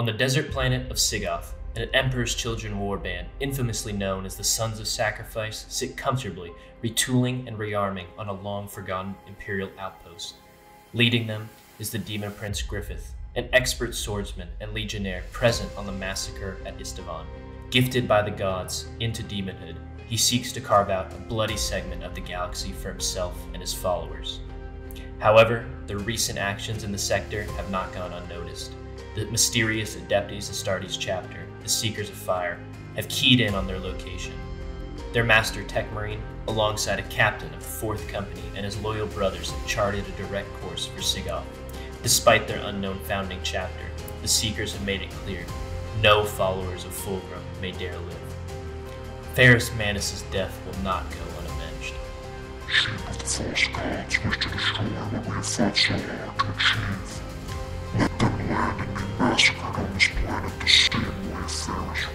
On the desert planet of Sigoth, an Emperor's Children warband, infamously known as the Sons of Sacrifice, sit comfortably, retooling and rearming on a long-forgotten Imperial outpost. Leading them is the Demon Prince Griffith, an expert swordsman and legionnaire present on the massacre at Istvan. Gifted by the gods into demonhood, he seeks to carve out a bloody segment of the galaxy for himself and his followers. However, their recent actions in the sector have not gone unnoticed. The mysterious Adeptus Astartes chapter, the Seekers of Fire, have keyed in on their location. Their master Tech Marine, alongside a captain of the 4th Company and his loyal brothers, have charted a direct course for Sigoth. Despite their unknown founding chapter, the Seekers have made it clear no followers of Fulgrim may dare live. Ferris Manus' death will not go unavenged. She of the false gods wish to destroy what we have fought so hard to achieve. Let them land and be massacred on this planet the same way Ferris was.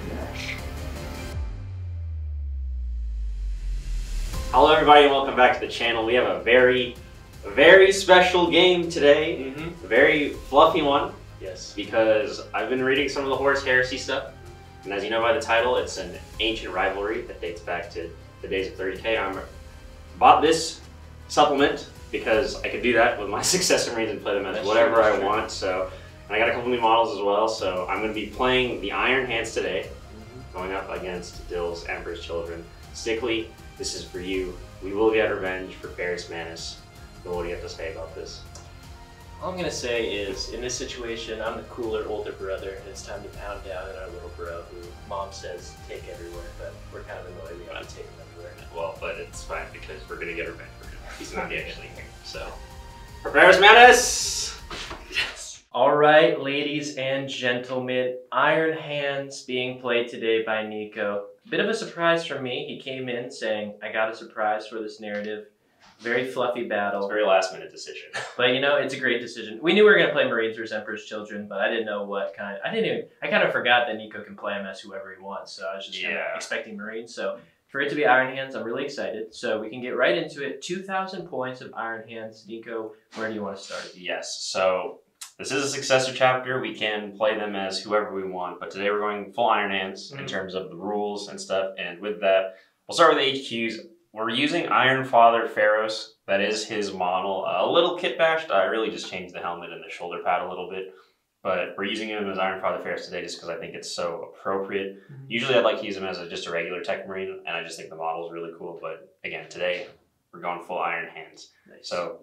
Hello everybody and welcome back to the channel. We have a very special game today. A very fluffy one. Yes. Because I've been reading some of the Horus Heresy stuff. And as you know by the title, it's an ancient rivalry that dates back to the days of 30K. I bought this supplement because I could do that with my successor marines and play them as whatever I want. So, and I got a couple new models as well. So I'm going to be playing the Iron Hands today, going up against Dill's Emperor's Children. Stickley, this is for you. We will get revenge for Ferris Manus. So what do you have to say about this? All I'm going to say is, in this situation, I'm the cooler older brother, and it's time to pound down on our little bro, who Mom says take everywhere, but we're kind of annoyed we have to take him everywhere. Well, but it's fine because we're going to get revenge for him. He's not actually here, so. For Ferris Manus! Yes. Alright, ladies and gentlemen, Iron Hands being played today by Nico. Bit of a surprise for me. He came in saying, I got a surprise for this narrative. Very fluffy battle. It's a very last minute decision. But you know, it's a great decision. We knew we were going to play Marines vs. Emperor's Children, but I didn't know what kind. I kind of forgot that Nico can play him as whoever he wants, so I was just expecting Marines. So for it to be Iron Hands, I'm really excited. So we can get right into it. 2,000 points of Iron Hands. Nico, where do you want to start? Yes, so this is a successor chapter. We can play them as whoever we want, but today we're going full Iron Hands in terms of the rules and stuff. And with that, we'll start with the HQs. We're using Iron Father Pharaohs. That is his model. A little kit bashed. I really just changed the helmet and the shoulder pad a little bit. But we're using him as Iron Father Pharaohs today just because I think it's so appropriate. Usually I'd like to use him as just a regular Tech Marine, and I just think the model is really cool. But again, today we're going full Iron Hands. Nice. So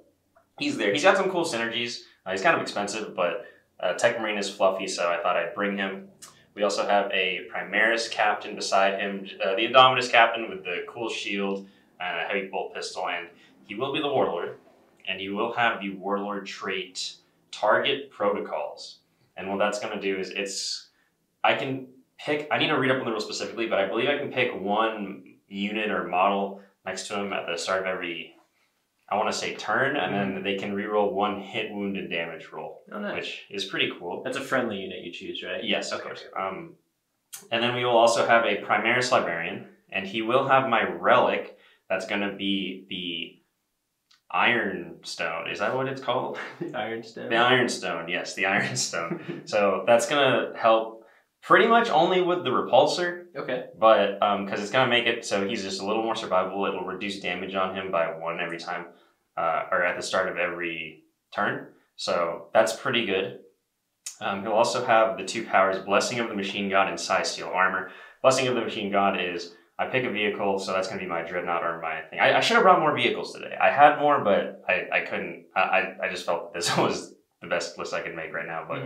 he's there. He's got some cool synergies. He's kind of expensive, but Tech Marine is fluffy, so I thought I'd bring him. We also have a Primaris captain beside him, the Indomitus captain with the cool shield and a heavy bolt pistol, and he will be the Warlord, and he will have the Warlord trait Target Protocols. And what that's going to do is I can pick, I need to read up on the rules specifically, but I believe I can pick one unit or model next to him at the start of every, I want to say turn, and then they can reroll one hit, wound, and damage roll, which is pretty cool. That's a friendly unit you choose, right? Yes, of course. And then we will also have a Primaris Librarian, and he will have my relic. That's going to be the Iron Stone. Is that what it's called? The Iron Stone? The Iron Stone, yes, the Iron Stone. So that's going to help pretty much only with the repulsor. Okay. But because it's going to make it so he's just a little more survivable. It'll reduce damage on him by 1 every time, or at the start of every turn. So that's pretty good. He'll also have the 2 powers, Blessing of the Machine God and Size Steel Armor. Blessing of the Machine God is I pick a vehicle, so that's going to be my Dreadnought or my thing. I should have brought more vehicles today. I had more, but I couldn't. I just felt this was the best list I could make right now, but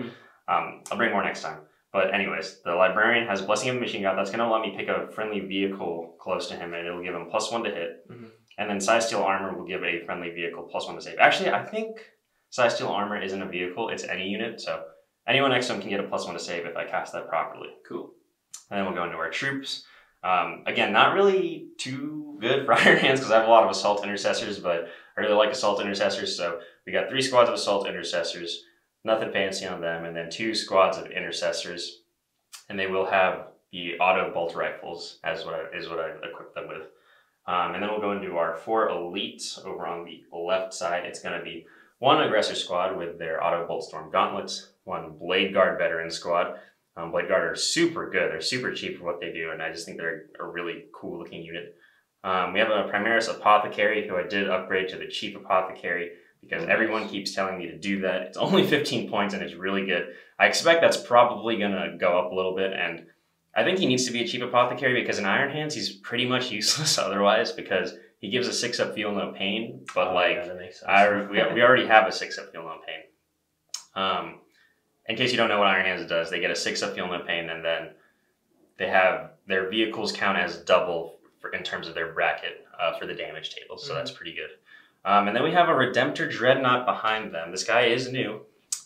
I'll bring more next time. But anyways, the Librarian has Blessing of the Machine God. That's going to let me pick a friendly vehicle close to him, and it'll give him +1 to hit. And then Size Steel Armor will give a friendly vehicle +1 to save. Actually, I think Size Steel Armor isn't a vehicle. It's any unit, so anyone next to him can get a +1 to save if I cast that properly. Cool. And then we'll go into our troops. Again, not really too good for Iron Hands because I have a lot of Assault Intercessors, but I really like Assault Intercessors, so we got 3 squads of Assault Intercessors, nothing fancy on them, and then 2 squads of Intercessors, and they will have the auto bolt rifles as what I equipped them with. And then we'll go into our 4 elites over on the left side. It's going to be 1 Aggressor squad with their auto bolt storm gauntlets, one Blade Guard veteran squad. Blade Guard are super good. They're super cheap for what they do, and I just think they're a really cool looking unit. We have a Primaris Apothecary, who I did upgrade to the Chief Apothecary because everyone keeps telling me to do that. It's only 15 points and it's really good. I expect that's probably going to go up a little bit, and I think he needs to be a Chief Apothecary because in Iron Hands he's pretty much useless otherwise because he gives a 6-up Feel No Pain, but that makes sense. we already have a 6-up Feel No Pain. In case you don't know what Iron Hands does, they get a 6-up Feel No Pain, and then they have their vehicles count as double in terms of their bracket for the damage table, so that's pretty good. And then we have a Redemptor Dreadnought behind them. This guy is new.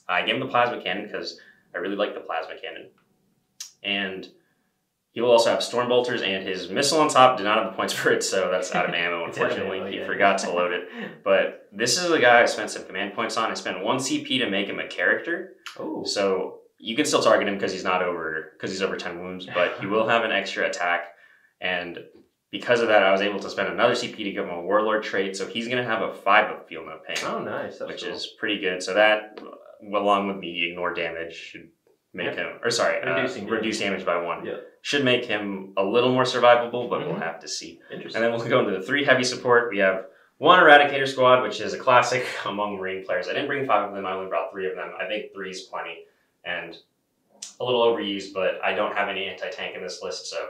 I gave him the Plasma Cannon because I really like the Plasma Cannon. And he will also have Storm Bolters, and his missile on top did not have the points for it, so that's out of ammo, unfortunately. He forgot to load it. But this is a guy I spent some command points on. I spent 1 CP to make him a character. Oh. So you can still target him because he's over 10 wounds, but he will have an extra attack. And because of that, I was able to spend another CP to give him a Warlord trait, so he's going to have a 5-up Feel No Pain. Oh, nice. Which is pretty good. So that, along with the Ignore damage, should make him, reduce damage by 1. Yeah. Should make him a little more survivable, but we'll have to see. Interesting. And then we'll go into the 3 heavy support. We have 1 Eradicator squad, which is a classic among Marine players. I didn't bring 5 of them, I only brought 3 of them. I think 3 is plenty, and a little overused, but I don't have any anti-tank in this list, so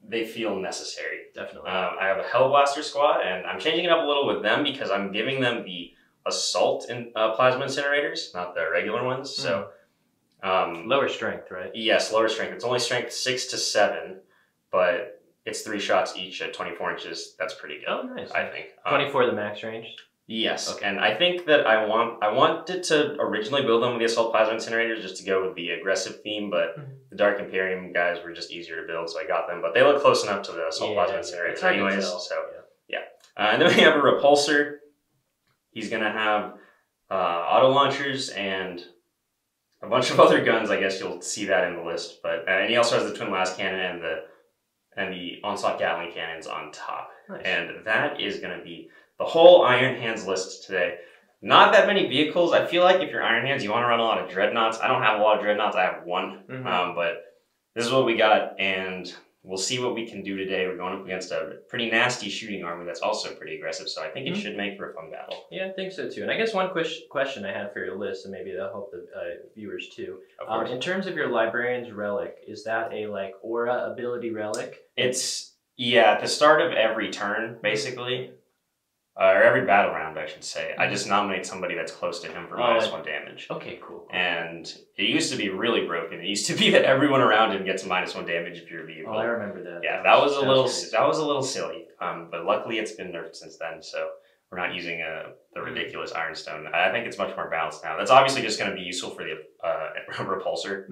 they feel necessary. Definitely. I have a Hellblaster squad, and I'm changing it up a little with them because I'm giving them the Assault Plasma Incinerators, not the regular ones. So lower strength, right? Yes, lower strength. It's only strength 6 to 7, but it's 3 shots each at 24 inches. That's pretty good. Oh, nice. I think 24 the max range. Yes, okay. And I think that I wanted to originally build them with the Assault Plasma Incinerators just to go with the aggressive theme, but the Dark Imperium guys were just easier to build, so I got them. But they look close enough to the Assault Plasma Incinerators anyways, so yeah. And then we have a Repulsor. He's going to have auto launchers and a bunch of other guns. I guess you'll see that in the list. But and he also has the Twin Blast Cannon and the Onslaught Gatling Cannons on top. Nice. And that is going to be the whole Iron Hands list today. Not that many vehicles. I feel like if you're Iron Hands, you want to run a lot of Dreadnoughts. I don't have a lot of Dreadnoughts. I have 1. But this is what we got, and we'll see what we can do today. We're going up against a pretty nasty shooting army that's also pretty aggressive, so I think it should make for a fun battle. Yeah, I think so too. And I guess one question I have for your list, and maybe that'll help the viewers too. In terms of your Librarian's Relic, is that a aura ability relic? It's, at the start of every turn, basically. Or every battle round, I should say. I just nominate somebody that's close to him for -1 damage. Okay, cool. And it used to be really broken. It used to be that everyone around him gets -1 damage if you're a vehicle. Oh, I remember that. Yeah, that was a little silly. But luckily it's been nerfed since then, so we're not using the ridiculous Ironstone. I think it's much more balanced now. That's obviously just going to be useful for the Repulsor,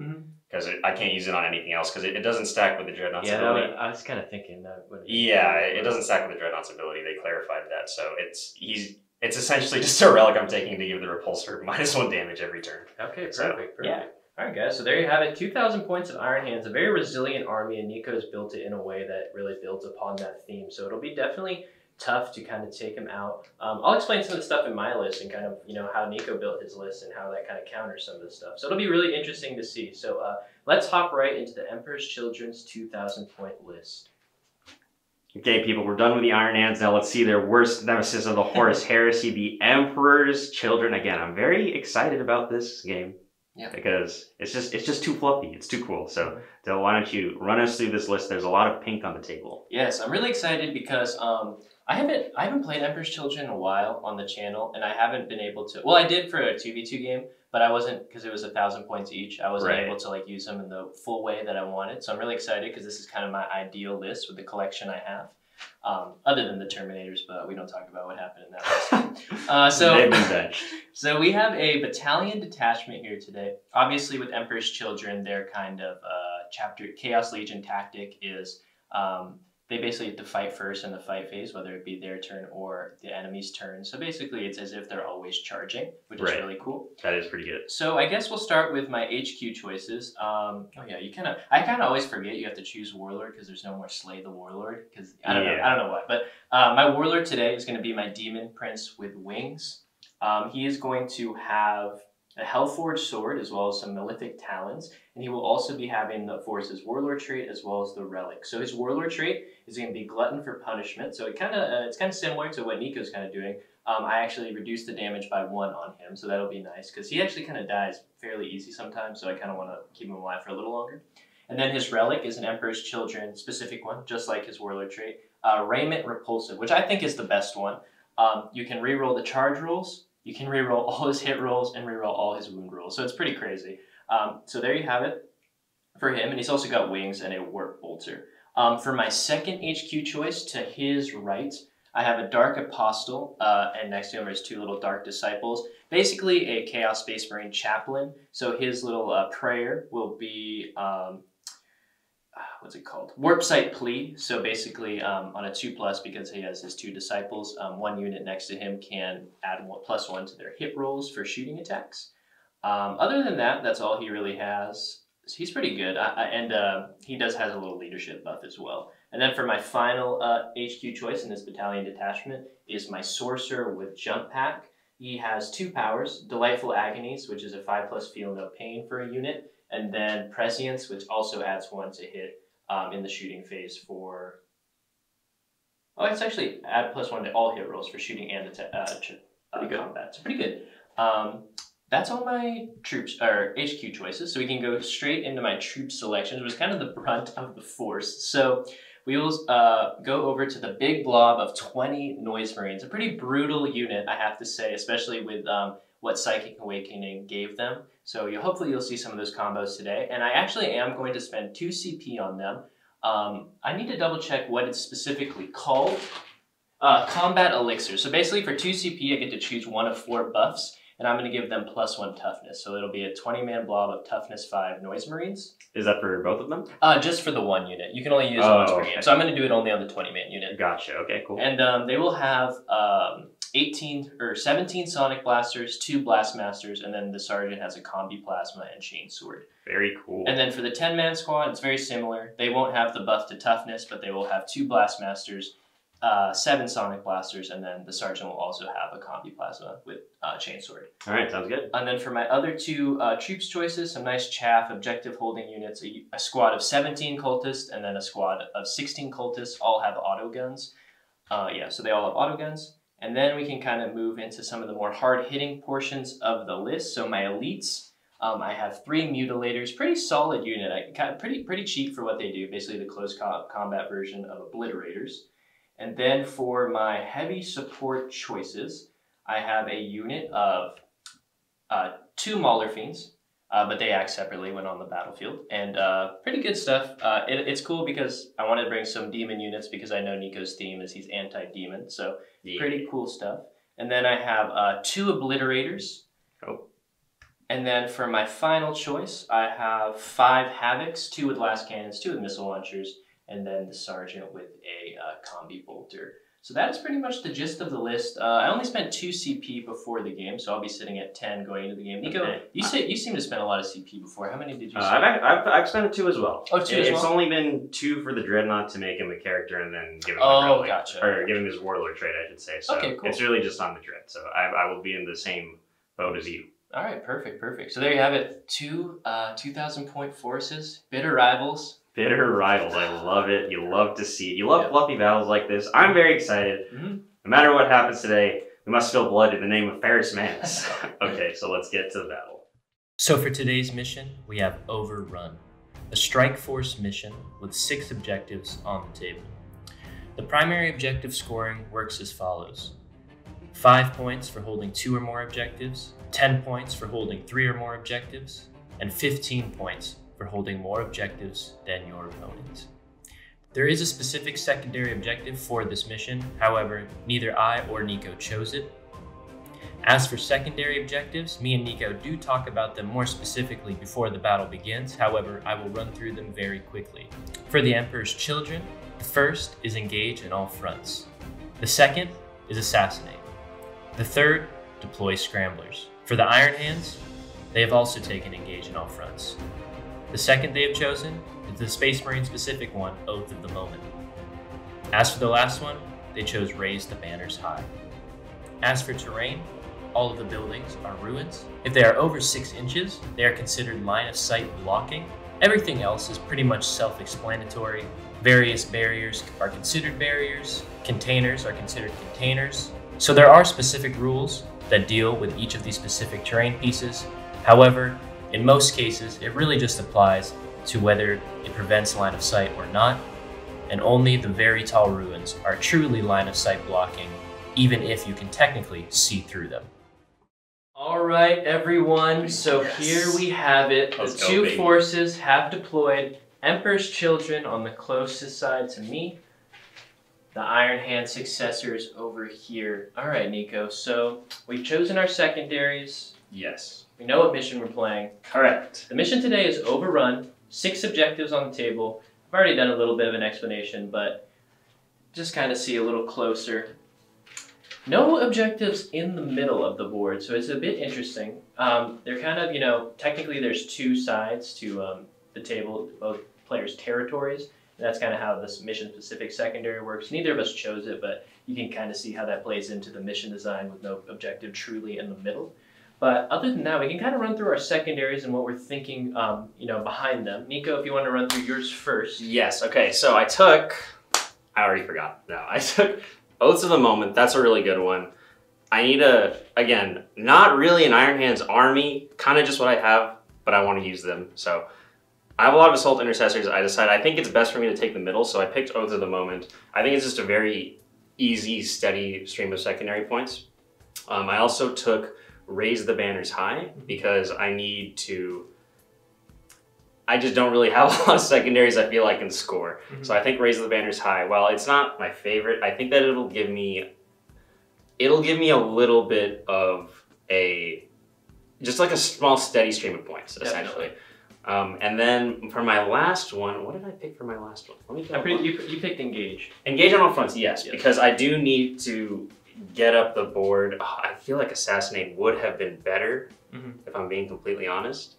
because I can't use it on anything else because it doesn't stack with the Dreadnought's ability. I was kind of thinking that. It doesn't stack with the Dreadnought's ability. They clarified that, so it's essentially just a relic I'm taking to give the Repulsor -1 damage every turn. Okay, perfect. Yeah. All right, guys. So there you have it. 2,000 points of Iron Hands, a very resilient army, and Nico's built it in a way that really builds upon that theme. So it'll be definitely tough to kind of take him out. I'll explain some of the stuff in my list and kind of, how Nico built his list and how that kind of counters some of the stuff. So it'll be really interesting to see. So let's hop right into the Emperor's Children's 2,000 point list. Okay, people, we're done with the Iron Hands. Now let's see their worst nemesis of the Horus Heresy, the Emperor's Children. Again, I'm very excited about this game. Yeah. Because it's just too fluffy. It's too cool. So, Del, why don't you run us through this list? There's a lot of pink on the table. Yes, I'm really excited because I haven't played Emperor's Children in a while on the channel, and I haven't been able to. Well, I did for a 2v2 game, but I wasn't, because it was 1,000 points each. I wasn't able to use them in the full way that I wanted. So I'm really excited because this is kind of my ideal list with the collection I have. Other than the Terminators, but we don't talk about what happened in that list. They've been benched. So we have a battalion detachment here today. Obviously, with Emperor's Children, their kind of Chaos Legion tactic is they basically have to fight first in the fight phase, whether it be their turn or the enemy's turn. So basically, it's as if they're always charging, which is really cool. That is pretty good. So I guess we'll start with my HQ choices. I kind of always forget you have to choose Warlord because there's no more Slay the Warlord, because I don't know why. But my Warlord today is going to be my Demon Prince with wings. He is going to have a Hellforged sword, as well as some Malefic talons, and he will also be having the Force's Warlord trait as well as the Relic. So his Warlord trait is going to be Glutton for Punishment. So it's kind of similar to what Nico's kind of doing. I actually reduced the damage by 1 on him, so that'll be nice because he actually kind of dies fairly easy sometimes. So I kind of want to keep him alive for a little longer. And then his Relic is an Emperor's Children specific one, just like his Warlord trait. Raiment Repulsive, which I think is the best one. You can reroll the charge rolls. You can reroll all his hit rolls and reroll all his wound rolls. So it's pretty crazy. So there you have it for him. And he's also got wings and a Warp Bolter. For my second HQ choice, to his right, I have a Dark Apostle. And next to him is 2 little Dark Disciples. Basically a Chaos Space Marine chaplain. So his little prayer will be... what's it called? Warp Sight Plea. So basically on a 2+, because he has his 2 disciples, 1 unit next to him can add +1 to their hit rolls for shooting attacks. Other than that, that's all he really has. So he's pretty good. And he has a little leadership buff as well. And then for my final HQ choice in this battalion detachment is my Sorcerer with Jump Pack. He has 2 powers, Delightful Agonies, which is a 5+ feel no pain for a unit, and then Prescience, which also adds 1 to hit in the shooting phase for... Oh, it's actually add +1 to all hit rolls for shooting and combat. So pretty good. That's all my troops or HQ choices. So we can go straight into my troop selections, which is kind of the brunt of the force. So we will go over to the big blob of 20 Noise Marines. A pretty brutal unit, I have to say, especially with what Psychic Awakening gave them. So hopefully you'll see some of those combos today. And I actually am going to spend 2 CP on them. I need to double check what it's specifically called. Combat Elixir. So basically for 2 CP, I get to choose 1 of 4 buffs, and I'm going to give them +1 toughness. So it'll be a 20-man blob of toughness 5 Noise Marines. Is that for both of them? Just for the 1 unit. You can only use it once per game. So I'm going to do it only on the 20-man unit. Gotcha. Okay, cool. And they will have 17 Sonic Blasters, 2 Blastmasters, and then the Sergeant has a Combi Plasma and Chain Sword. Very cool. And then for the 10-man squad, it's very similar. They won't have the buff to toughness, but they will have 2 Blastmasters, 7 Sonic Blasters, and then the Sergeant will also have a Combi Plasma with Chain Sword. All right, sounds good. And then for my other 2 troops choices, some nice chaff objective holding units, a squad of 17 cultists, and then a squad of 16 cultists, all have auto guns. So they all have auto guns. And then we can kind of move into some of the more hard-hitting portions of the list. So my elites, I have 3 mutilators, pretty solid unit, pretty cheap for what they do, basically the close combat version of obliterators. And then for my heavy support choices, I have a unit of 2 Mauler Fiends, but they act separately when on the battlefield. And pretty good stuff. It's cool because I wanted to bring some demon units because I know Nico's theme is he's anti-demon, so pretty cool stuff. And then I have 2 obliterators. Oh. And then for my final choice, I have 5 Havocs, 2 with last cannons, 2 with missile launchers, and then the Sergeant with a Combi Bolter. So that's pretty much the gist of the list. I only spent 2 CP before the game, so I'll be sitting at 10 going into the game. Nico, okay. You seem to spend a lot of CP before. How many did you spend? I've spent 2 as well. Oh, 2 as well? It's only been 2 for the Dreadnought to make him a character and then give him Relic, gotcha. Or give him his Warlord trait, I should say. So okay, cool. It's really just on the Dread. So I will be in the same boat as you. All right, perfect. So there you have it. 2 2,000-point forces, bitter rivals. Bitter rivals. I love it. You love to see it. You love fluffy battles like this. I'm very excited. No matter what happens today, we must spill blood in the name of Ferris Manus. Okay, so let's get to the battle. So for today's mission, we have Overrun, a strike force mission with 6 objectives on the table. The primary objective scoring works as follows. 5 points for holding 2 or more objectives, 10 points for holding 3 or more objectives, and 15 points for holding more objectives than your opponent. There is a specific secondary objective for this mission, however, neither I or Nico chose it. As for secondary objectives, me and Nico do talk about them more specifically before the battle begins, however, I will run through them very quickly. For the Emperor's Children, the first is engage in all fronts. The second is assassinate. The third, deploy Scramblers. For the Iron Hands, they have also taken engage in all fronts. The second they have chosen is the Space Marine specific one, Oath of the Moment. As for the last one, they chose Raise the Banners High. As for terrain, all of the buildings are ruins. If they are over 6 inches, they are considered line of sight blocking. Everything else is pretty much self-explanatory. Various barriers are considered barriers. Containers are considered containers. So there are specific rules that deal with each of these specific terrain pieces. However, in most cases, it really just applies to whether it prevents line of sight or not, and only the very tall ruins are truly line of sight blocking, even if you can technically see through them. All right, everyone, so here we have it. The two forces have deployed. Emperor's Children on the closest side to me. The Iron Hand successors over here. All right, Nico, so we've chosen our secondaries. Yes. We know what mission we're playing. Correct. The mission today is Overrun. 6 objectives on the table. I've already done a little bit of an explanation, but just kind of see a little closer. No objectives in the middle of the board, so it's a bit interesting. They're kind of, you know, technically there's 2 sides to the table, both players' territories. And that's kind of how this mission-specific secondary works. Neither of us chose it, but you can kind of see how that plays into the mission design with no objective truly in the middle. But other than that, we can kind of run through our secondaries and what we're thinking, you know, behind them. Nico, if you want to run through yours first. Yes. Okay. So I already forgot. No, I took Oaths of the Moment. That's a really good one. I need again, not really an Iron Hand's army, kind of just what I have, but I want to use them. So I have a lot of Assault Intercessors. I think it's best for me to take the middle, so I picked Oaths of the Moment. I think it's just a very easy, steady stream of secondary points. I also took Raise the Banners High because I just don't really have a lot of secondaries I feel I can score. So I think Raise the Banners High, while it's not my favorite, I think that it'll give me a little bit of just like a small steady stream of points, essentially. And then for my last one, what did I pick for my last one? Let me you picked Engage. Engage on all fronts, yes, because I do need to get up the board. Oh, I feel like Assassinate would have been better, if I'm being completely honest.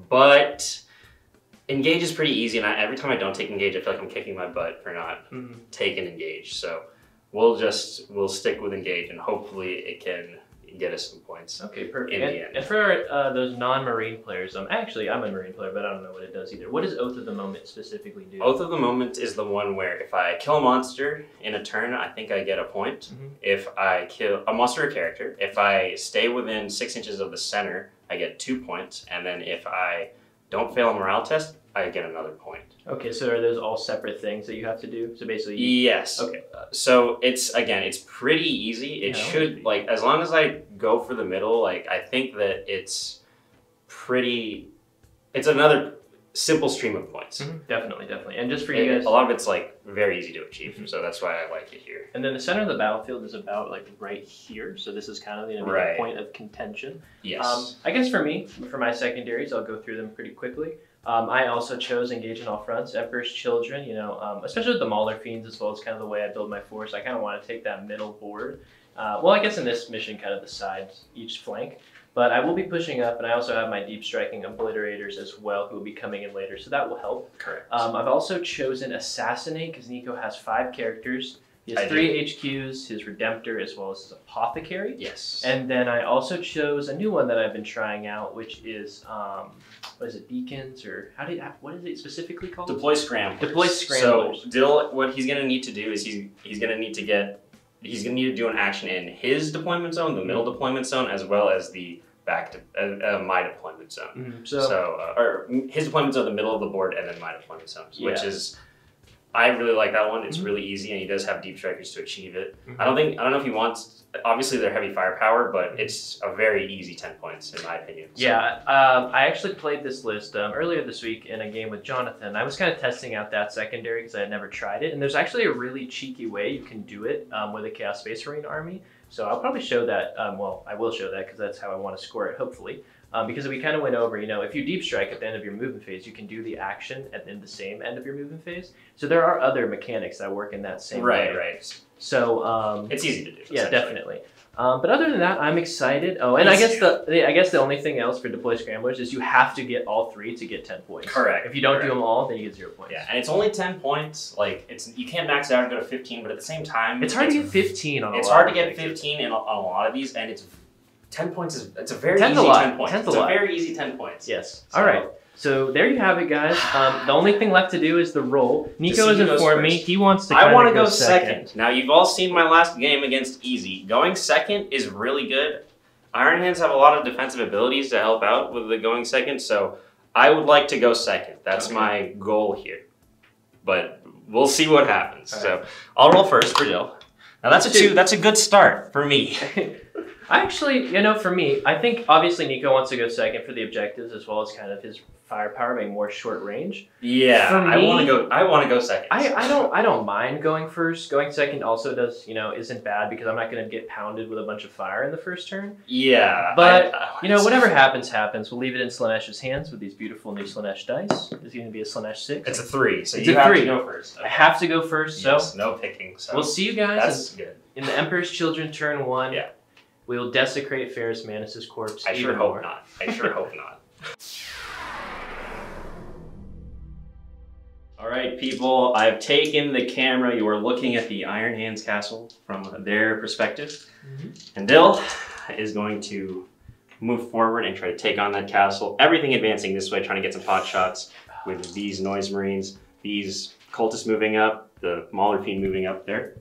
But Engage is pretty easy, and every time I don't take Engage, I feel like I'm kicking my butt for not taking Engage. So we'll stick with Engage, and hopefully it can get us some points. Okay, perfect. In the end. And for those non-Marine players, actually I'm a Marine player, but I don't know what it does either. What does Oath of the Moment specifically do? Oath of the Moment is the one where if I kill a monster in a turn, I think I get a point. If I kill a monster or character, if I stay within 6 inches of the center, I get 2 points. And then if I don't fail a morale test, I get another point. Okay, so are those all separate things that you have to do? So basically... Yes. Okay. So it's pretty easy. It should, like, as long as I go for the middle, like, I think that it's another simple stream of points. Definitely. And just for you guys... A lot of it's, like, very easy to achieve, so that's why I like it here. And then the center of the battlefield is about, like, right here, so this is kind of the point of contention. Yes. I guess for me, for my secondaries, I'll go through them pretty quickly. I also chose Engage on all fronts, Emperor's Children, you know, especially with the Mauler Fiends as well as kind of the way I build my force. I kind of want to take that middle board. Well, I guess in this mission, kind of the sides, each flank. But I will be pushing up, and I also have my deep striking obliterators as well, who will be coming in later, so that will help. Correct. I've also chosen Assassinate, because Nico has 5 characters. He has 3 HQs, his Redemptor, as well as his Apothecary. Yes. And then I also chose a new one that I've been trying out, which is, what is it, Beacons, or what is it specifically called? Deploy Scramblers. Deploy Scramblers. So Dill, what he's going to need to do is he's going to need to do an action in his deployment zone, the middle deployment zone, as well as the my deployment zone. Or his deployment zone, the middle of the board, and then my deployment zone, which is... I really like that one. It's really easy, and he does have deep strikers to achieve it. I don't know if he wants. Obviously, they're heavy firepower, but it's a very easy 10 points in my opinion. So. Yeah, I actually played this list earlier this week in a game with Jonathan. I was kind of testing out that secondary because I had never tried it, and there's actually a really cheeky way you can do it with a Chaos Space Marine army. So I'll probably show that. Well, I will show that because that's how I want to score it, hopefully. Because we kind of went over, you know, if you deep strike at the end of your movement phase, you can do the action at the same end of your movement phase. So there are other mechanics that work in that same way. Right. So it's easy to do. Yeah, definitely. But other than that, I'm excited. Oh, and I guess the only thing else for Deploy Scramblers is you have to get all 3 to get 10 points. Correct. If you don't do them all, then you get 0 points. Yeah, and it's only 10 points. Like you can't max it out and go to 15, but at the same time, it's hard to get 15 on. It's hard to get 15 on a lot of these, and it's 10 points is it's a very 10's easy a lot. 10 points. 10's It's a a lot. very easy 10 points. Yes. So- All right. So there you have it, guys. The only thing left to do is the roll. Nico has informed me he wants to. I want to go go second. Now you've all seen my last game against Easy. Going second is really good. Iron Hands have a lot of defensive abilities to help out with the going second, so I would like to go second. That's my goal here. But we'll see what happens. All So I'll roll first for Dill. Now that's a 2. That's a good start for me. I actually, for me, I think obviously Nico wants to go second for the objectives as well as kind of his firepower being more short range. Yeah, For me, I want to go second. I don't mind going first. Going second also does, isn't bad because I'm not going to get pounded with a bunch of fire in the first turn. Yeah. But, whatever happens, happens. We'll leave it in Slanesh's hands with these beautiful new Slanesh dice. It's going to be a Slanesh 6. It's a 3, so It's you a have 3. to go first. I have to go first, so Yes, no picking. So we'll see you guys that's good. in the Emperor's Children turn 1. Yeah. We will desecrate Ferris Manus' corpse. I sure even hope more. not. I sure hope not. All right, people, I've taken the camera. You are looking at the Iron Hands castle from their perspective. And Dill is going to move forward and try to take on that castle. Everything advancing this way, trying to get some pot shots with these Noise Marines, these cultists moving up, the Mauler Fiend moving up there.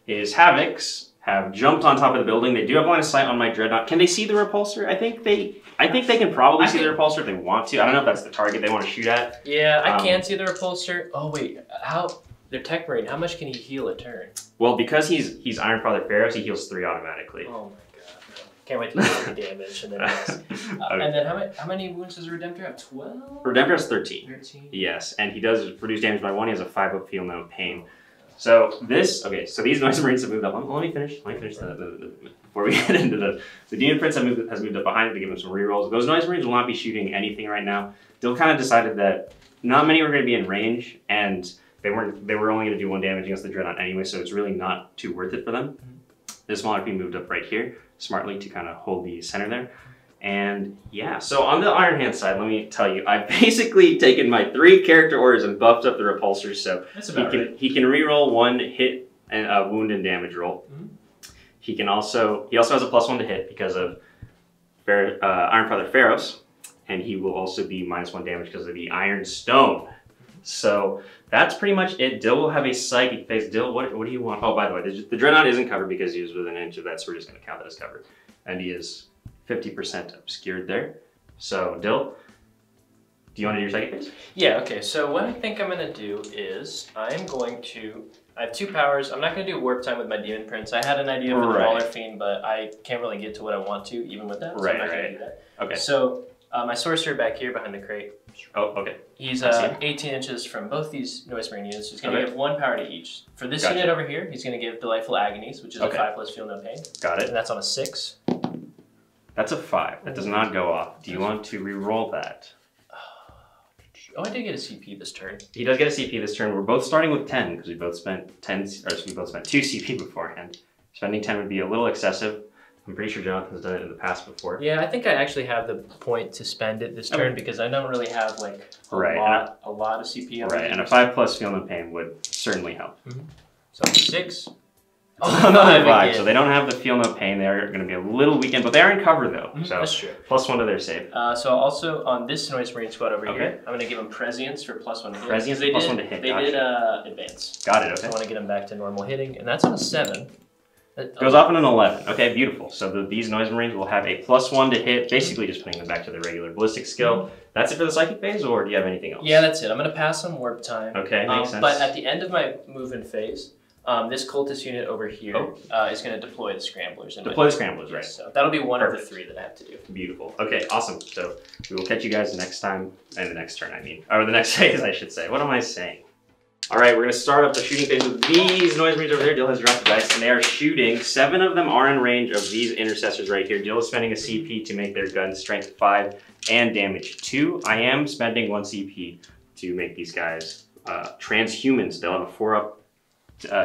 His Havocs have jumped on top of the building. They do have line of sight on my Dreadnought. Can they see the repulsor? I think they can probably see the repulsor if they want to. I don't know if that's the target they want to shoot at. Yeah, I can see the repulsor. Oh wait, their Tech Marine, how much can he heal a turn? Well, because he's Iron Father Pharaoh, he heals 3 automatically. Oh my god. Can't wait to see the damage and then and then how many wounds does Redemptor have? 12? Redemptor has 13. 13? Yes, and he does reduce damage by 1. He has a 5-up feel no pain. So so these Noise Marines have moved up. Let me finish before we get into the Demon Prince has moved up behind to give him some rerolls. Those Noise Marines will not be shooting anything right now. Dill kind of decided that not many were going to be in range, and they were only going to do 1 damage against the Dreadnought anyway, so it's really not too worth it for them. This smaller P moved up right here, smartly to kind of hold the center there. And yeah, so on the Iron Hand side, let me tell you, I've basically taken my 3 character orders and buffed up the repulsors, so he can reroll 1 hit and wound and damage roll. He also has a +1 to hit because of Iron Father Pharaohs, and he will also be -1 damage because of the Iron Stone. So that's pretty much it. Dill will have a psychic phase. Dill, what do you want? Oh, by the way, the Dreadnought isn't covered because he was within an inch of that, so we're just going to count that as covered. And he is 50% obscured there. So, Dill, do you want to do your psychic phase? Yeah, okay, so what I think I'm going to do is I have 2 powers. I'm not going to do Warp Time with my Demon Prince. I had an idea for the Mauler Fiend, but I can't really get to what I want to even with that, so I'm not going to do that. Okay. So, my Sorcerer back here behind the crate. Oh, okay. He's 18 inches from both these Noise Marine units. He's going to give 1 power to each. For this unit over here, he's going to give Delightful Agonies, which is a 5+ feel no pain. Got it. And that's on a 6. That's a 5. That does not go off. Do you want to re-roll that? Oh, I did get a CP this turn. He does get a CP this turn. We're both starting with 10 because we both spent 2 CP beforehand. Spending 10 would be a little excessive. I'm pretty sure Jonathan's done it in the past before. Yeah, I think I actually have the point to spend it this turn because I don't really have like a lot of CP. Right, and a 5+ feel no pain would certainly help. So 6. Oh, another 5. So they don't have the feel no pain. They're going to be a little weakened, but they're in cover though. So that's true. +1 to their save. So also on this Noise Marine squad over here, I'm going to give them Prescience for +1 to hit. Prescience +1 to hit. They did advance. Got it. Okay. So I want to get them back to normal hitting, and that's on a 7. Goes off on an 11. Okay, beautiful. So these Noise Marines will have a +1 to hit, basically just putting them back to their regular ballistic skill. That's it for the psychic phase, or do you have anything else? Yeah, that's it. I'm going to pass on Warp Time. Okay, makes sense. But at the end of my movement phase, this cultist unit over here is going to deploy the Scramblers. Deploy the Scramblers, right. So that'll be one of the 3 that I have to do. Beautiful. Okay, awesome. So we will catch you guys next time, and the next turn, I mean. Or the next phase, I should say. What am I saying? All right, we're going to start up the shooting phase with these Noise Marines over there. Dill has dropped the dice, and they are shooting. 7 of them are in range of these intercessors right here. Dill is spending a CP to make their guns strength 5 and damage 2. I am spending 1 CP to make these guys transhumans. They'll have a 4-up.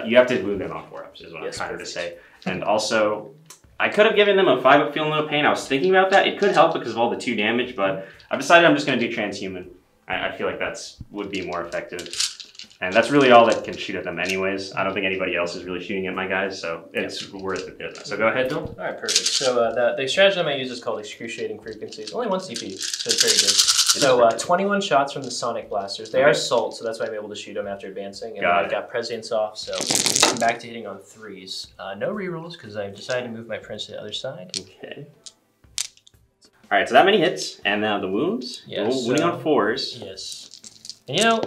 You have to move them on 4-ups is what I'm trying to say. And also, I could have given them a 5-up feel no pain. I was thinking about that. It could help because of all the 2 damage, but I've decided I'm just going to do transhuman. I feel like would be more effective. And that's really all that can shoot at them anyways. I don't think anybody else is really shooting at my guys, so it's worth it. So go ahead, Bill. All right, perfect. So the stratagem I use is called Excruciating Frequencies. Only 1 CP, so it's very good. So 21 shots from the Sonic Blasters. They are salt, so that's why I'm able to shoot them after advancing. And I got Prescience off, so I'm back to hitting on 3s. No rerolls, because I've decided to move my prince to the other side. Okay. All right, so that many hits, and now the wounds. Yes. Winning on 4s. Yes. And you know,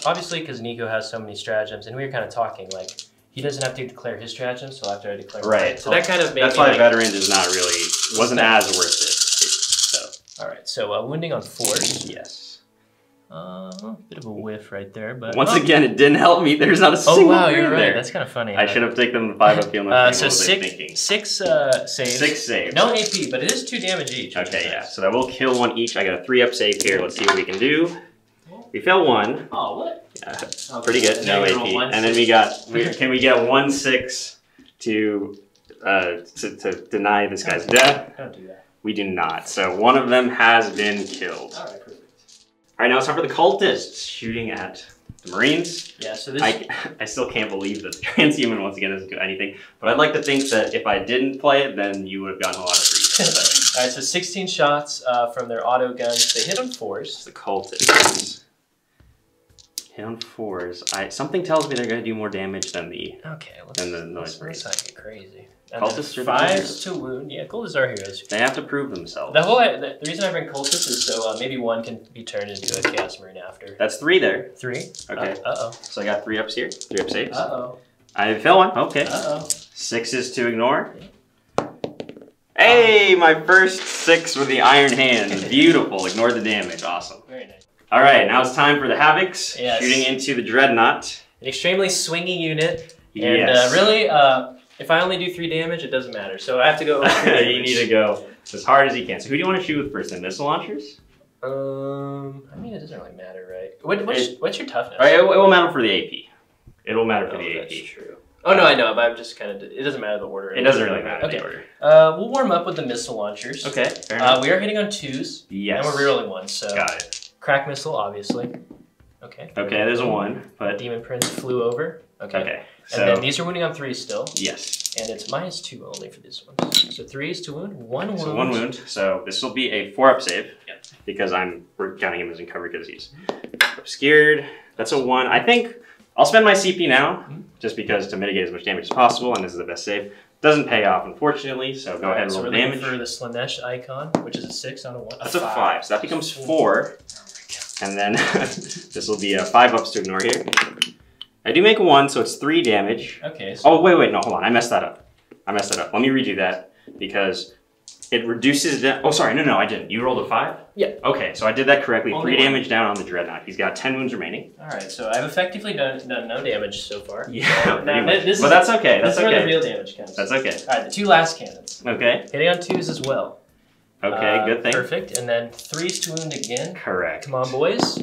obviously, because Nico has so many stratagems, and we were kind of talking, like, he doesn't have to declare his stratagems, so after I declare mine. So that kind of made That's why Veterans is not really, wasn't as worth it. So. All right, so wounding on 4s. Yes. Bit of a whiff right there, but... Once again, it didn't help me. There's not a single you're right. there. That's kind of funny. I should have taken the 5 up heal. So 6 saves. 6 saves. No AP, but it is 2 damage each. Okay, yeah. So that will kill 1 each. I got a 3-up save here. Let's see what we can do. We failed 1. Oh, what? Yeah, pretty good. No AP. And then we got. Can we get 1/6 to deny this guy's death? Don't do that. We do not. So 1 of them has been killed. All right, perfect. All right, now it's time for the cultists shooting at the Marines. Yeah. So this. I still can't believe that the transhuman once again doesn't do anything. But I'd like to think that if I didn't play it, then you would have gotten a lot of free. All right, so 16 shots from their auto guns. They hit on 4s. The cultists. Hit on 4s. Something tells me they're going to do more damage than the noise. Let's not get crazy. Cultists are 5s to wound. Yeah, cultists are heroes. They have to prove themselves. The reason I bring cultists is so maybe 1 can be turned into a Chaos Marine after. That's 3 there. 3? Okay. Uh-oh. So I got 3 ups here. 3 up saves. Uh-oh. I fail 1. Okay. Uh-oh. 6s to ignore. Hey, my first 6 with the Iron Hand. Beautiful. Ignore the damage. Awesome. Very nice. All right, now it's time for the Havocs. Yes. Shooting into the Dreadnought. An extremely swingy unit. And Yes. really, if I only do 3 damage, it doesn't matter. So I have to go over 3 damage. You need to go as hard as you can. So who do you want to shoot with first then? Missile launchers? I mean, it doesn't really matter, right? What's your toughness? All right, it will matter for the AP. It will matter for the AP. That's true. Oh, no, I know, but I'm just kind of... It doesn't matter the order. It doesn't really matter the order. We'll warm up with the missile launchers. Okay, fair enough. We are hitting on 2s. Yes. And we're rerolling 1s, so... Got it. Crack missile, obviously. Okay. Okay, there's a 1, but... Demon Prince flew over. Okay. So... And then these are wounding on 3s still. Yes. And it's -2 only for this one. So 3s to wound, 1 wound. So 1 wound. So this will be a 4-up save. Yep. Because we're counting him as in cover because he's obscured. That's a 1. I think I'll spend my CP now, just because to mitigate as much damage as possible, and this is the best save. Doesn't pay off, unfortunately, so go ahead and roll we're damage. for the Slanesh icon, which is a 6 on a 1. That's a 5, so that becomes 4. And then this will be a 5 ups to ignore here. I do make 1, so it's 3 damage. Okay. So oh, wait, no, hold on. I messed that up. Let me redo that because it reduces the... Oh, sorry. No, I didn't. You rolled a 5? Yeah. Okay, so I did that correctly. Only 3 1. damage down on the Dreadnought. He's got 10 wounds remaining. All right, so I've effectively done no damage so far. Yeah, pretty much. But that's okay. That's this is where the real damage comes. That's okay. All right, the 2 last cannons. Okay. Hitting on 2s as well. Okay, good thing. Perfect, and then 3s to wound again. Correct. Come on, boys.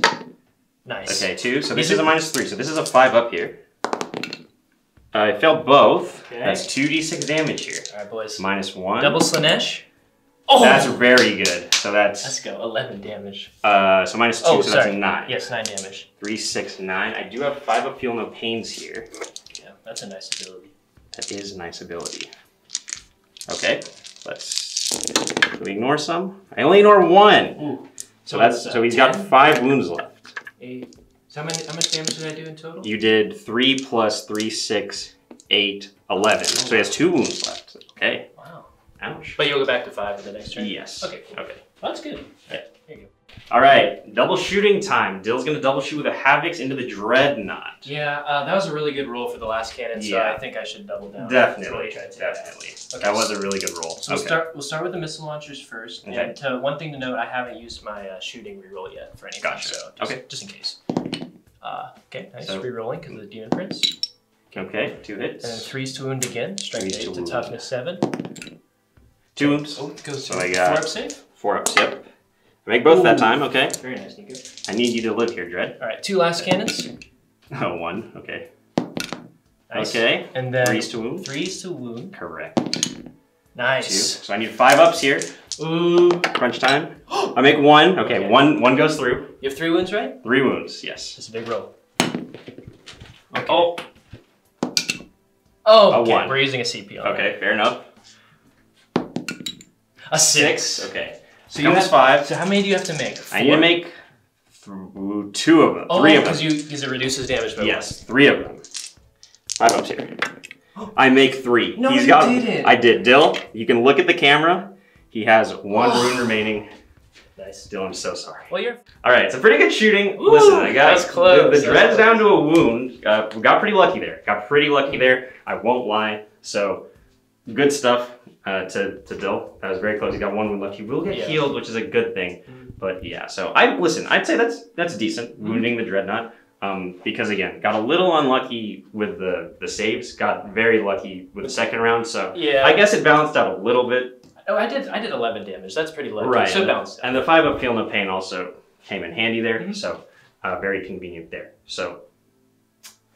Nice. Okay, 2. So this is a -3. So this is a 5 up here. I failed both. Okay. That's 2d6 damage here. All right, boys. -1. Double Slanesh. Oh! That's very good. So that's... Let's go. 11 damage. So -2, so that's 9. Yes, 9 damage. 3, 6, 9. I do have 5 up, feel no pains here. Yeah, that's a nice ability. That is a nice ability. Okay, can we ignore some? I only ignore 1. Ooh. So he's got 5 wounds left. 8. So how much damage did I do in total? You did 3 plus 3, 6, 8, 11. So he has 2 wounds left. Okay. Wow. Ouch. But you'll go back to 5 in the next turn? Yes. Okay, cool. Okay. Well, that's good. Yeah. There you go. All right, double shooting time. Dill's going to double shoot with a Havocs into the Dreadnought. Yeah, that was a really good roll for the last cannon, so I think I should double down. Definitely. That was a really good roll. So we'll start with the missile launchers first. Okay. And one thing to note, I haven't used my shooting reroll yet for anything. Gotcha. So just in case. Okay, nice. So, rerolling because of the Demon Prince. Okay, 2 hits. And then 3s to wound again. Strength 8 to toughness 7. 2 wounds. Oh, it goes to so I got 4 up save? 4 ups, yep. I make both that time, okay. Very nice, Nico. I need you to live here, Dread. All right, 2 last cannons. Oh, 1, okay. Nice. Okay, and then 3s to wound. 3s to wound. Correct. Nice. 2. So I need 5 ups here. Ooh. Crunch time. I make 1. Okay, one goes through. You have 3 wounds, right? 3 wounds, yes. That's a big roll. Okay. Oh. Oh, A okay. 1. We're using a CP on Okay, it. fair enough. A 6. Okay. So you have 5. So how many do you have to make? 4? I need to make 2 of them. Oh, 3 of them. because it reduces damage by 1. Yes, 3 of them. 5 ups here. I make 3. No, He's you got. didn't. I did. Dill, you can look at the camera. He has 1 Oh. rune remaining. Nice. Dill, I'm so sorry. Well, you're. All right, it's a pretty good shooting. Ooh, Listen, I got that's close. the dread's down to a wound. We got pretty lucky there. I won't lie. So, good stuff to Dill. That was very close. He got 1 wound left. He will get healed, which is a good thing. But yeah, so I'd say that's decent. Wounding the dreadnought. Because again, got a little unlucky with the saves. Got very lucky with the second round. So Yeah. I guess it balanced out a little bit. Oh, I did 11 damage. That's pretty lucky. Right. So balanced out. And the 5 up feel no pain also came in handy there. So very convenient there. So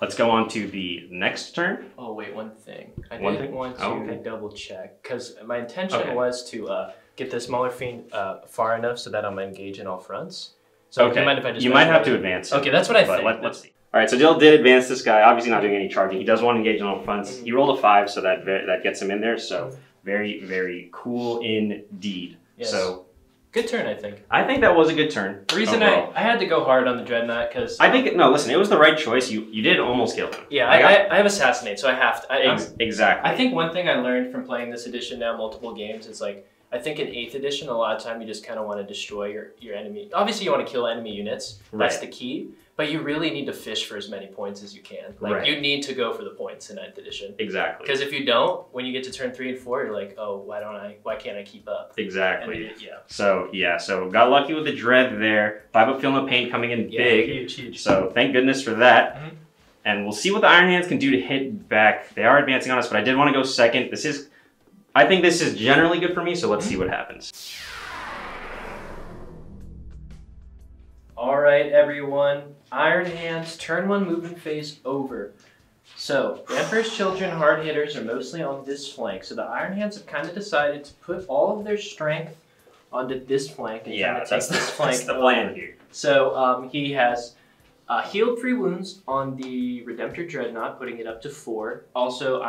let's go on to the next turn. Oh, wait, one thing. I One did thing? want to Oh, okay. double check, because my intention Okay. was to get the smaller fiend far enough so that I'm engaged in all fronts. So do you mind if I just... You might have to advance. Okay, that's what I But think. let's see. All right, so Dill did advance this guy. Obviously not doing any charging. He does want to engage on all fronts. He rolled a 5, so that gets him in there. So very, very cool indeed. Yes. So good turn, I think. I think that was a good turn. The reason overall. I had to go hard on the Dreadnought, because... I think, no, listen, it was the right choice. You did almost kill him. Yeah, I have Assassinate, so I have to... Exactly. I think one thing I learned from playing this edition now multiple games is like, I think in 8th edition, a lot of time you just kind of want to destroy your enemy. Obviously, you want to kill enemy units. That's the key. But you really need to fish for as many points as you can. Like, you need to go for the points in 9th edition. Exactly. Because if you don't, when you get to turn 3 and 4, you're like, oh, why can't I keep up? Exactly. Yeah. So got lucky with the dread there. 5 up feel no pain coming in big. Huge. So thank goodness for that. And we'll see what the Iron Hands can do to hit back. They are advancing on us, but I did want to go second. I think this is generally good for me, so let's see what happens. All right, everyone. Iron Hands, turn 1 movement phase over. So, the Emperor's Children hard hitters are mostly on this flank. So the Iron Hands have kind of decided to put all of their strength onto this flank and kind of take this flank. That's the plan here. So he has healed 3 wounds on the Redemptor Dreadnought, putting it up to 4. Also,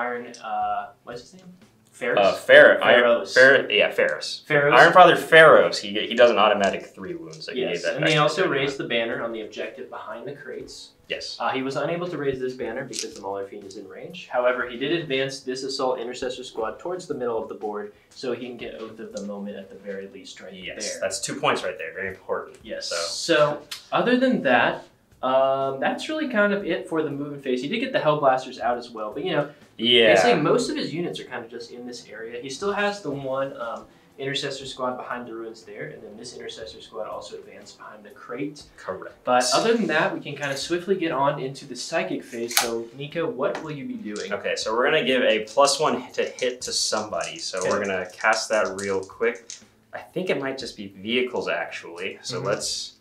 what's his name? Ferris? Ferris. Ferris. Ironfather Pharaohs. He does an automatic 3 wounds. That Yes, and they also raised the banner on the objective behind the crates. Yes. He was unable to raise this banner because the Mauler Fiend is in range. However, he did advance this Assault Intercessor Squad towards the middle of the board, so he can get Oath of the Moment at the very least right there. Yes, that's 2 points right there. Very important. Yes. So other than that, that's really kind of it for the movement phase. He did get the Hellblasters out as well, but basically most of his units are kind of just in this area. He still has the one Intercessor Squad behind the ruins there, and then this Intercessor Squad also advanced behind the crate. Correct. But other than that, we can kind of swiftly get on into the Psychic phase. So, Nico, what will you be doing? Okay, so we're going to give a +1 to hit to somebody. So we're going to cast that real quick. I think it might just be vehicles, actually. So let's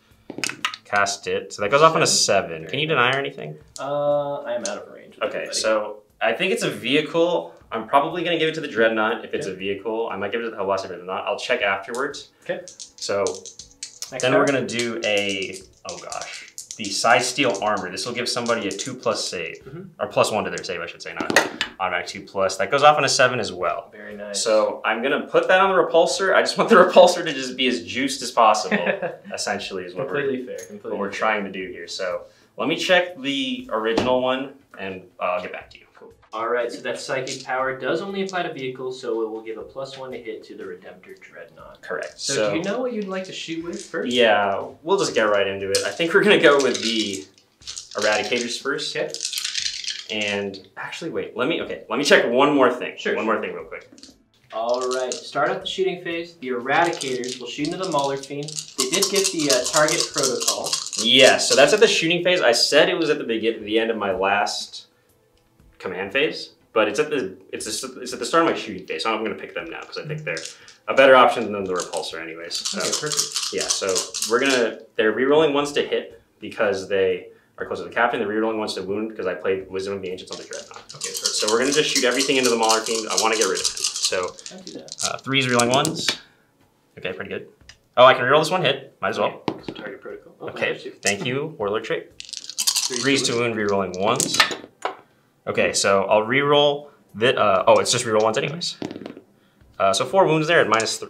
cast it. So that goes off on a 7. Can you deny or anything? I am out of range. Okay, so I think it's a vehicle. I'm probably going to give it to the Dreadnought if it's a vehicle. I might give it to the Hellblaster if it's not. I'll check afterwards. Okay. So then we're going to do the Size Steel Armor. This will give somebody a 2+ save. Or +1 to their save, I should say, not automatic 2+. That goes off on a 7 as well. Very nice. So I'm going to put that on the Repulsor. I just want the Repulsor to just be as juiced as possible, essentially, is what we're trying to do here. So let me check the original one, and I'll get back to you. Cool. Alright, so that Psychic power does only apply to vehicles, so it will give a +1 to hit to the Redemptor Dreadnought. Correct. So do you know what you'd like to shoot with first? Yeah, we'll just get right into it. I think we're going to go with the Eradicators first. Okay. And actually, wait, let me check one more thing. Sure. One more thing real quick. Alright, start out the shooting phase. The Eradicators will shoot into the Mauler Fiend. They did get the target protocol. Yeah, so that's at the shooting phase. I said it was at the end of my last command phase, but it's at the start of my shooting phase, so I'm going to pick them now because I think they're a better option than the Repulsor anyways. So, okay, perfect. Yeah, so they're rerolling ones to hit because they are close to the captain. They're rerolling ones to wound because I played Wisdom of the Ancients on the Dreadnought. Okay, perfect. So we're going to just shoot everything into the Mauler Fiend. I want to get rid of him. So 3's rerolling ones. Okay, pretty good. Oh, I can reroll this one hit. Might as well. Target protocol. Oh, okay, thank you, Warlord trait. 3s to wound, rerolling 1s. Okay, so I'll reroll that. Oh, it's just reroll 1s anyways. So 4 wounds there at minus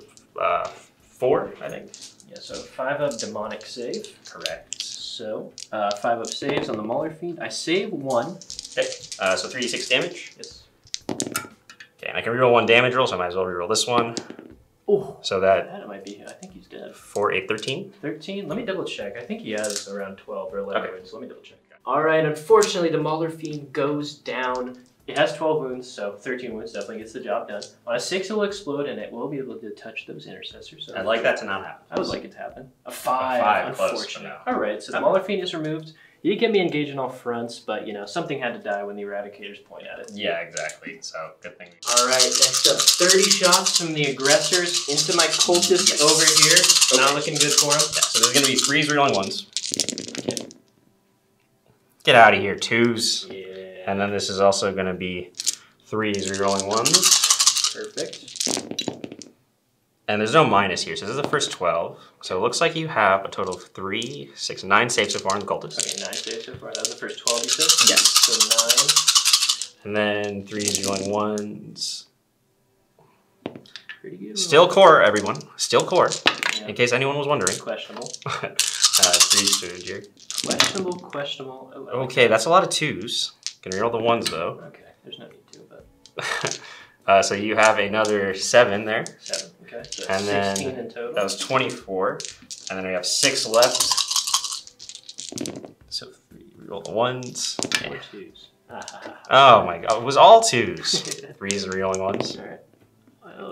4, I think. Yeah, so 5 up demonic save. Correct. So 5 up saves on the Mauler Fiend. I save 1. Okay, so 3d6 damage. Yes. Okay, and I can reroll 1 damage roll, so I might as well reroll this one. Oh, so that might be. I think he's dead. 4, 8, 13. 13. Let me double check. I think he has around 12 or 11 wounds. Let me double check. All right. Unfortunately, the Mauler Fiend goes down. It has 12 wounds, so 13 wounds definitely gets the job done. On a 6, it will explode, and it will be able to touch those intercessors. So I'd like that to not happen. I would like it to happen. A 5. A 5, unfortunately. Close, All right. So the Mauler Fiend is removed. You did get me engaged on all fronts, but you know something had to die when the Eradicators point at it. Yeah, exactly. So good thing. All right, next up, 30 shots from the aggressors into my cultist over here. Okay. Not looking good for him. Yeah, so there's going to be 3s rerolling 1s. Okay. Get out of here, 2s. Yeah. And then this is also going to be 3s rerolling 1s. Perfect. And there's no minus here, so this is the first 12. So it looks like you have a total of 3, 6, 9 saves so far on the cultist. Okay, 9 saves so far. That was the first 12 you said? Yes. So 9. And then 3s rerolling 1s. Pretty good. Still core, everyone. Still core. Yeah. In case anyone was wondering. Questionable. 3s to Jerry. Questionable. Oh, okay, that's a lot of 2s. Can reroll the 1s though. Okay, there's no need to, but. So you have another 7 there. 7, okay. So and 16 then in total. That was 24. And then we have 6 left. So 3, reroll the 1s. 4 2s. Oh my god, it was all 2s. 3s and rerolling 1s. Alright.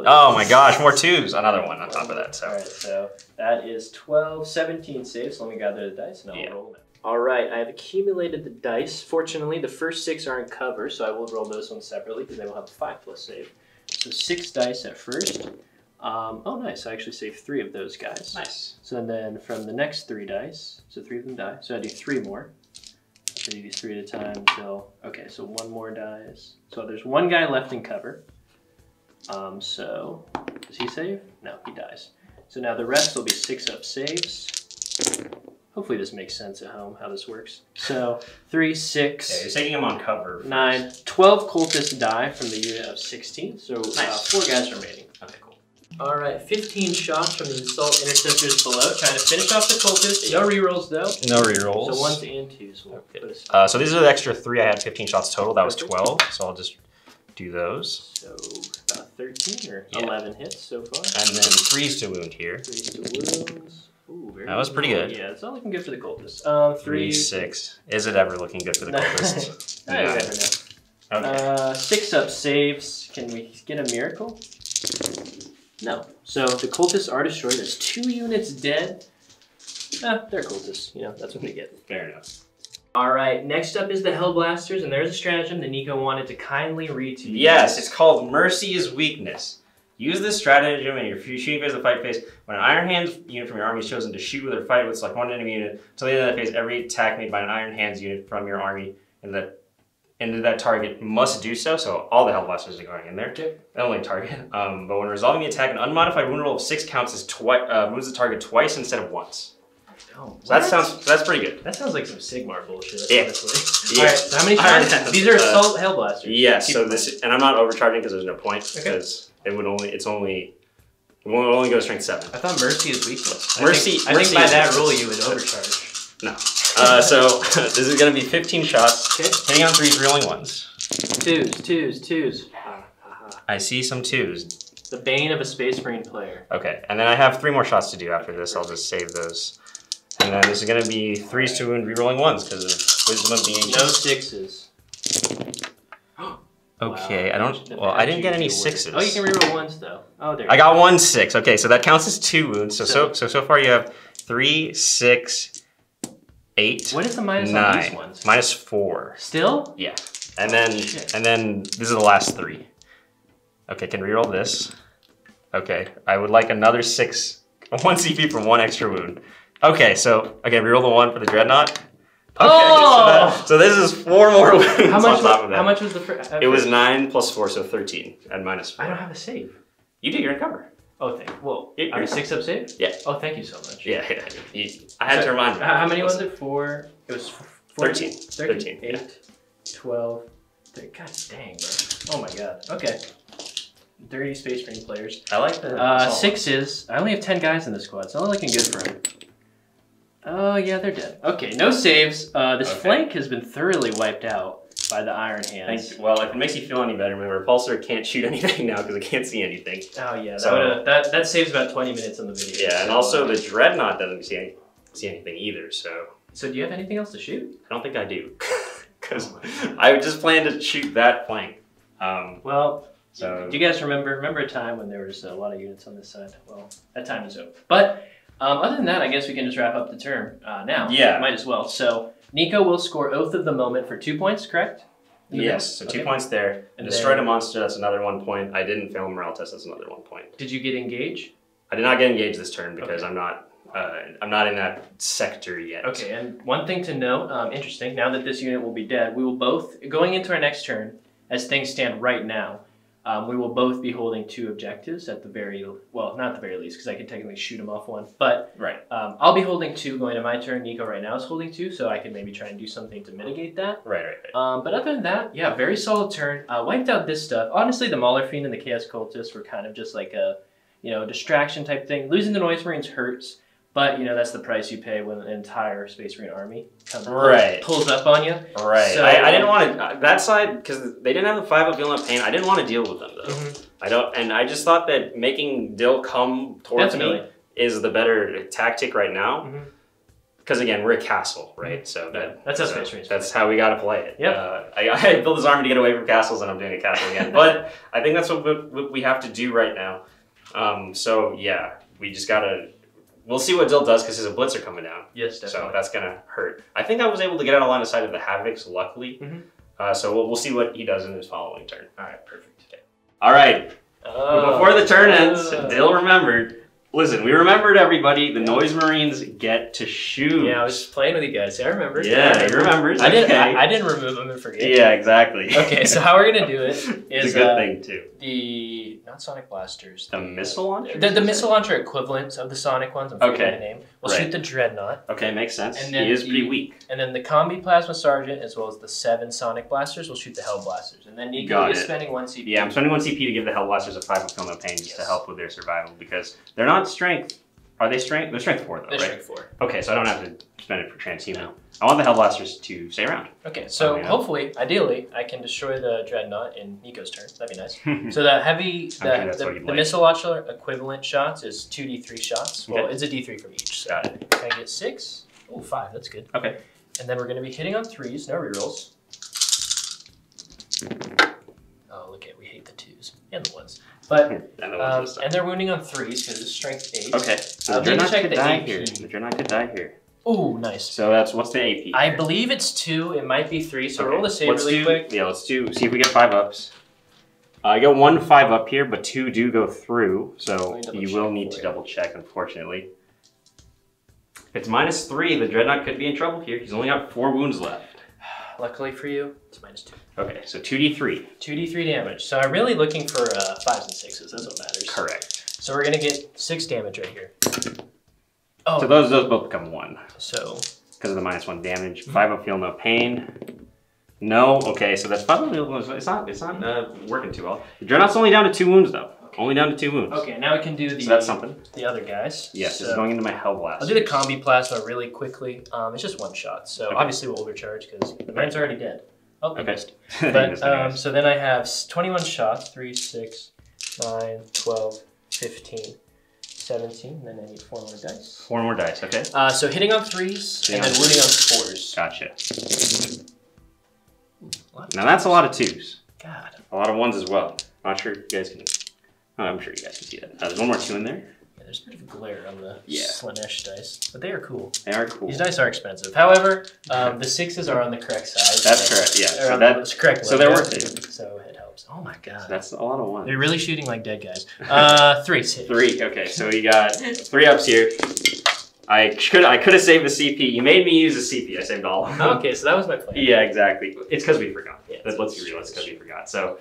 Oh my gosh, more 2s. Another one on top of that. So. Alright, so that is 12, 17 saves. So let me gather the dice and I'll roll them. Alright, I have accumulated the dice. Fortunately, the first 6 are in cover, so I will roll those ones separately because they will have a 5+ save. So 6 dice at first. Oh, nice. I actually saved 3 of those guys. Nice. So then from the next 3 dice, so 3 of them die. So I do 3 more. I do these 3 at a time until, okay, so 1 more dies. So there's 1 guy left in cover. So does he save? No, he dies. So now the rest will be 6 up saves. Hopefully this makes sense at home, how this works. So 3, 6. Yeah, you're taking him on cover. 9, 12 cultists die from the unit of 16. So nice. 4 guys remaining. Okay, cool. All right, 15 shots from the assault intercessors below, trying to finish off the cultists. No rerolls though. No rerolls. So 1s and 2s. We'll okay. So these are the extra 3. I had 15 shots total. That was 12. So I'll just do those. So about 13 or 11 hits so far. And then 3s to wound here. 3s to wounds. Ooh, very that was pretty good. Yeah, it's not looking good for the cultists. 3, 6. Is it ever looking good for the cultists? I never know. Okay. 6 up saves. Can we get a miracle? No. So the cultists are destroyed. There's 2 units dead. They're cultists. You know, that's what they get. Fair enough. All right, next up is the Hellblasters, and there's a stratagem that Nico wanted to kindly read to you. Yes, it's called Mercy is Weakness. Use this stratagem in your shooting phase of the fight phase. When an Iron Hands unit from your army is chosen to shoot with or fight with select one enemy unit, until the end of that phase, every attack made by an Iron Hands unit from your army into that target must do so. So all the Hellblasters are going in there. Only target. But when resolving the attack, an unmodified wound roll of 6 counts as wounds the target twice instead of once. Oh, so that's pretty good. That sounds like some Sigmar bullshit, honestly. Yeah. Alright, so how many shots? These are assault Hellblasters. Yes, so this, and I'm not overcharging because there's no point, because it would only, it will only go strength 7. I thought Mercy is weakness. I think by that rule you would overcharge. No. So this is going to be 15 shots, hitting on 3s, reeling 1s. 2s. I see some 2s. The bane of a Space Marine player. Okay, and then I have 3 more shots to do after this. I'll just save those. And then this is going to be 3s to wound, rerolling 1s because of Wisdom of the Ancients. No 6s. Okay, wow. I didn't get any 6s. Oh, you can reroll 1s though. Oh, there. I got 1 6. Okay, so that counts as 2 wounds. So far you have 3, 6, 8. What is the minus 9. on these ones? Minus 4. Still? Yeah. And then these are the last 3. Okay, can reroll this. Okay, I would like another 1 CP from 1 extra wound. Okay, so again, reroll the 1 for the Dreadnought. Okay, oh! so this is 4 more wounds how much on top of that. How much was the first? It was 9 plus 4, so 13 and minus 4. I don't have a save. You do, you're in cover. Oh, well, I'm a 6 up save? Yeah. Oh, thank you so much. Yeah. I had to remind you. How many was it? 4? It was 13. 13. 8, 12, 13. God dang, bro. Oh my god. Okay. 30 Space Marine players. I like the 6 I only have 10 guys in the squad, so I'm looking good for him. Oh yeah, they're dead. Okay, no saves. This flank has been thoroughly wiped out by the Iron Hands. Well, if it makes you feel any better, my repulsor can't shoot anything now because it can't see anything. Oh yeah, that saves about 20 minutes on the video. Yeah, and also the Dreadnought doesn't see anything either. So do you have anything else to shoot? I don't think I do, because I just planned to shoot that flank. Well, do you guys remember a time when there was a lot of units on this side? Well, that time is over. But other than that, I guess we can just wrap up the turn now. Yeah, might as well. So Nico will score Oath of the Moment for 2 points, correct? Yes, so 2 points there. And destroyed a monster, that's another 1 point. I didn't fail a morale test, that's another 1 point. Did you get engaged? I did not get engaged this turn because I'm not in that sector yet. Okay, and one thing to note, interesting, now that this unit will be dead, we will both, going into our next turn, as things stand right now, we will both be holding 2 objectives at the very, well, not the very least, because I could technically shoot him off 1. But I'll be holding 2 going to my turn. Nico right now is holding 2, so I can maybe try and do something to mitigate that. Right. But other than that, yeah, very solid turn. Wiped out this stuff. Honestly, the Mauler Fiend and the Chaos Cultists were kind of just like a, distraction type thing. Losing the Noise Marines hurts. But, that's the price you pay when an entire Space Marine army pulls up on you. Right. So, I didn't want to, that side, because they didn't have the 5 of Dill Not Pain, I didn't want to deal with them, though. I just thought that making Dill come towards me is the better tactic right now. Because, again, we're a castle, right? So that's how Space Marines that's how we got to play it. Yep. I built this army to get away from castles, and I'm doing a castle again. But I think that's what we have to do right now. So, yeah, we just got to... We'll see what Dill does because there's a blitzer coming down. Yes, definitely. So that's going to hurt. I think I was able to get out of line of sight of the Havocs, luckily. So we'll see what he does in his following turn. All right, perfect. Okay. All right. Before the turn ends, Dill remembered. Listen, we remembered everybody. The Noise Marines get to shoot. Yeah, I was just playing with you guys. I remember. Yeah, he remembers. I didn't remove them and forget. Yeah, exactly. Okay, so how we're going to do it is... It's a good thing, too. Not Sonic Blasters. The missile launcher? The missile launcher equivalents of the Sonic ones. I'm forgetting the name. We'll shoot the Dreadnought. Okay, makes sense. And then he is pretty weak. And then the Combi Plasma Sergeant, as well as the 7 Sonic Blasters, will shoot the Hell Blasters. And then Nico is spending 1 CP. Yeah, I'm spending 1 CP to give the Hell Blasters a 5 of Feel No Pain just to help with their survival because they're not strength. Are they strength? They're strength 4 though, They're right? strength 4. Okay, so I don't have to spend it for transhuman. No. I want the Hell Blasters to stay around. Okay, so hopefully, ideally, I can destroy the Dreadnought in Nico's turn. That'd be nice. So the heavy, the missile launcher equivalent shots is 2d3 shots. Well, it's a d3 from each. So got it. Can I get 6? Oh, 5. That's good. Okay. And then we're going to be hitting on 3s. No rerolls. Oh, look at we hate the 2s and the 1s. But and they're wounding on 3s because it's strength 8. Okay. So the Dreadnought could die here. The Dreadnought could die here. Oh, nice. So what's the AP? I believe it's 2. It might be 3. So roll the save really quick. Yeah, let's see if we get 5 ups. I got 1 5 up here, but 2 do go through. So you will need to double check, unfortunately. If it's -3, the Dreadnought could be in trouble here. He's only got 4 wounds left. Luckily for you, it's -2. Okay, so 2d3. 2d3 damage. So I'm really looking for 5s and 6s. That's what matters. Correct. So we're going to get 6 damage right here. Oh. So those both become 1. So. Because of the -1 damage. 5 of Feel No Pain. No. Okay, so that's 5 of Feel No Pain. It's not working too well. The Dreadnought's only down to 2 wounds, though. Okay. Only down to 2 wounds. Okay, now we can do that's something. The other guys. Yes, this is going into my Hell Blast. I'll do the Combi Plasma really quickly. It's just 1 shot. So obviously we'll overcharge because the man's already dead. Oh, I missed. But, so then I have 21 shots. 3, 6, 9, 12, 15. 17, and then I need 4 more dice. 4 more dice, okay. So hitting on 3s, and then wounding on 4s. Gotcha. Now that's a lot of 2s. God. A lot of 1s as well. Not sure you guys can... Oh, I'm sure you guys can see that. There's 1 more 2 in there. Yeah, there's a bit of a glare on the Slanesh dice, but they are cool. They are cool. These dice are expensive. However, the 6s are on the correct side. That's correct, yeah. So that's correct. So they're worth it. So it helps. Oh my god. So that's a lot of 1s. They're really shooting like dead guys. 3. 3, okay. So you got 3 ups here. I could have saved the CP. You made me use the CP. I saved all of them. Okay, so that was my plan. Yeah, exactly. It's because we forgot. Yeah, let's be real. It's because we forgot. So,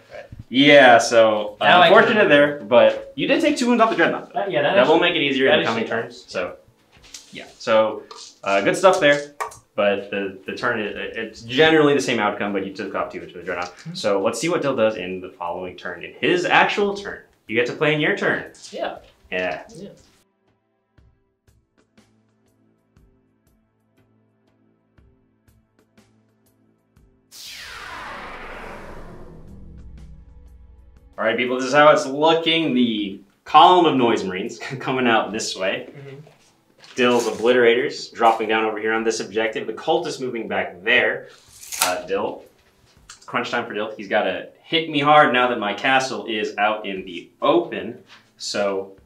yeah, so unfortunate there, but you did take 2 wounds off the Dreadnought. Yeah, that will make it easier in the coming turns. So, yeah. So, good stuff there. but the turn, it's generally the same outcome, but you took off 2 with the dreadnought. So let's see what Dill does in the following turn. In his actual turn, you get to play in your turn. Yeah. Yeah. All right, people, this is how it's looking. The column of Noise Marines coming out this way. Dill's Obliterators dropping down over here on this objective. The Cultists moving back there. Dill, it's crunch time for Dill. He's got to hit me hard now that my castle is out in the open. So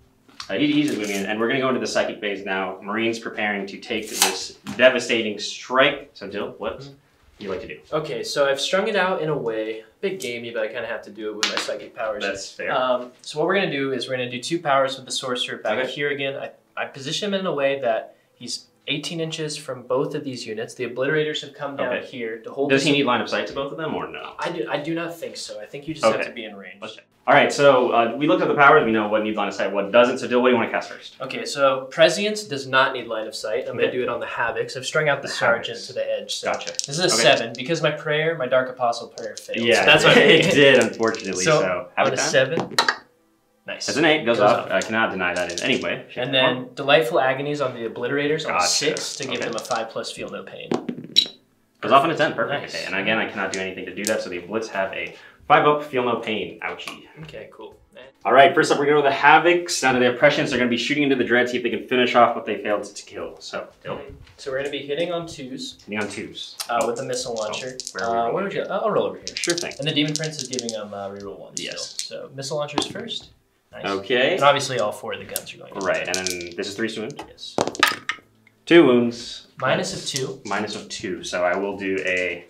he's moving in, and we're going to go into the psychic phase now. Marines preparing to take this devastating strike. So Dill, what do you like to do? Okay, so I've strung it out in a way, bit gamey, but I kind of have to do it with my psychic powers. That's fair. So what we're going to do is we're going to do 2 powers with the sorcerer back here again. I position him in a way that he's 18 inches from both of these units. The Obliterators have come down here to hold. Does he need line of sight to both of them or no? I do not think so. I think you just have to be in range. Okay. All right, so we looked at the powers. We know what needs line of sight, what doesn't. So Dill, what do you want to cast first? Okay, so Prescience does not need line of sight. I'm going to do it on the Havocs. I've strung out the Sergeant to the edge. So gotcha. This is a 7 because my prayer, my Dark Apostle prayer failed. Yeah, so that's what it did, unfortunately. So have a 7. Nice. That's an 8, goes off. I cannot deny that in any way. And then Delightful Agonies on the Obliterators on 6 to give them a 5+ Feel No Pain. Goes off on a 10, perfect. Nice. Okay, and again, I cannot do anything to do that, so the Blitz have a 5-up, Feel No Pain. Ouchie. Okay, cool. All right, first up, we're going to go to the Havocs. Now to the Oppressions, they're going to be shooting into the Dread, see if they can finish off what they failed to kill. So, Dill. So we're going to be hitting on 2s. Hitting on 2s. With the missile launcher. Where would you? I'll roll over here. Sure thing. And the Demon Prince is giving them reroll 1s. Yes. So missile launchers first. Nice. Okay. And obviously all 4 of the guns are going to Right, and then this is 3 wounds? Yes. 2 wounds. Minus of 2. Minus of 2, so I will do a...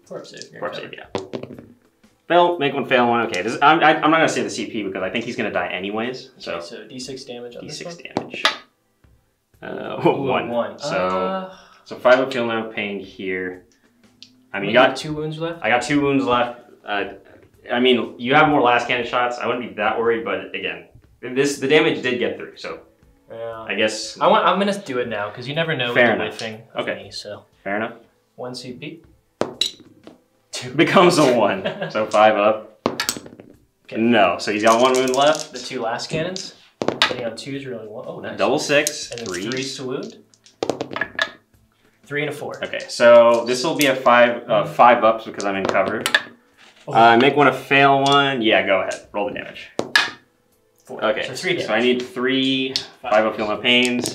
Corpse save. Corpse save, yeah. Fail, make one, fail one. Okay, I'm not going to say the CP because I think he's going to die anyways. So, okay, so D6 damage on this one? D6 damage. 1. So 5 of Feel No Pain here. I mean, you got 2 wounds left? I got 2 wounds left. I mean, you have more last cannon shots. I wouldn't be that worried, but again, the damage did get through, so I guess... I'm going to do it now because you never know with the whiffing of me, so... Fair enough. 1 CP. 2. Becomes a 1, so 5 up. Okay. No, so he's got 1 wound left. The 2 last cannons. Hitting on 2s really well. Oh, nice. Double 6, and then 3. 3s to wound. 3 and a 4. Okay, so this will be a 5 ups because I'm in cover. Make one a fail 1. Yeah, go ahead. Roll the damage. 4. Okay, so 3 damage. So I need 3. 5 of Feel No Pains.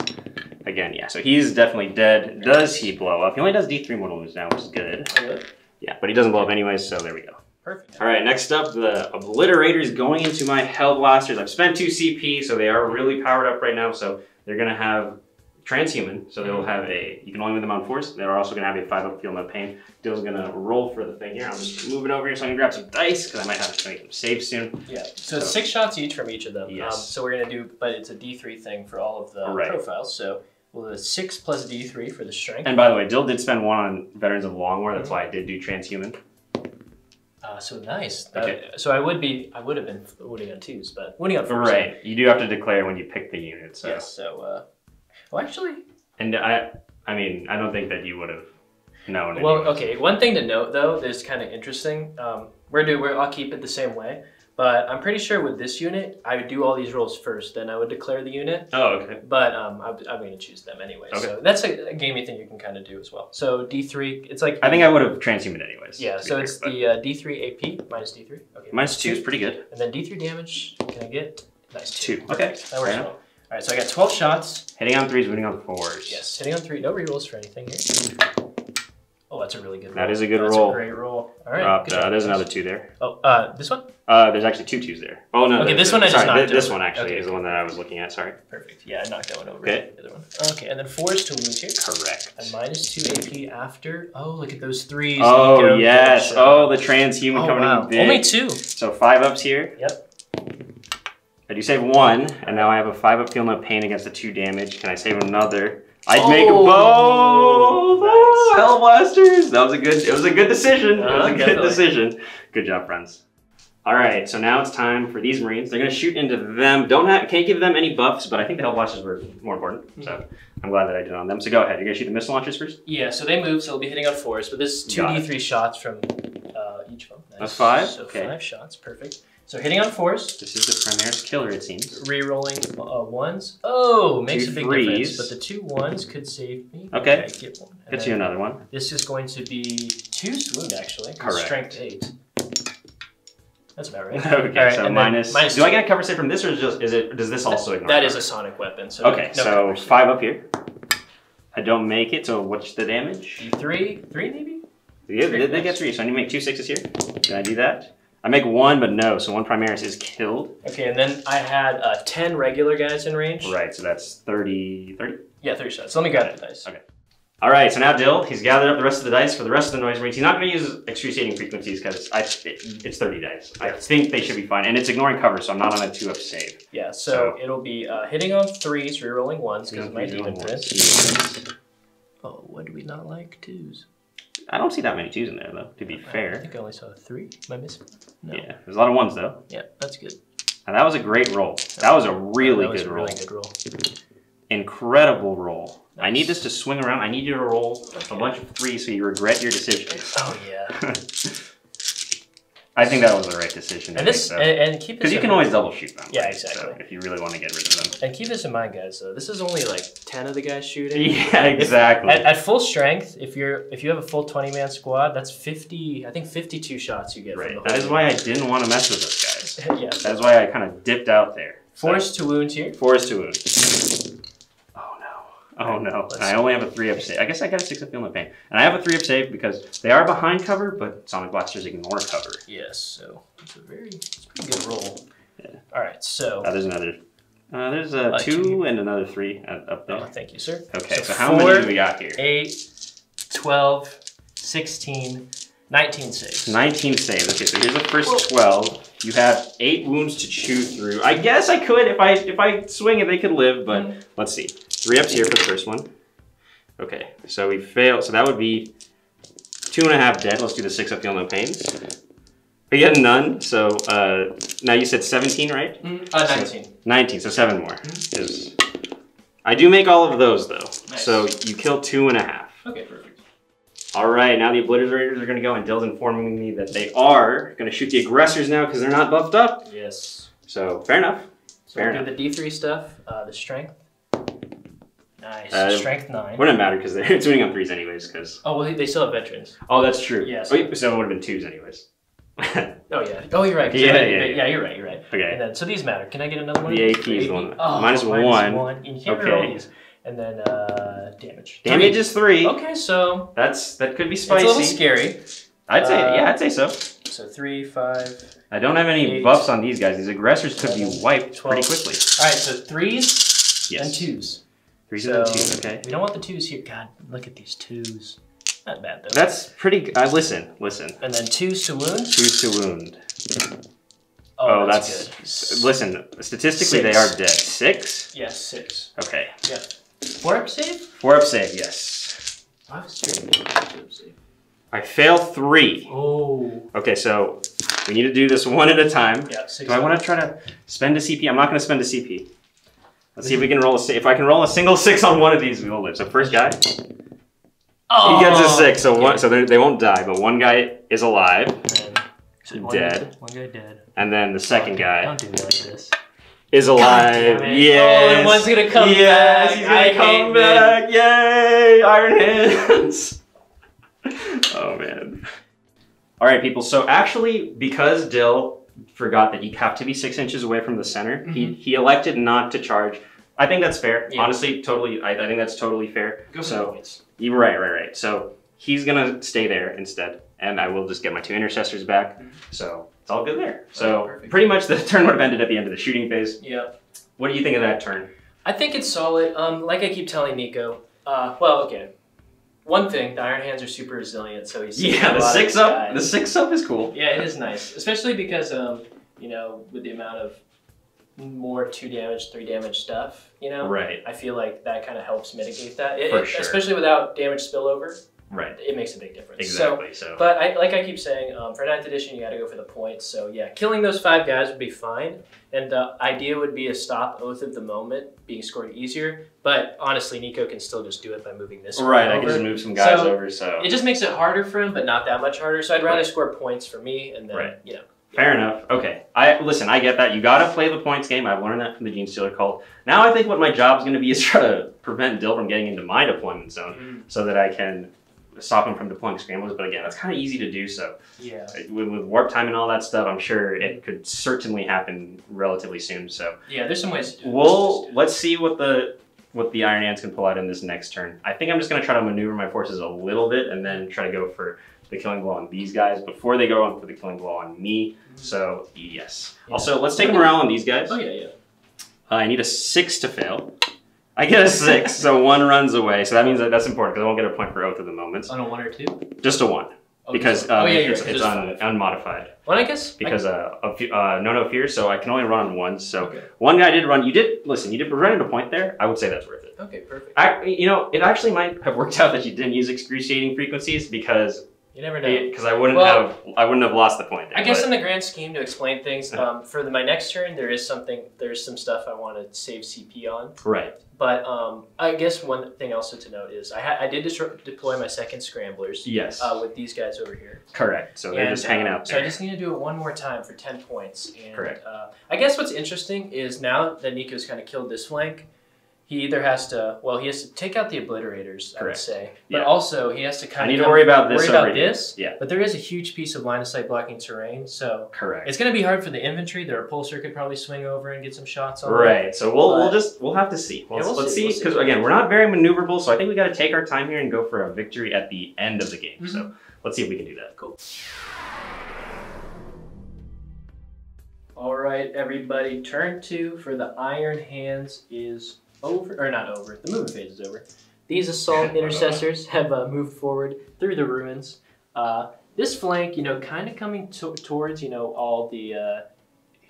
Again, yeah, so he's definitely dead. Does he blow up? He only does D3 mortal wounds now, which is good. Okay. Yeah, but he doesn't blow up anyways, so there we go. Perfect. All right, next up, the Obliterators going into my Hellblasters. I've spent 2 CP, so they are really powered up right now, so they're going to have Transhuman, so they'll have you can only move them on force. They're also going to have a 5-up Feel No Pain. Dill's going to roll for the thing here. I'm just moving over here so I can grab some dice, because I might have to make them save soon. Yeah, so 6 shots each from each of them. Yes. So we're going to do, but it's a D3 thing for all of the profiles, so we'll do 6 plus D3 for the strength. And by the way, Dill did spend 1 on Veterans of Long War, that's why I did do Transhuman. So nice. Okay. So I would have been winning on 2s, but winning on 4s. Right, you do have to declare when you pick the unit, so. Yes, so, well actually. And I mean, I don't think that you would have known. Well, anyways. okay, one thing to note though, that's kind of interesting, I'll keep it the same way, but I'm pretty sure with this unit, I would do all these rolls first, then I would declare the unit. Oh, okay. But I'm going to choose them anyway, so that's a gamey thing you can kind of do as well. So D3, it's like... I think I would have transhumed anyways. Yeah, so it's the D3 AP, minus D3. Okay. Minus 2 is pretty good. And then D3 damage, can I get? Nice, 2. Okay. That works well. All right, so I got 12 shots. Hitting on 3s, winning on 4s. Yes, hitting on 3. No rerolls for anything here. Oh, that's a really good roll. That is a good roll. That's a great roll. All right. There's another 2 there. Oh, this one? There's actually 2 2s there. Oh, no. Okay, this one I just knocked over. This one actually is the one that I was looking at, sorry. Perfect. Yeah, I knocked that one over. Okay. The other one. Okay, and then 4s to wound here. Correct. And minus 2 AP after. Oh, look at those 3s. Oh, yes. Oh, the transhuman coming in big. Only 2. So 5 ups here. Yep. I do save 1, and now I have a 5-up Feel No Pain against the 2 damage. Can I save another? I'd make both! Oh, Hellblasters! It was a good decision. It was a good decision. Good job, friends. All right, so now it's time for these Marines. They're gonna shoot into them. Can't give them any buffs, but I think the Hell Blasters were more important. So I'm glad that I did it on them. So go ahead. You're gonna shoot the missile launchers first? Yeah, so they move, so they'll be hitting on 4s, but this is 2d3 shots from each of them. Nice. That's 5? So okay. 5 shots, perfect. So hitting on 4s. This is the Primaris killer, it seems. Rerolling 1s. Oh, makes 2 a big 3s. difference, but the 2 1s could save me. Okay. Get one. Gets you another one. This is going to be 2 swound, actually. Correct. Strength 8. That's about right. Okay, right, so minus do I get a cover save from this, or does this also ignore that cover? is a sonic weapon. So okay, no so covers. 5 up here. I don't make it, so what's the damage? 3 maybe? Yeah, they get 3, so I need to make 2 6s here. Did I do that? I make 1, but no, so 1 Primaris is killed. Okay, and then I had 10 regular guys in range. Right, so that's 30? Yeah, 30 shots. So let me grab the dice. Okay. All right, so now Dill, he's gathered up the rest of the dice for the rest of the Noise Marines. He's not going to use excruciating frequencies because it's 30 dice. I think they should be fine, and it's ignoring cover, so I'm not on a 2-up save. Yeah, so it'll be hitting on 3s, rerolling 1s because of my Demon Prince. Oh, what do we not like? 2s. I don't see that many 2s in there, though, to be fair. I think I only saw 3. Am I missing? No. Yeah, there's a lot of 1s, though. Yeah, that's good. And that was a great roll. That was a really good roll. Really good roll. Incredible roll. Nice. I need this to swing around. I need you to roll a bunch of 3s so you regret your decision. Oh, yeah. I think that was the right decision. And this, and keep this because you can always double shoot them. Yeah, exactly. So if you really want to get rid of them. And keep this in mind, guys. This is only like 10 of the guys shooting. Yeah, exactly. At full strength, if you have a full 20-man squad, that's 50. I think 52 shots you get. Right. From the That is whole why I didn't want to mess with those guys. yeah. That is why I kind of dipped out there. 4s to wound here. 4s to wound. Oh no, I only have a 3-up save. I guess I got a 6-up feel no pain. And I have a 3-up save because they are behind cover, but Sonic Blasters ignore cover. Yes, so it's a pretty good roll. Yeah. Alright, so... there's another... there's a 2 and another 3 up there. Oh, thank you, sir. Okay, so how many do we got here? 8, 12, 16, 19 saves. 19 saves. Okay, so here's the first 12. You have 8 wounds to chew through. I guess I could, if I swing it, they could live, but let's see. 3-ups here for the first one. Okay, so we failed. So that would be 2.5 dead. Let's do the 6-up feel no pains. We get none. So now you said 17, right? 19. 19. So 7 more. I do make all of those though. Nice. So you kill 2.5. Okay, perfect. All right, now the Obliterators are going to go, and Dill's informing me that they are going to shoot the aggressors now because they're not buffed up. Yes. So fair enough. So we'll do the D3 stuff. The strength. Nice. Strength 9. Wouldn't matter because they're doing on 3s anyways. Because oh, well, they still have veterans. Oh, that's true. Yes. Yeah, so it would have been 2s anyways. Oh yeah. Oh, you're right. Yeah, you're right. You're right. Okay. And then so these matter. Can I get another one? The AP is the one. Oh, minus 1. You can't roll these. And then damage. Damage is 3. Okay, so that could be spicy. It's a little scary. I'd say so. So 3, 5. I don't have any 8, buffs on these guys. These aggressors could 7, be wiped 12. pretty quickly. All right, so 3s and 2s. 3s so and 2s. Okay. We don't want the 2s here. God, look at these 2s. Not bad though. That's pretty. Listen. And then 2s to wound. 2s to wound. Oh, that's good. Listen, statistically 6. they are dead. 6? Yes, 6. Okay. Yeah. 4-up save? 4-up save, yes. I was 2-up save. I fail 3. Oh. Okay, so we need to do this one at a time. Yeah, 6. Do I want to try to spend a CP? I'm not going to spend a CP. Let's see if we can roll if I can roll a single 6 on one of these, we will live. So first guy, oh, he gets a 6, so they won't die, but one guy is alive, dead. One guy dead. And then the second guy don't do it like this. is alive. Yes. Oh, and one's gonna come back. Yes, he's gonna come back. Yay, Iron Hands. Oh man. All right, people. So actually, because Dill forgot that you have to be 6 inches away from the center, he elected not to charge. I think that's fair. Yeah. Honestly, totally. I think that's totally fair. You're right. So he's gonna stay there instead, and I will just get my 2 intercessors back. So it's all good there. So pretty much the turn would have ended at the end of the shooting phase. Yeah. What do you think of that turn? I think it's solid. Like I keep telling Nico. Well, okay. One thing, the Iron Hands are super resilient, so he's the 6-up. The 6-up is cool. Yeah, it is nice, especially because you know, with the amount of more 2 damage, 3 damage stuff, you know. Right. I feel like that kind of helps mitigate that. For sure. Especially without damage spillover. Right. It makes a big difference. Exactly. So. But like I keep saying, for 9th edition, you got to go for the points. So yeah, killing those 5 guys would be fine. And the idea would be to stop Oath of the Moment being scored easier. But honestly, Nico can still just do it by moving this one Right, over. I can just move some guys over. So it just makes it harder for him, but not that much harder. So I'd rather score points for me, and then you know. Fair enough. Okay. I get that. You got to play the points game. I've learned that from the Gene Stealer cult. Now I think what my job is going to be is try to prevent Dill from getting into my deployment zone so that I can stop him from deploying Scramblers. But again, that's kind of easy to do. So with warp time and all that stuff, I'm sure it could certainly happen relatively soon. So yeah, there's some ways to do it. Let's see what the Iron Ants can pull out in this next turn. I think I'm just going to try to maneuver my forces a little bit and then try to go for the killing blow on these guys before they go on for the killing blow on me. So yes. Yeah. Also, let's take morale on these guys. Oh yeah. I need a 6 to fail. I get a 6, so 1 runs away. So that means that's important because I won't get a point for Oath of the Moments. On a 1 or 2? Just a 1. Because it's unmodified. Well, I guess because no fear, so I can only run on 1. So one guy did run. You did prevented a point there. I would say that's worth it. Okay, perfect. It actually might have worked out that you didn't use excruciating frequencies because. You never know. Because I wouldn't have lost the point there. I guess in the grand scheme, to explain things, for my next turn, there's some stuff I want to save CP on. Right. But I guess one thing also to note is I did deploy my 2nd Scramblers. Yes. With these guys over here. Correct. So they're just hanging out there. So I just need to do it one more time for 10 points. And, correct. I guess what's interesting is now that Nico's kind of killed this flank, he either has to, he has to take out the obliterators, I would say, but also he has to kind of. I need to worry about this. Yeah. But there is a huge piece of line of sight blocking terrain, so. Correct. It's going to be hard for the infantry. The repulsor could probably swing over and get some shots on. Right. So we'll have to see. Let's see because again we're not very maneuverable, so I think we got to take our time here and go for a victory at the end of the game. So let's see if we can do that. Cool. All right, everybody, turn 2 for the Iron Hands is over, or not over, the movement phase is over. These assault intercessors have moved forward through the ruins. This flank, kind of coming towards, all the,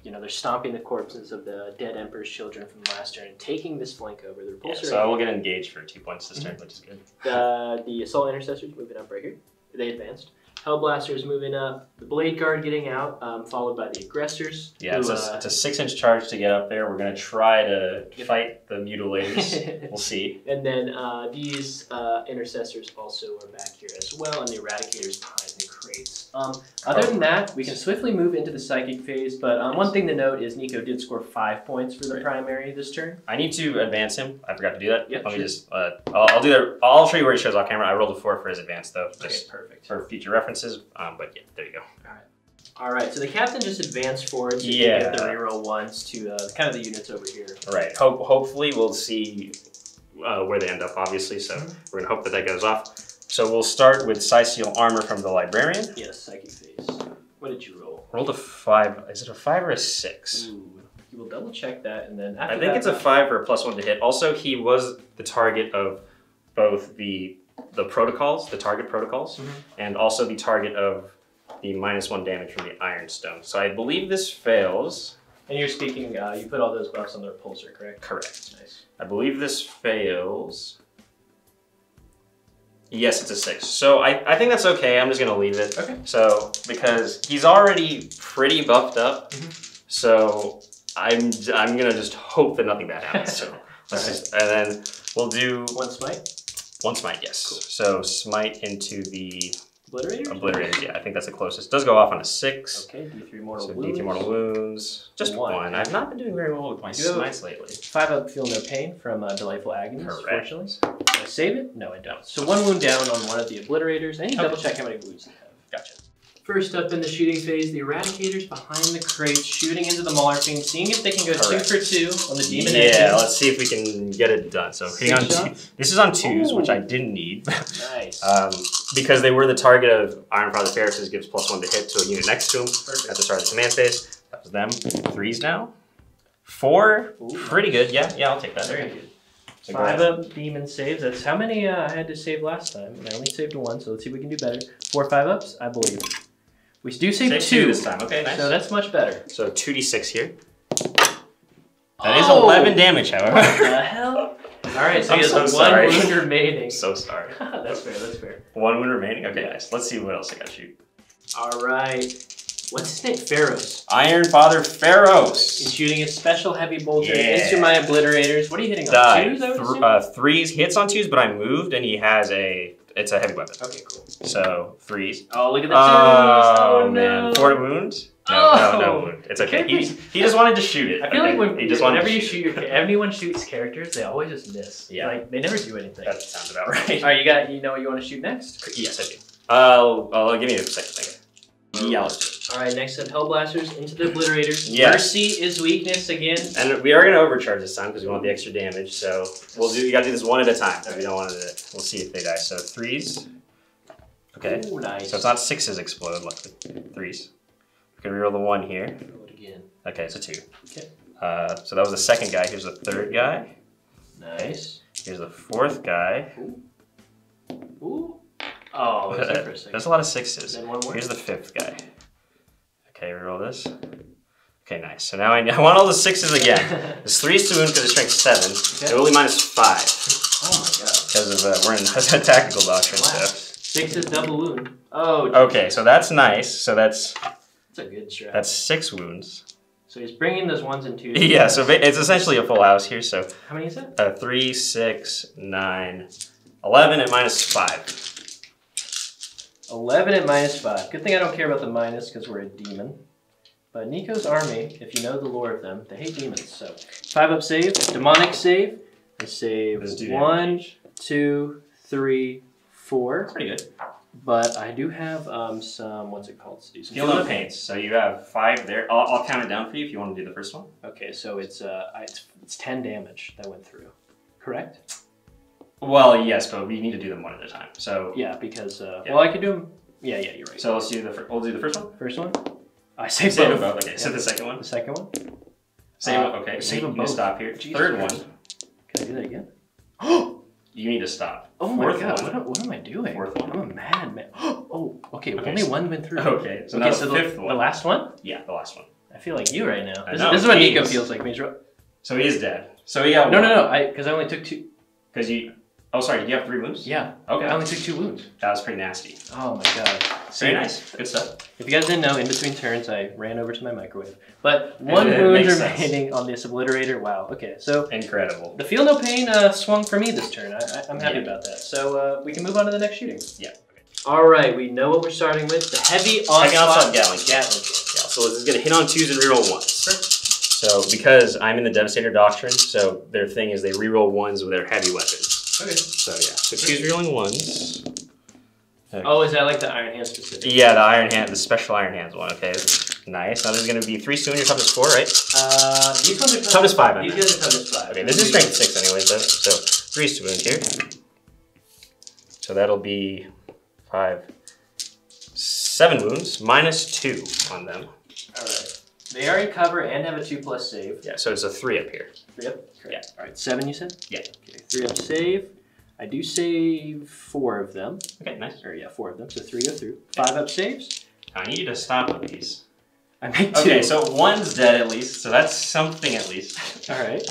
they're stomping the corpses of the dead Emperor's children from last turn and taking this flank over. The repulsor. So I will get engaged for 2 points this turn, which is good. The assault intercessors moving up right here. They advanced. Hellblasters moving up, the Blade Guard getting out, followed by the aggressors. Yeah, it's a 6-inch charge to get up there. We're going to try to fight the mutilators. We'll see. And then these intercessors also are back here as well, and the Eradicators behind the crates. Other than that, we can swiftly move into the Psychic phase, but one thing to note is Nico did score 5 points for the primary this turn. I need to advance him. I forgot to do that. Yep, Let me just, I'll do that. I'll show you where he shows off camera. I rolled a 4 for his advance, though. Just perfect. For future references. But yeah, there you go. All right, so the captain just advanced forward to get the reroll 1s to kind of the units over here. Right. Hopefully we'll see where they end up, obviously. So we're going to hope that goes off. So we'll start with Seal Armor from the Librarian. Yes, Psychic phase. What did you roll? Rolled a 5. Is it a 5 or a 6? Ooh, you will double check that, and then after I think it's a 5 or a +1 to hit. Also, he was the target of both the protocols, the target protocols, and also the target of the -1 damage from the Ironstone. So I believe this fails. And you're speaking, you put all those buffs on the repulsor, correct? Correct. Nice. I believe this fails. Yes, it's a 6. So I think that's okay. I'm just going to leave it. Okay. So, because he's already pretty buffed up, so I'm going to just hope that nothing bad happens. So and then we'll do... 1 smite? 1 smite, yes. Cool. So smite into the Obliterators? Yeah, I think that's the closest. It does go off on a 6. Okay, D3 mortal wounds. D3 mortal wounds. Just 1. I've not been doing very well with my smites lately. 5 up, feel no pain from Delightful Agonies, Correct. fortunately. Did I save it? No, I don't. So 1 wound down on one of the Obliterators. I need to double check how many wounds you have. Gotcha. First up in the shooting phase, the Eradicators behind the crates, shooting into the Mauler Fiend, seeing if they can go 2 for 2 on the Demon Engine. Yeah, let's see if we can get it done. So hitting on this is on 2s, which I didn't need. Nice. Because they were the target of Ironfather Ferris, gives +1 to hit to a unit next to him at the start of the command phase. That was them. 3s now. 4, pretty good. Yeah, I'll take that. Very good. 5 up demon saves. That's how many I had to save last time. And I only saved 1, so let's see if we can do better. 4 5 ups, I believe. We do save 2 this time. Okay, nice. So that's much better. So 2d6 here. That is 11 damage, however. What the hell? right, so I'm he has so one sorry. wound remaining. I'm so sorry. That's fair, that's fair. One wound remaining? Okay, nice. Let's see what else I got to shoot. All right. What's his name? Ferris. Iron Father Ferris. He's shooting a special heavy bolter Yeah. into my obliterators. What are you hitting on? Die. Twos, I would assume? Threes. Hits on twos, but I moved, and he has it's a heavy weapon. Okay, cool. So threes. Oh, look at the twos. Oh, Oh, man. no. 4 wounds? No wound. It's okay. He just wanted to shoot it. I feel like whenever you shoot anyone shoots characters, they always just miss. Yeah. Like, they never do anything. That sounds about right. All right, you know what you want to shoot next? Yes, I do. Give me a second. Yeah, let's do All right, next up, Hellblasters into the obliterators. Yes. Mercy is weakness again. it. And we are going to overcharge this time because we want the extra damage. So you got to do this one at a time. We don't want to. We'll see if they die. So threes. Okay. Ooh, nice. So it's not sixes explode, luckily. Threes. We can reroll the 1 here. Roll it again. Okay, it's a 2. Okay. So that was the second guy. Here's the third guy. Nice. Here's the fourth guy. Ooh. Oh, it was there for a second. There's a lot of sixes. Then one more. Here's the fifth guy. Okay, reroll this. Okay, nice. So now I want all the sixes again. There's 3s to wound because it's strength 7. Okay. They're only minus 5 Oh my god. because of we're in a tactical doctrine. Relax. So 6 is double wound. Oh. okay, so that's nice. So that's That's a good strat. that's 6 wounds. So he's bringing those 1s and 2s. Yeah, so it's essentially a full house here. So How many is that? 3, 6, 9, 11 at minus 5. 11 at minus 5. Good thing I don't care about the minus because we're a demon. But Nico's army, if you know the lore of them, they hate demons. So 5 up save, demonic save. I save Let's do 1, damage. 2, 3, 4. Pretty good. But I do have some, what's it called? Feel no pains. So you have 5 there. I'll count it down for you if you want to do the first one. Okay, so it's 10 damage that went through. Correct? Well, yes, but we need to do them one at a time. So Yeah, because well, I could do them. Yeah, you're right. So let's do we'll do the first one. First one, I saved Save both. them both. Okay. So Yeah. the second one. The second one. Save them. Okay. save you them need to both. stop here. Jesus Third Christ. one. Can I do that again? You need to stop. Oh my Fourth god! one. What am I doing? Fourth one. I'm a madman. Oh, okay. Okay, Only so- one went through. Okay. So now the fifth one. The last one. Yeah, the last one. I feel like you right now. I This, know, this is what Nico jeez. feels like. Me. So he is dead. So he got No, one. no. Because I only took 2. Because you. Oh, sorry. Did you have 3 wounds? Yeah. Okay. I only took 2 wounds. That was pretty nasty. Oh my god. Very nice. Good stuff. If you guys didn't know, in between turns, I ran over to my microwave. But 1 wound makes sense. remaining on this obliterator. Wow. Okay, so Incredible. the feel no pain swung for me this turn. I'm happy Yeah. about that. So we can move on to the next shooting. Yeah. All right, we know what we're starting with. The heavy Second onslaught onslaught Gatling. Gatling. Yeah. So this is gonna hit on 2s and reroll 1s. So because I'm in the Devastator Doctrine, so their thing is they reroll 1s with their heavy weapons. Okay. So yeah. So 2s rerolling 1s. Okay. Oh, is that like the Iron Hand specific? Yeah, the Iron Hand, the special Iron Hands one. Okay, nice. Now there's gonna be 3 soon. Your toughness 4, right? These ones are Toughness 5. I These meant. guys are toughness 5. Okay, this is strength 6 anyways. Though. So 3 to wound here. So that'll be 5, 7 wounds minus 2 on them. All right. They are in cover and have a 2+ save. Yeah, so it's a 3 up here. 3 up. Correct. Yeah. All right. 7, you said? Yeah. Okay. 3 up save. I do save 4 of them. Okay, nice. Or yeah, 4 of them. So 3 go through. 5 up saves. I need you to stop with these. I make 2. Okay, so 1's dead at least, so that's something at least. All right.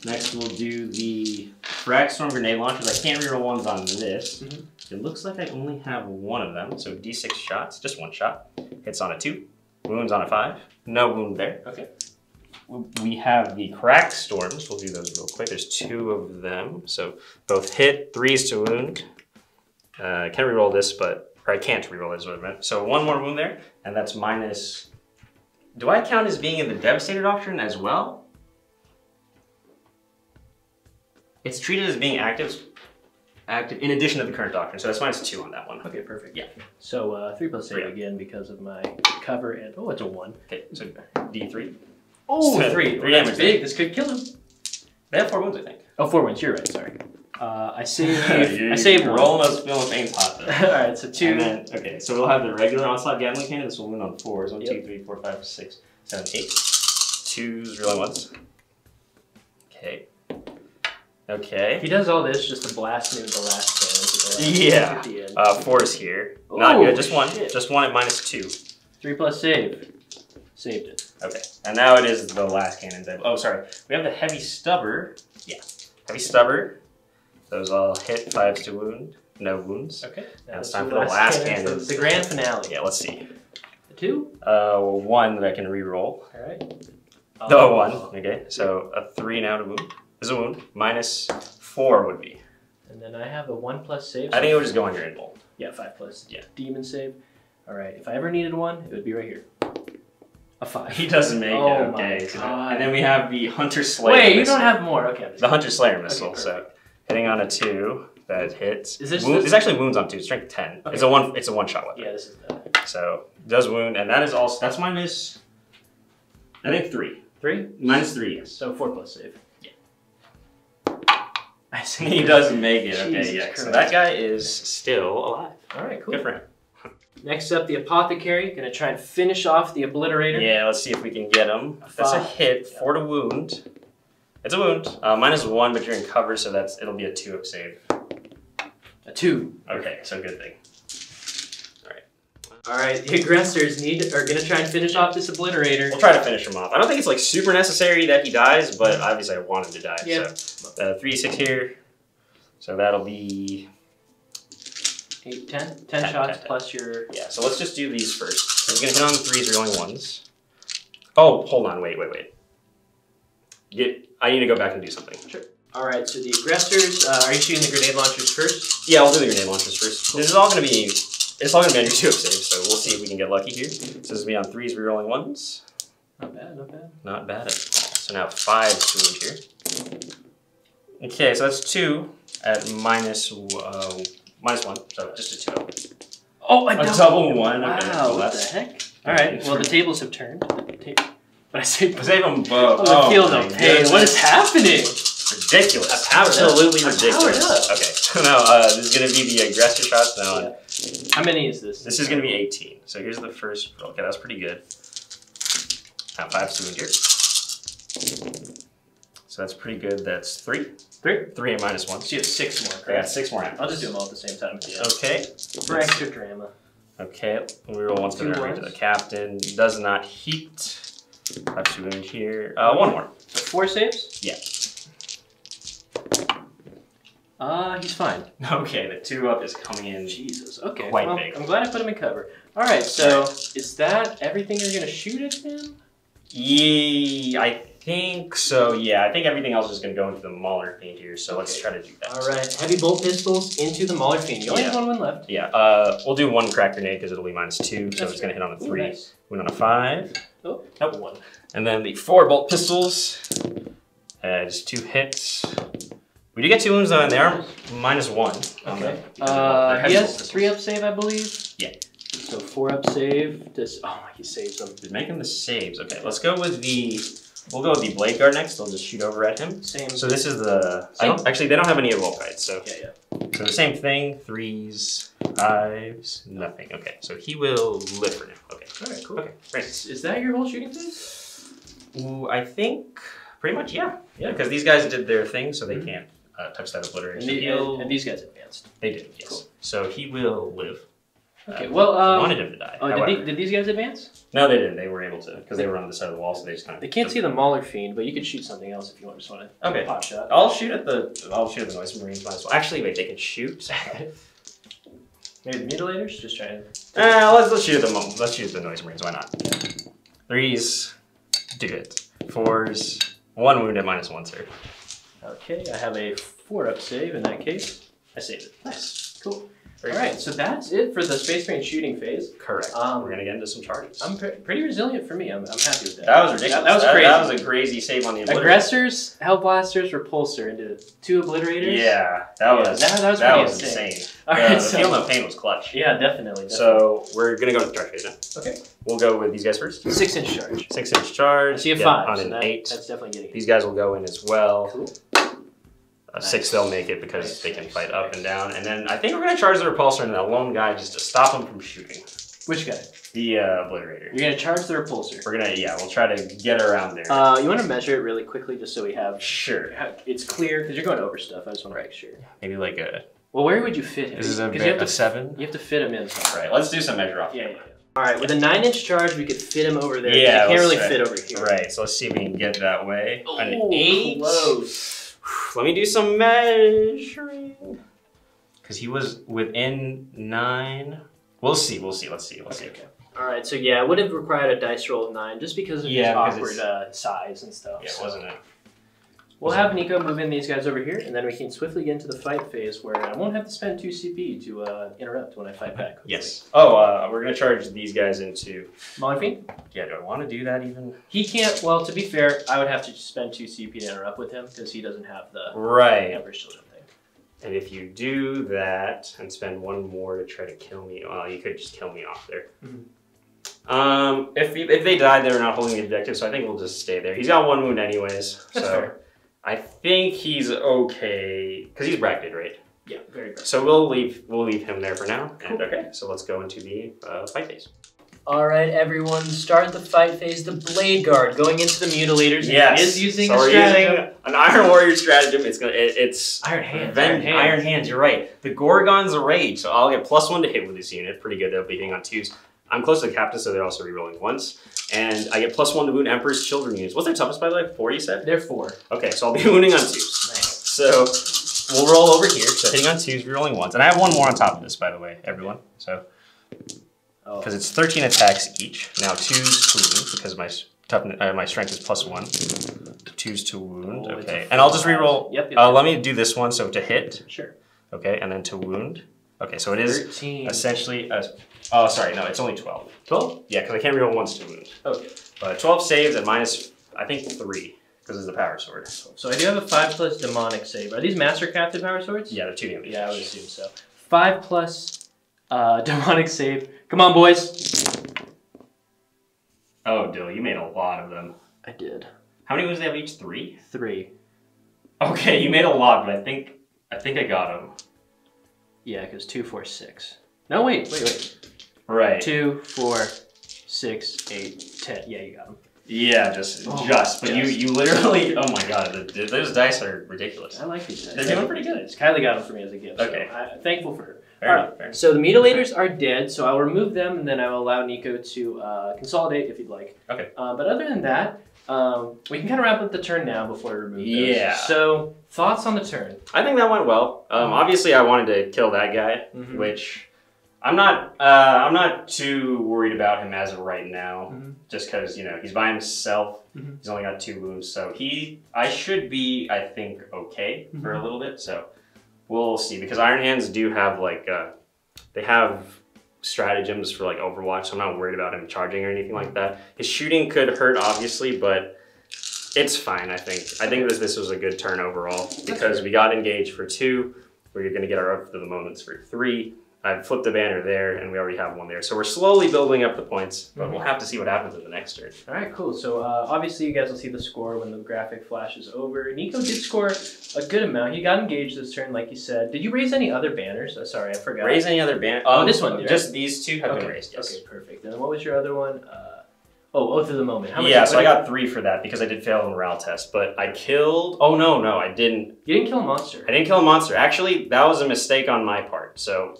Next we'll do the Frag Storm Grenade Launchers. I can't reroll 1s on this. Mhm. It looks like I only have 1 of them, so D6 shots, just 1 shot. Hits on a 2, wounds on a 5. No wound there. Okay. We have the Cracked Storms. We'll do those real quick. There's 2 of them, so both hit, 3s to wound. I can't reroll this, or I can't reroll this, what I meant. So 1 more wound there, and that's minus. Do I count as being in the Devastator Doctrine as well? It's treated as being active in addition to the current doctrine, so that's minus 2 on that one. Okay, perfect. Yeah. So 3+ save 3. again because of my cover and it's a 1. Okay, so D3. Oh, So 3. 3 That's damage big. there. This could kill him. They have 4 wounds, I think. Oh, 4 wounds. You're right. Sorry. I save. You're I save 1. rolling those feeling pains hot though. All right. So 2. And then, okay, so we'll have the regular onslaught Gatling cannon. This will wound on 4s. 1, Yep. 2, 3, 4, 5, 6, 7, 8. 2s, really 1s. Okay. Okay. He does all this just to blast me with the last cannon. Yeah. At the end. 4s here. Not Ooh, good. Just 1. shit. Just 1 at minus 2. 3+ save. Saved it. Okay. And now it is the last cannon. Oh, sorry. We have the heavy stubber. Yeah. Heavy Stubber. Those all hit 5s to wound. No wounds. Okay. Now it's time for the last cannon. The grand finale. Yeah, let's see. A 2? 1 that I can re-roll. Alright. No, 1. Okay, so a 3 now to wound. Is a wound. Minus 4 would be. And then I have a 1+ save. I think it would just go on your invuln. Yeah, 5+. Yeah. Demon save. Alright, if I ever needed 1, it would be right here. A 5. He doesn't make it, okay. My God. And then we have the Hunter Slayer Wait, missile. you don't have more. Okay. The Hunter Slayer missile, okay, so hitting on a 2, that hits. Is this There's actually wounds on 2, strength 10. Okay. It's a one-shot weapon. Yeah, this is the... So, does wound, and that is also, that's minus, I think 3. 3? Minus 3, yes. So 4+ save. Yeah. I see. He doesn't make it, okay, Jesus yeah. Christ. So that guy is still alive. Alright, cool. Good for him. Next up, the Apothecary. Gonna try and finish off the Obliterator. Yeah, let's see if we can get him. That's a hit, 4 to wound. It's a wound. Minus 1, but you're in cover, so it'll be a 2-up save. A 2. Okay, so good thing. Alright, the aggressors are gonna try and finish off this Obliterator. We'll try to finish him off. I don't think it's like super necessary that he dies, but obviously I want him to die. Yeah. So 3d6 here. So that'll be 8, 10? 10 shots 10. Plus your... Yeah, so let's just do these first. He's gonna hit on the 3s, rolling 1s. Oh, hold on, wait. I need to go back and do something. Sure. Alright, so the aggressors, are you shooting the grenade launchers first? Yeah, we'll do the grenade launchers first. Cool. It's all gonna be on your 2-up save, so we'll see if we can get lucky here. So this will be on 3s, rerolling 1s. Not bad, not bad. Not bad at all. So now 5s to wound here. Okay, so that's 2 at minus 1, so just a 2. Oh, a double 1. Wow, okay, cool. what the heck? Alright, well the tables have turned. But I saved them both. Oh, the field of pain. What is happening? Ridiculous. Absolutely ridiculous. Okay, so now this is going to be the aggressor shots now. Yeah. How many is this? This is going to be 18. So here's the first roll. Okay, that's pretty good. Now 5 to wound here. So that's pretty good. That's 3. 3 and minus 1. So you have 6 more, correct? I got 6 more. I'll just do them all at the same time. Yeah. Okay. For extra drama. Okay, we roll once to the captain. Does not heat. 5 to wound here. 1 more. So 4 saves? Yeah. He's fine. Okay, the 2-up is coming in. Jesus. Okay. Quite well, big. I'm glad I put him in cover. All right. So is that everything you're gonna shoot at him? Yeah, I think so. Yeah, I think everything else is gonna go into the Mauler Fiend here. So let's try to do that. All right. Heavy bolt pistols into the Mauler Fiend. You only have 1 win left. Yeah. We'll do 1 crack grenade because it'll be minus 2, so it's gonna hit on a 3. Ooh, nice. Win on a 5. Oh. Nope. 1. And then the 4 bolt pistols. Just 2 hits. We do get 2 wounds though, and they are minus 1. Okay. He has 3-up save, I believe. Yeah. So 4-up save. He saves them. He's making the saves. Okay, let's go with the. We'll go with the Blade Guard next. They'll just shoot over at him. Same. So this is the. Actually, they don't have any evolve kites. So. Yeah. So the same thing. 3s, 5s, nothing. Okay, so he will live for now. Okay. All right. Cool. Okay. Great. Is that your whole shooting phase? Ooh, I think pretty much. Yeah. Yeah. Because these guys did their thing, so they can't touch that obliteration. And these guys advanced. They did. Yes. Cool. So he will live. Okay, well, I wanted him to die. Oh, did these guys advance? No, they didn't. They were able to because they were on the side of the wall, so they just kind of. They can't see the Mauler Fiend, but you could shoot something else if you want. Just want to. Okay. Pot shot. I'll shoot at the Noise Marines. Might as well. Actually, wait. They can shoot. Maybe the Mutilators. Just trying. Let's shoot at the Let's shoot at the Noise Marines. Why not? 3s, do it. 4s, 1 wound at minus 1, sir. Okay, I have a 4-up save in that case. I saved it. Nice. Cool. Alright, so that's it for the Space Marine shooting phase. Correct. We're going to get into some charges. I'm pretty resilient for me. I'm happy with that. That was ridiculous. That was crazy. That was a crazy save on the Obliterator. Aggressors, Hellblasters, Repulsor into 2 Obliterators. Yeah, that was pretty insane. Alright, the Field of Pain was clutch. Yeah, definitely. So we're going to go to the charge phase now. Okay. We'll go with these guys first. 6-inch charge. 6-inch charge. I see a 5. On so an 8. That's definitely getting it. These guys will go in as well. Cool. 6 they'll make it because they can fight up and down. And then I think we're going to charge the Repulsor and that lone guy just to stop him from shooting. Which guy? The Obliterator. You're going to charge the Repulsor. We're going to, we'll try to get around there. You want to measure it really quickly just so we have... Sure. It's clear, because you're going over stuff. I just want to make sure. Maybe like a... Well, where would you fit him? This is a 7? You have to fit him in somewhere. Right, let's do some measure off. Yeah. All right, with a 9-inch charge, we could fit him over there. Yeah, you can't really fit over here. Right, so let's see if we can get that way. Oh, an 8. Close. Let me do some measuring. Because he was within 9. We'll see. Let's see. Okay. All right. So yeah, it would have required a dice roll of 9 just because of his awkward size and stuff. Yeah, so. wasn't it? We'll have Nico move in these guys over here, and then we can swiftly get into the fight phase where I won't have to spend 2 CP to interrupt when I fight back. Yes. Oh, we're going to charge these guys into... Mauling Fiend? Yeah, do I want to do that even? He can't... Well, to be fair, I would have to spend 2 CP to interrupt with him because he doesn't have the... Emperor's Children thing. And if you do that and spend 1 more to try to kill me, well, you could just kill me off there. Mm-hmm. If they die, they're not holding the objective, so I think we'll just stay there. He's got 1 wound anyways. That's fair. I think he's okay because he's bracketed, right? Yeah, very good. So we'll leave him there for now. Cool. And okay, so let's go into the fight phase. All right, everyone, start the fight phase. The Blade Guard going into the Mutilators. Yes. He is using so a we're stratagem. using an Iron Warrior stratagem. It's Iron Hands. Iron Hands. You're right. The Gorgon's a rage, so I'll get +1 to hit with this unit. Pretty good. They'll be hitting on 2s. I'm close to the captain, so they're also rerolling 1s. And I get +1 to wound Emperor's Children units. What's their toughest, by the way? 4, you said? They're 4. Okay, so I'll be wounding on 2s. Nice. So we'll roll over here. So hitting on 2s, rerolling 1s. And I have 1 more on top of this, by the way, everyone. So, because it's 13 attacks each. Now 2s to wound, because my strength is +1. 2s to wound, okay. And I'll just reroll. Yep. Let me do this one, so to hit. Sure. Okay, and then to wound. Okay, so it is 13. Essentially oh, sorry, no, it's only 12. 12? Yeah, because I can't reroll 1s to wound. Okay. But 12 saves at minus, I think, 3, because it's the power sword. So I do have a 5+ demonic save. Are these master crafted power swords? Yeah, they're 2 damage. Yeah, I would assume so. 5+ demonic save. Come on, boys. Oh, Dill, you made a lot of them. I did. How many wounds do they have each? 3? 3. Okay, you made a lot, but I think I got them. Yeah, because 2, 4, 6. No, wait. Right. 2, 4, 6, 8, 10. Yeah, you got them. Yeah, but you literally, oh my god, those dice are ridiculous. I like these dice. They're doing pretty good. Kylie got them for me as a gift. Okay. So I'm thankful for her. Fair enough. So the Mutilators are dead, so I'll remove them and then I will allow Nico to consolidate if you'd like. Okay. But other than that, we can kind of wrap up the turn now before we remove those. Yeah. So, thoughts on the turn? I think that went well. Obviously, I wanted to kill that guy, which I'm not too worried about him as of right now, just because he's by himself. He's only got 2 wounds, so I should be, I think, okay for a little bit. So we'll see, because Iron Hands do have they have stratagems for Overwatch, so I'm not worried about him charging or anything like that. His shooting could hurt, obviously, but it's fine. I think this was a good turn overall, because we got engaged for 2. We're going to get our up for the moments for 3. I flipped the banner there, and we already have 1 there. So we're slowly building up the points, but we'll have to see what happens in the next turn. All right, cool. So obviously you guys will see the score when the graphic flashes over. Nico did score a good amount. He got engaged this turn, like you said. Did you raise any other banners? Sorry, I forgot. Raise any other banner? Oh, this one. Just these 2 have been raised, yes. Okay, perfect. And what was your other one? Oath of the Moment. How much? Yeah, so I got 3 for that because I did fail a morale test, but I killed... Oh, no, I didn't. You didn't kill a monster. I didn't kill a monster. Actually, that was a mistake on my part, so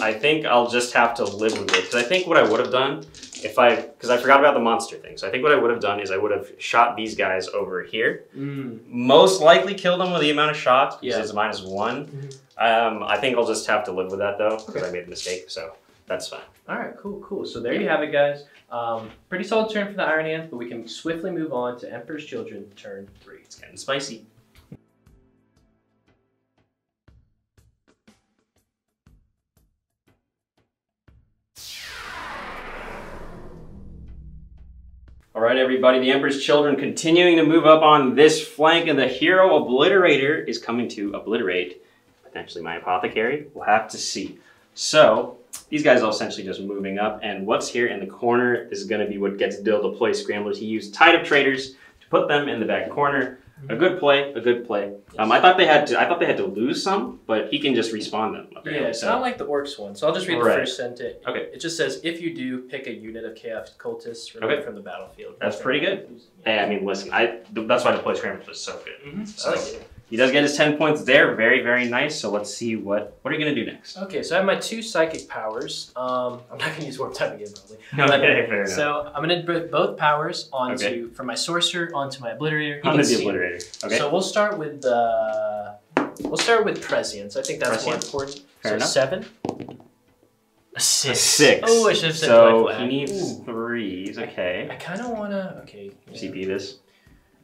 I think I'll just have to live with it. Because I think what I would have done, because I forgot about the monster thing, so I think what I would have done is I would have shot these guys over here. Most likely killed them with the amount of shots, because it's -1. I think I'll just have to live with that, though, because I made a mistake, so that's fine. All right, cool. So there you have it, guys. Pretty solid turn for the Iron Hands, but we can swiftly move on to Emperor's Children, turn 3. It's getting spicy. All right, everybody, the Emperor's Children continuing to move up on this flank, and the Hero Obliterator is coming to obliterate potentially my Apothecary. We'll have to see. So these guys are essentially just moving up, and what's here in the corner is going to be what gets Dill to play Scramblers. He used Tide of Traitors to put them in the back corner. A good play, a good play. Yes. I thought they had to lose some, but he can just respawn them. Apparently. Yeah, it's not like the Orcs one. So I'll just read the first sentence. Okay. It just says, if you do, pick a unit of Chaos Cultists removed from the battlefield. That's pretty good. Hey, I mean, listen, that's why the play Scramblers is so good. So, I like it. He does get his 10 points there. Very, very nice. So let's see what are you going to do next? Okay, so I have my 2 psychic powers. I'm not going to use warp time again, probably. Okay, fair enough. So I'm going to put both powers onto, from my sorcerer onto my obliterator. Onto the obliterator. Okay. So we'll start with prescience. I think that's more important. Fair enough. 7. A 6. 6. Oh, I should have said so he needs 3s. Okay. I kind of want to. Okay. Yeah. CP this.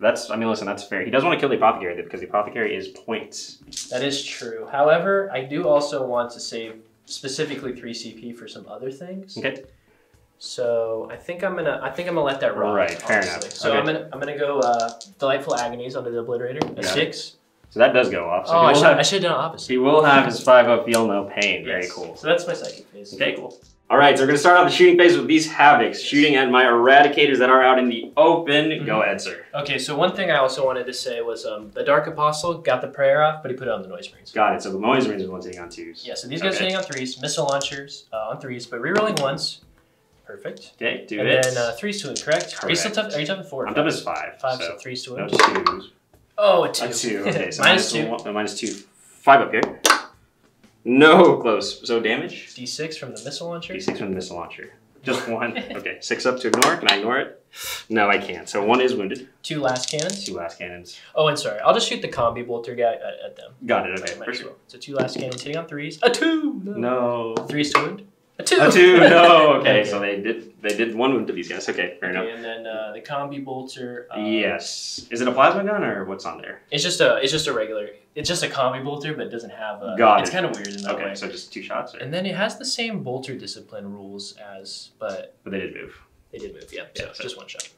I mean, listen, that's fair. He does want to kill the apothecary because the apothecary is points. That is true. However, I do also want to save specifically 3 CP for some other things. Okay. So I think I'm gonna let that ride. Right, fair enough. So I'm gonna go Delightful Agonies onto the obliterator. A 6. So that does go off. So I should have done opposite. He will have his 5-up Feel No Pain. Very cool. So that's my psychic phase. Okay, cool. All right, so we're going to start off the shooting phase with these Havocs, shooting at my Eradicators that are out in the open. Go ahead, sir. Okay, so one thing I also wanted to say was the Dark Apostle got the prayer off, but he put it on the Noise Marines. Got it. So the Noise Marines are the ones hitting on 2s. Yeah, so these guys are hitting on 3s, missile launchers on 3s, but rerolling 1s. Perfect. Okay, do it. And then 3s to win, correct? Correct. Are you still tough? Are you tough at 4? I'm tough as 5. 5, so 3s to win. No 2s. Oh, a 2. A 2, okay. So -2. minus 2. 5 up here. No, close. So damage? D6 from the missile launcher? D6 from the missile launcher. Just 1. Okay, 6 up to ignore. Can I ignore it? No, I can't. So 1 is wounded. 2 last cannons? 2 last cannons. Oh, and sorry. I'll just shoot the combi bolter guy at them. Got it, okay. For sure. So 2 last cannons hitting on 3s. A 2! No. 3s to wound. A 2! A 2, no. Okay, so they did 1 wound to these guys. Okay, fair enough. And then the combi bolter. Yes. Is it a plasma gun or what's on there? It's just a regular. It's just a combi bolter, but it doesn't have a. Got it. It's kind of weird in that way. Okay, so just 2 shots. Or? And then it has the same bolter discipline rules but they did move. They did move, yeah. So just 1 shot.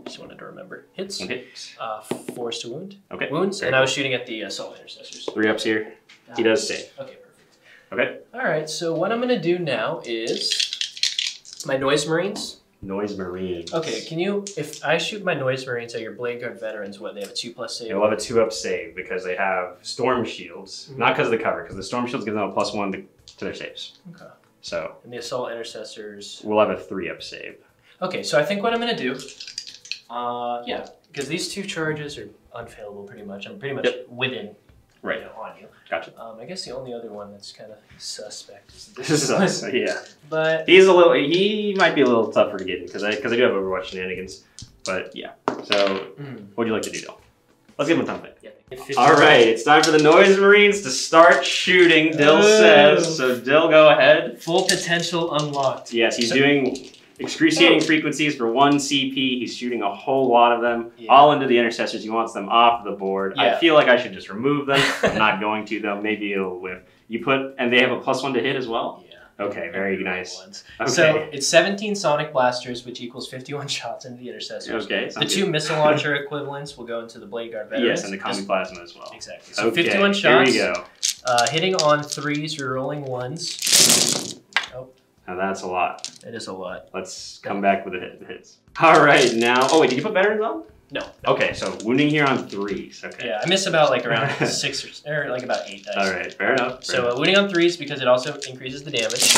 Just wanted to remember. Hits. Okay. 4s to wound. Okay. Wounds, and I was shooting at the assault intercessors. 3 ups here. He does save. Okay, perfect. Okay. All right, so what I'm gonna do now is my Noise Marines. Noise Marines. Okay, if I shoot my Noise Marines at your Blade Guard veterans, they have a 2+ save? They'll have a 2-up save because they have Storm Shields. Not because of the cover, because the Storm Shields give them a +1 to their saves. Okay. So. And the Assault Intercessors. We'll have a 3-up save. Okay, so I think what I'm gonna do, because these 2 charges are unfailable pretty much. I'm pretty much within. Right. On you. Gotcha. I guess the only other one that's kind of suspect is this one. Yeah. But he might be a little tougher to get in because I do have Overwatch shenanigans. But yeah. So what would you like to do, Dill? Let's give him a thumbs up. Yeah. All right, it's time for the Noise Marines to start shooting. Dill says. So Dill, go ahead. Full potential unlocked. Yes, he's doing excruciating frequencies for 1 CP. He's shooting a whole lot of them, all into the intercessors. He wants them off the board. I feel like I should just remove them. I'm not going to, though. Maybe it'll whiff. And they have a +1 to hit as well? Yeah. Okay, very nice. Okay. So it's 17 Sonic Blasters, which equals 51 shots into the intercessors. Okay. The 2 missile launcher equivalents will go into the Blade Guard veterans. Yes, and the combi plasma as well. Exactly. So 51 shots. Here we go. Hitting on 3s, rerolling 1s. Now that's a lot. It is a lot. Let's come back with the hits. All right, now. Oh wait, did you put veterans on? No. Okay, so wounding here on 3s. Okay. Yeah, I missed about around 6 or like about 8 dice. All right, fair enough. So wounding on 3s because it also increases the damage.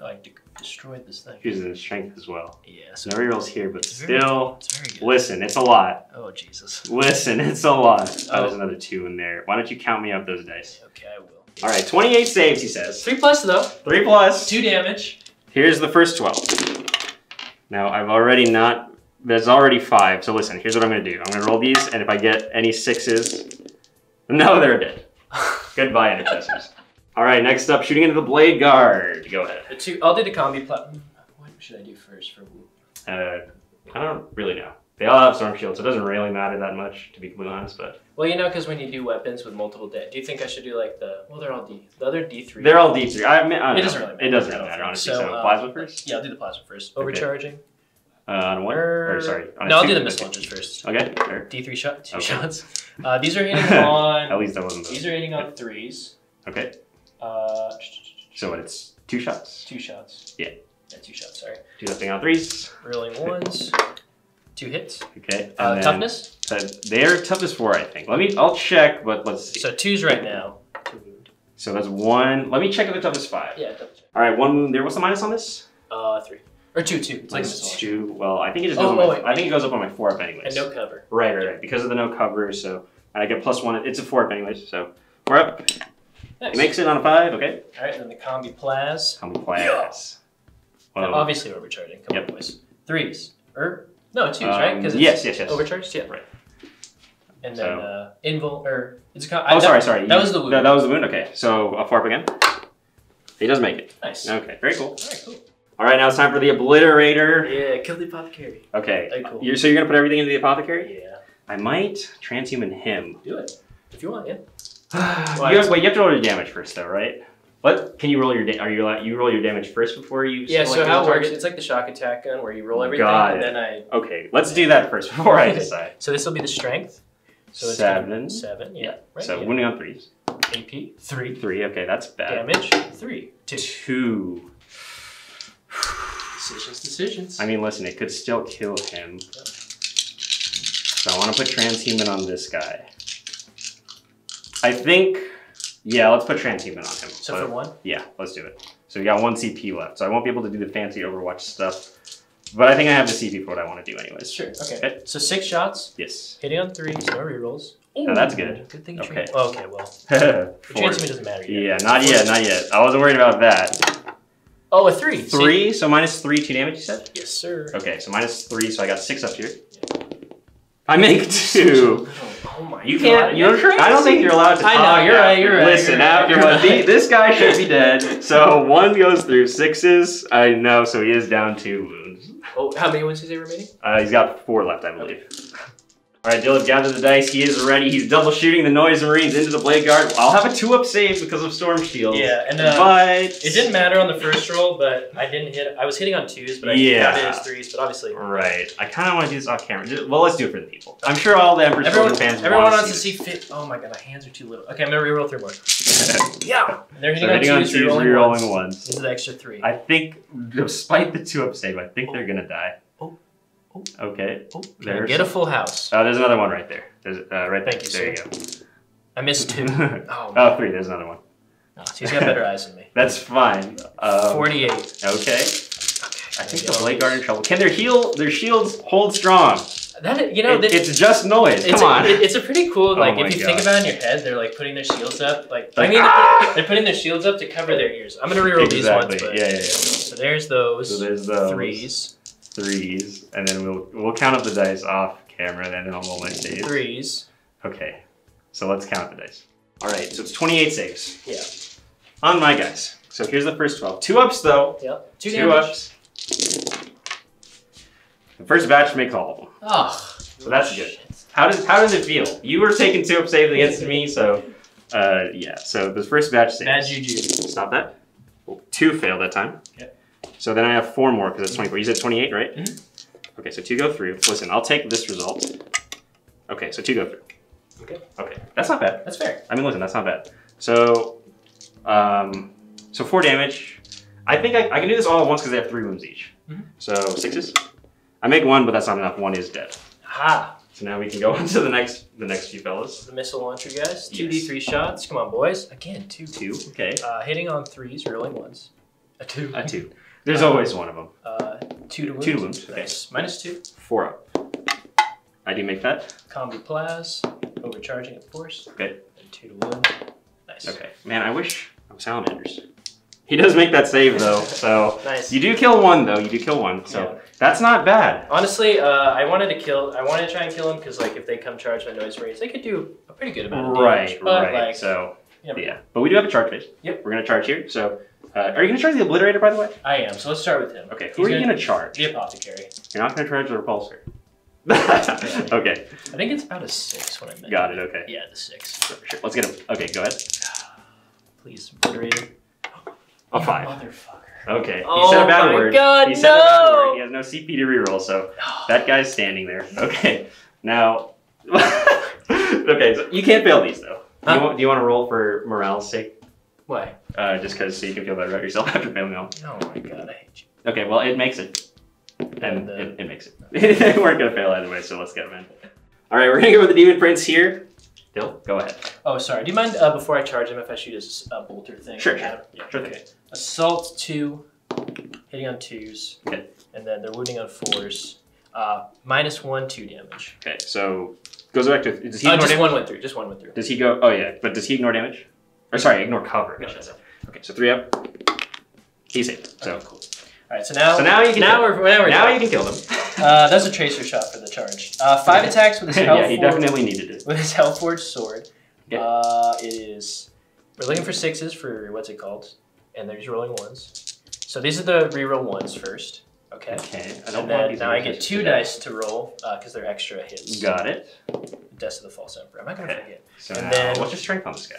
Oh, I destroyed this thing. Increases in strength as well. Yeah. So no rerolls here, but still. It's very good. Listen, it's a lot. Oh Jesus. Listen, it's a lot. Oh, there's another 2 in there. Why don't you count me up those dice? Okay, I will. All right, 28 saves, he says. 3+ though. 3+. 2 damage. Here's the first 12. Now, there's already 5. So listen, here's what I'm going to do. I'm going to roll these, and if I get any 6s, no, they're dead. Goodbye, intercessors. All right, next up, shooting into the Blade Guard. Go ahead. I'll do the combi platform. What should I do first for Woo? I don't really know. They all have Storm Shield, so it doesn't really matter that much, to be completely honest. But well, because when you do weapons with multiple do you think I should do like the other D3? They're all D3. I don't it doesn't really matter. It doesn't really matter, honestly. So plasma first? Yeah, I'll do the plasma first. Overcharging. On one? Or sorry. On no, I'll do the missile launchers first. Okay. Sure. D3 shot, 2 shots. These are hitting on. At least that wasn't. These are hitting on 3s. Okay. So it's 2 shots. 2 shots. Yeah. Yeah, 2 shots. Sorry. Do that thing on 3s. Rolling 1s. 2 hits. Okay. Toughness. They're toughness 4, I think. I'll check, but let's see. So 2s right now. 2 wound. So that's 1. Let me check if the toughness 5. Yeah. Toughness. All right, 1 wound there. What's the minus on this? 3. Or 2. It's like minus 2. Well, I think it just goes. I think it goes up on my 4-up anyways. And no cover. Right. Because of the no cover, so And I get +1. It's a 4 up anyways, so 4 up. Nice. He makes it on a 5, okay. Alright, and then the combi plas. Combi plas. Now, obviously overcharging. Come on, boys. 3s. No, 2s, right? Because yes. Overcharged? Yeah. Right. And then invul, or it's a oh, sorry. That was the wound. That was the wound, okay. So a 4 up again. He does make it. Nice. Okay, very cool. Alright, cool. Alright, now it's time for the Obliterator. Yeah, kill the apothecary. Okay. Very cool. So you're going to put everything into the apothecary? Yeah. I might transhuman him. Do it. If you want, yeah. you have to roll your damage first, though, right? What can you roll your? You roll your damage first before you? Yeah. So how it works? It's like the shock attack gun where you roll everything, and then I. Okay, let's do that first before I decide. So this will be the strength. So it's 7. 7. Yeah. Right. So wounding on 3s. AP 3. 3. Okay, that's bad. Damage 3. 2. 2. Decisions. I mean, listen, it could still kill him. So I want to put transhuman on this guy. I think. Yeah, let's put transhuman on him. So for 1? Yeah, let's do it. So we got 1 CP left. So I won't be able to do the fancy Overwatch stuff. But I think I have the CP for what I want to do anyways. Sure, okay. So 6 shots. Yes. Hitting on 3s, no rerolls. Oh, that's good. Good thing you okay. Oh, okay, well. The transhuman doesn't matter yet. Yeah, not yet. I wasn't worried about that. Oh, a 3. 3, so -3, 2 damage, you said? Yes, sir. Okay, so -3, so I got 6 up here. I make 2. Oh my you can't. God. You're crazy. I don't think you're allowed to. I know. You're right. You're right. Listen, this guy should be dead. So 1 goes through 6s. I know. So he is down 2 wounds. Oh, how many wounds is he remaining? He's got 4 left, I believe. All right, Dylan, gather the dice. He is ready. He's double shooting the Noise Marines into the Blade Guard. I'll have a 2-up save because of Storm Shield. Yeah, and but it didn't matter on the first roll, but I didn't hit. I was hitting on 2s, but I counted it as 3s. But obviously, right. I kind of want to do this off camera. Well, let's do it for the people. I'm sure all the Emperor's Children fans. Everyone wants to see fit. Oh my god, my hands are too little. Okay, I'm gonna reroll 3 more. Yeah, and they're hitting on 2s, rerolling 1s. This is the extra 3. I think, despite the 2-up save, I think they're gonna die. Okay. Oh, get a full house. Oh, there's another one right there. There's right there. Thank you, there sir. you go. I missed 2. Oh, 3. There's another one. Oh, so he's got better eyes than me. That's fine. 48. Okay. I think the Blade Guard in trouble. Can their shields hold strong? It's just noise. Come on. It's a pretty cool. Like if you think about it in your head, they're like putting their shields up. They're putting their shields up to cover their ears. I'm gonna reroll these ones. But, yeah. So there's those. So there's those 3s, and then we'll count up the dice off camera, and then I'll roll my saves. 3s. Okay, so let's count the dice. All right, so it's 28 saves. Yeah. On my guys. So here's the first 12. 2-ups though. Yep. 2 ups. The first batch makes all of them. Oh. So that's good. How does it feel? You were taking 2-up saves against me, so yeah. So the first batch saves. Bad juju. Stop that. 2 failed that time. Okay. So then I have 4 more because it's 24. You said 28, right? Mm-hmm. Okay, so 2 go through. Listen, I'll take this result. Okay, so 2 go through. Okay, that's not bad. That's fair. I mean, listen, that's not bad. So, so 4 damage. I think I can do this all at once because they have 3 wounds each. Mm-hmm. So 6s. I make 1, but that's not enough. 1 is dead. Ah. So now we can go on to the next few fellas. The missile launcher guys. 2d3 shots. Come on, boys. Again, 2. 2. Okay. Hitting on 3s, rolling 1s. A 2. A 2. There's always one of them. 2 to wound. 2 to wound. Okay. Nice. -2. 4 up. I do make that. Combi plas. Overcharging, of course. Okay. And 2 to wound. Nice. Okay. Man, I wish I was Salamanders. He does make that save though, so nice. You do kill 1 though. You do kill 1, so that's not bad. Honestly, I wanted to try and kill him because like if they come charge my Noise Marines, they could do a pretty good amount of damage. Right. Like, so yeah, but we do have a charge phase. Yep. We're gonna charge here. So are you gonna charge the Obliterator, by the way? I am. So let's start with him. Okay. Who are you gonna charge? The Apothecary. You're not gonna charge the Repulsor. Okay. I think it's about a 6 when I met Got it. Okay. Yeah, the 6. Sure. Let's get him. Okay, go ahead. Please, Obliterator. A 5. Motherfucker. Okay. He said a bad word. God, he said a bad word. He has no CP to reroll, so that guy's standing there. Okay. Now. Okay, so you can't fail these though. Huh? Do you want to roll for morale's sake? Why? Just because so you can feel better about yourself after failing all. Oh my god, I hate you. Okay, well it makes it. And it makes it. They weren't gonna fail anyway, so let's get them in. Alright, we're gonna go with the Demon Prince here. Dill, go ahead. Oh, sorry. Do you mind before I charge him if I shoot a bolter thing? Sure. Yeah, Sure. Okay. Assault 2, hitting on 2s. Okay. And then they're wounding on 4s. -1, 2 damage. Okay, so Goes back to. Does he ignore just damage? one went through. Just one went through. Does he go? Oh yeah, but does he ignore damage? Or sorry, ignore cover. No, Okay, so 3 up. He's saved. So cool. All right, so now you can you can kill them. That's a tracer shot for the charge. 5 attacks with his Hellforged. Yeah, he definitely needed it. With his Hellforged sword. Yeah. It is. We're looking for 6s for what's it called, and they're just rolling 1s. So these are the reroll 1s first. Okay. Okay. And then now I get 2 dice to roll because they're extra hits. Got it. Death of the False Emperor. I'm not gonna forget. So and now, then what's your strength on this guy?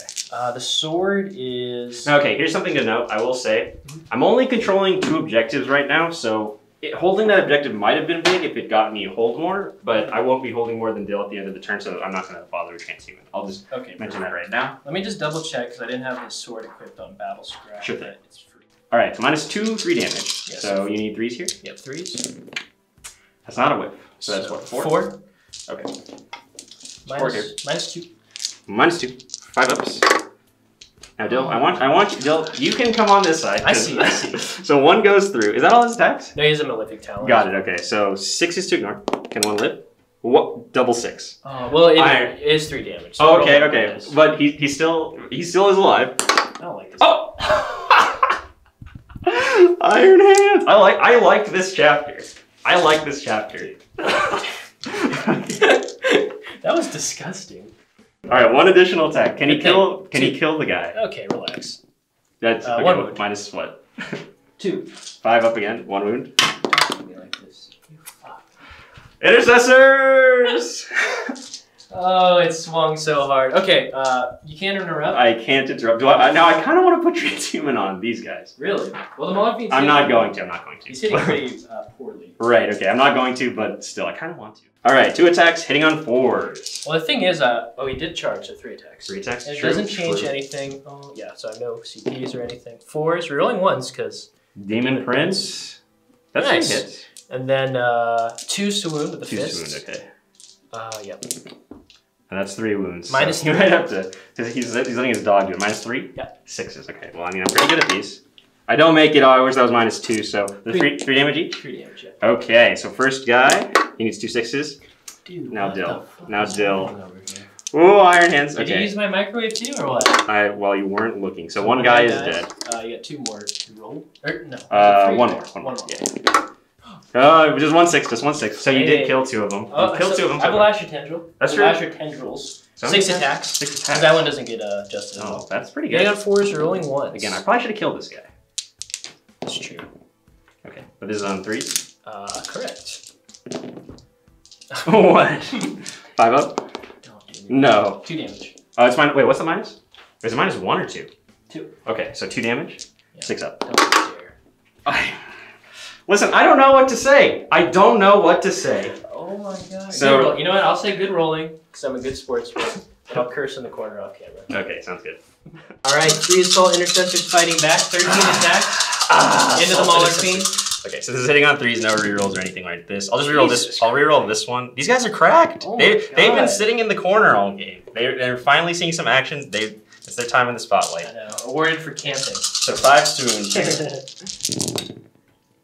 The sword is. Okay, here's something to note. I will say, I'm only controlling 2 objectives right now, so holding that objective might have been big if it got me hold more, but I won't be holding more than Dill at the end of the turn, so I'm not going to bother with transhuman. I'll just mention that right now. Let me just double check because I didn't have his sword equipped on Battle Scrap. Sure thing. It's free. All right, so -2, 3 damage. Yes. So you need 3s here. Yep, 3s. That's not a whip. So that's what, 4? 4. Okay. -2. -2. 5 ups. Now, Dill, I want you, Dill, you can come on this side. I see. So 1 goes through. Is that all his attacks? No, he has a Malefic Talon. Got it, okay. So 6 is to ignore. Can 1 live? What? Double 6. Well, it is 3 damage. So oh, okay. But he still is alive. I don't like this. Oh! Iron Hands! I like this chapter. I like this chapter. That was disgusting. All right, 1 additional attack. Can he kill? Can he kill the guy? Okay, relax. That's okay, 1 wound. Minus what? 2. 5 up again. 1 wound. Don't do me like this. You fuck. Intercessors! Oh, it swung so hard. Okay, you can't interrupt. I can't interrupt. Now I kind of want to put transhuman on these guys. Really? Well, the Malefic's I'm not going to. He's hitting pretty poorly. Right. Okay. I'm not going to, but still, I kind of want to. All right. 2 attacks, hitting on 4s. Well, the thing is, he did charge at 3 attacks. 3 attacks. And it doesn't change anything. Oh, yeah. So I have no CPs or anything. 4s. We're rolling 1s because Demon Prince. That's nice. 3 hits. And then 2 swoon with the 2 fist. swoon. Okay. Yep. And that's 3 wounds. Minus so you might have to, because he's letting his dog do it. -3? Yeah. 6s. Okay. Well, I mean, I'm pretty good at these. I don't make it. Oh, I wish that was -2. So the 3 damage each? 3 damage, yeah. Okay. So first guy, he needs 2 6s. Dude, now Dill. Now going Dill. on over here? Oh, Iron Hands. Okay. Did you use my microwave too, or what? Well, you weren't looking. So one guy is dead. You got 2 more to roll. Or, no. 1 more. One more. Yeah. Just 1 6. Just 1 6. So you did kill 2 of them. Killed 2 of them. I have a Lasher Tendril. That's true. Lasher Tendrils. 6 attacks. 6 attacks. That one doesn't get adjusted. Oh, that's pretty good. Getting on 4s, you're rolling 1s. Again, I probably should have killed this guy. That's true. Okay, but this is on 3s? Correct. What? 5 up? Don't do me. No. 2 damage. Oh, it's minus. Wait, what's the minus? Is it -1 or 2? 2. Okay, so 2 damage. Yeah. 6 up. Don't dare. Listen, I don't know what to say. I don't know what to say. Oh my god. So you know what? I'll say good rolling because I'm a good sportsman. And I'll curse in the corner off camera. Okay, sounds good. All right, 3 assault intercessors fighting back. 13 attacks. Into the Mauler Fiend. Okay, so this is hitting on 3s, no rerolls or anything like this. I'll just reroll this. I'll reroll this one. These guys are cracked. Oh they've been sitting in the corner all game. They're finally seeing some actions. It's their time in the spotlight. I know. Awarded for camping. So 5 swoons.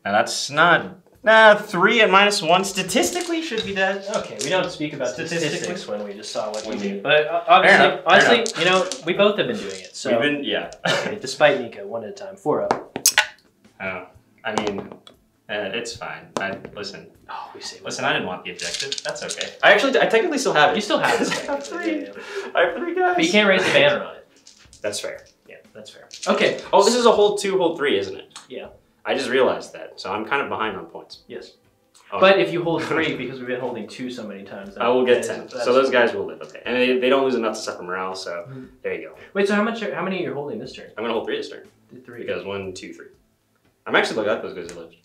Now that's not 3 and -1 statistically should be dead. Okay, we don't speak about statistics when we just saw what we do. do. But honestly, you know, we both have been doing it. So okay, despite Nico, 1 at a time. 4 up. Oh, I mean, it's fine. Listen. Oh, we say. Listen, I didn't want the objective. That's okay. I technically still have it. You still have it. I have 3. I have 3 guys. But you can't raise the banner on it. That's fair. Yeah, that's fair. Okay. Oh, this is a hold 2, hold 3, isn't it? Yeah. I just realized that, so I'm kind of behind on points. Yes. Okay. But if you hold 3, because we've been holding 2 so many times, I will get 10. So those guys will live. Okay, and they don't lose enough to suffer morale. So there you go. Wait, so how many are you holding this turn? I'm gonna hold 3 this turn. 3. Because 1, 2, 3. I'm actually glad those guys are lived.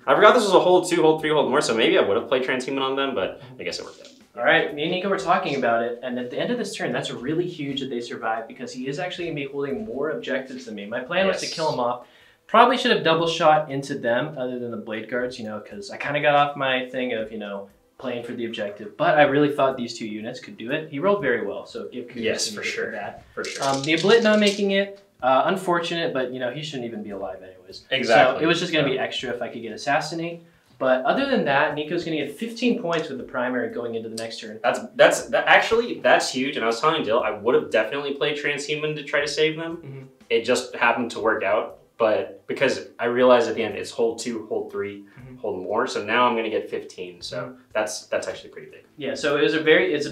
I forgot this was a hold 2, hold 3, hold more. So maybe I would have played transhuman on them, but I guess it worked out. All right, me and Nico were talking about it, and at the end of this turn, that's really huge that they survive because he is actually gonna be holding more objectives than me. My plan was to kill him off. Probably should have double shot into them other than the blade guards, you know, because I kind of got off my thing of, you know, playing for the objective. But I really thought these 2 units could do it. He rolled very well, so give kudos to Nico for that. For sure. The Oblit not making it, unfortunate, but, you know, he shouldn't even be alive anyways. Exactly. So it was just going to be extra if I could get Assassinate. But other than that, Nico's going to get 15 points with the primary going into the next turn. That's huge. And I was telling Dill, I would have definitely played transhuman to try to save them. It just happened to work out. But because I realized at the end it's hold 2, hold 3, hold more. So now I'm going to get 15. So that's actually pretty big. Yeah. So it's a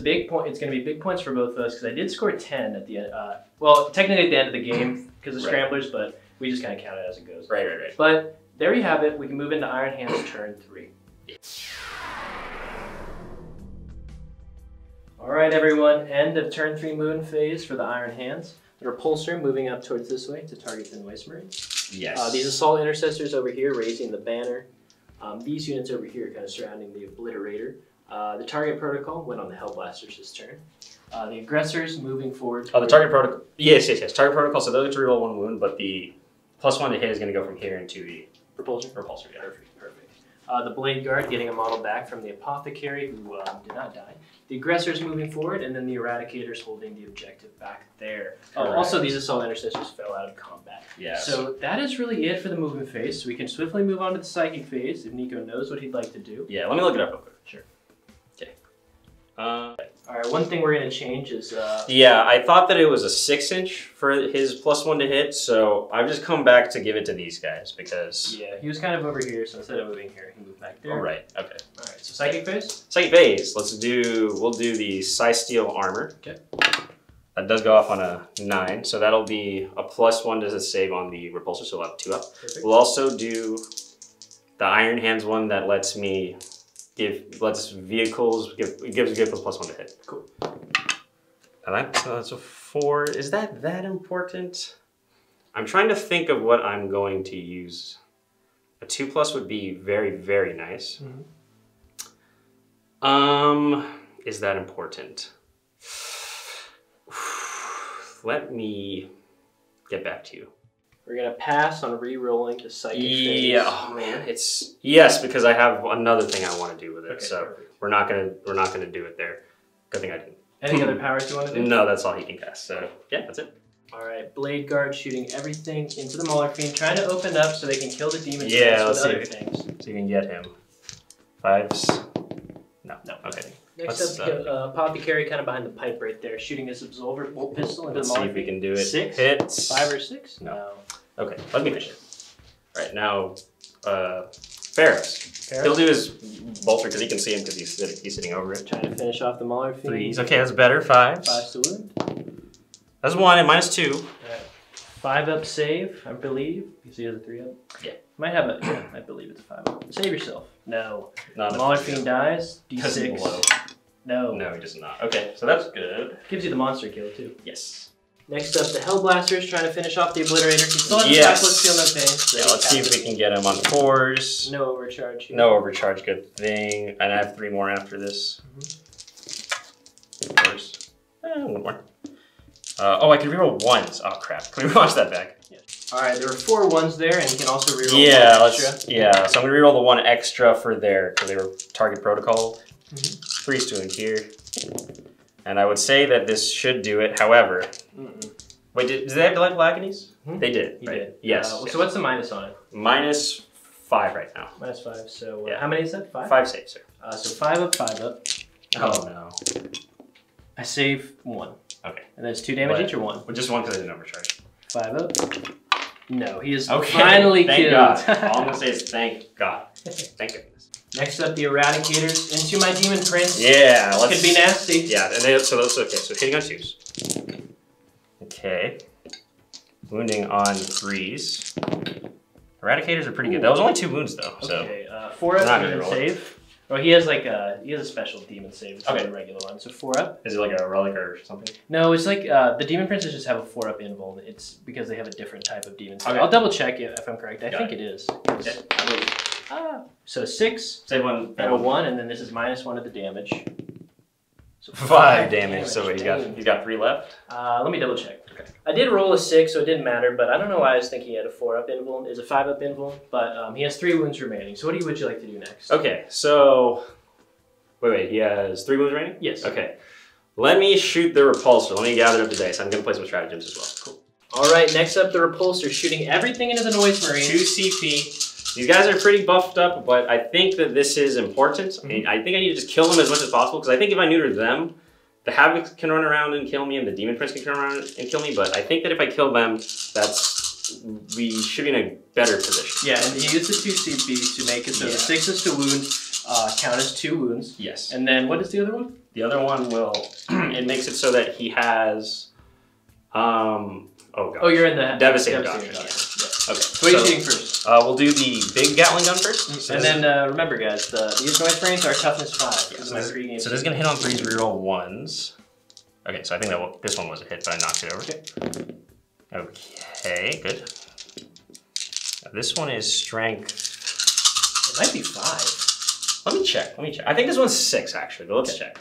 big point. It's going to be big points for both of us because I did score 10 at the end. Well, technically at the end of the game because of Scramblers, but we just kind of count it as it goes. Right. But there you have it. We can move into Iron Hand's turn 3. All right, everyone. End of turn 3 moon phase for the Iron Hands. The repulsor moving up towards this way to target the Noise Marines. Yes. These assault intercessors over here raising the banner. These units over here kind of surrounding the obliterator. The target protocol went on the Hellblasters this turn. The aggressors moving forward. Oh, the target protocol. Yes. Target protocol. So those get to reroll 1 wound, but the +1 to hit is going to go from here into the repulsor. Yeah. Perfect. The Blade Guard getting a model back from the Apothecary who did not die. The aggressors moving forward, and then the Eradicators holding the objective back there. Also, these assault intercessors fell out of combat. Yeah. So that is really it for the movement phase. So we can swiftly move on to the psychic phase if Nico knows what he'd like to do. Yeah, let me look it up real quick. Sure. Okay. All right, one thing we're going to change is... yeah, I thought that it was a 6-inch for his +1 to hit, so I've just come back to give it to these guys because... Yeah, he was kind of over here, so instead of moving here, he moved back there. Oh, right, okay. All right, so psychic phase? Psychic phase, we'll do the Steel Armor. Okay. That does go off on a 9, so that'll be a +1 to save on the repulsor, so we'll have 2 up. Perfect. We'll also do the Iron Hands one that lets vehicles give a +1 to hit. Cool. And that's a 4. Is that important? I'm trying to think of what I'm going to use. A 2+ would be very, very nice. Is that important? Let me get back to you. We're gonna pass on re-rolling the psychic phase. Yeah, oh man, yes, because I have another thing I want to do with it. Okay, so perfect. we're not gonna do it there. Good thing I didn't. Any other powers you want to do? No, that's all he can cast. So yeah, that's it. All right, Blade Guard shooting everything into the Mauler Fiend, trying to open up so they can kill the demon. Yeah, let's see. Other things. So you can get him. 5s. No. Okay. Next up, Apothecary kind of behind the pipe right there, shooting his Absolver bolt pistol into the Mauler Fiend. Let's see if we can do it. 6? Hits. 5 or 6? No. Okay, let me finish it. All right, now Ferris. He'll do his bolter because he can see him because he's sitting over it. Trying to finish off the Mauler Fiend. 3s. Okay, that's better. 5s. 5s to wound. That's 1 and -2. All right. 5 up save, I believe. You see, he has a 3 up. Yeah. Might have a. Yeah, I believe it's a 5 up. Save yourself. No. Not Mauler Fiend dies. D6. No. No, he does not. Okay, so that's good. Gives you the monster kill too. Yes. Next up, the Hellblasters trying to finish off the Obliterator. He still has let's feel no pain. So yeah, let's see if we can get him on 4s. No overcharge here. No overcharge, good thing. And I have 3 more after this. 4s. 1 more. Oh, I can reroll 1s. Oh crap! Can we watch that back? Yeah. All right, there were 4 1s there, and you can also reroll 1 extra. Yeah, so I'm gonna reroll the 1 extra for there because they were target protocol. 3s to in here. And I would say that this should do it. However, wait, did they have delightful agonies? They did. He did. Yes. So what's the minus on it? -5 right now. -5. So how many is that? 5. 5 saves, sir. So 5 up, 5 up. Oh no. I save 1. Okay. And there's 2 damage each or 1? Well, just 1 because I didn't overcharge. 5 up. No, he is finally killed. Thank God. All I'm gonna say is thank God. Thank goodness. Next up, the Eradicators into my Demon Prince. Yeah, could be nasty. Yeah, and so that's okay. So hitting on 2s. Okay. Wounding on 3s. Eradicators are pretty good. That was only 2 wounds though. Okay, 4 up and then save. Well, he has like a special demon save. It's not a regular one. So 4 up. Is it like a relic or something? No, it's like the Demon Princes just have a 4 up invul. It's because they have a different type of demon save. I'll double check if I'm correct. I think it is. Okay. So 6. Save 1. And a 1, and then this is -1 of the damage. So 5 damage. So he's got 3 left. Let me double check. Okay. I did roll a 6, so it didn't matter. But I don't know why I was thinking he had a 4 up invul. Is a 5 up invul, but he has 3 wounds remaining. So what would you like to do next? Okay. So wait. He has 3 wounds remaining. Yes. Okay. Let me shoot the repulsor. Let me gather up the dice. I'm gonna play some stratagems as well. Cool. All right. Next up, the repulsor shooting everything into the Noise Marine. 2 CP. These guys are pretty buffed up, but I think that this is important. I think I need to just kill them as much as possible, because I think if I neuter them, the Havoc can run around and kill me, and the Demon Prince can run around and kill me, but I think that if I kill them, we should be in a better position. Yeah, and you use the 2 CP to make it so the 6s to wound count as 2 wounds. Yes. And then what is the other one? The other one will, it makes it so that he has, oh god. Oh, you're in the Devastating Doctrine. Doctrine. Yeah. Okay. So what are you shooting first? We'll do the big Gatling gun first. And then remember, guys, these noise frames are toughness 5. So this is going to hit on 3s, reroll 1s. Okay, so I think that this one was a hit, but I knocked it over. Okay, good. Now this one is strength. It might be 5. Let me check. I think this one's 6 actually, but let's check.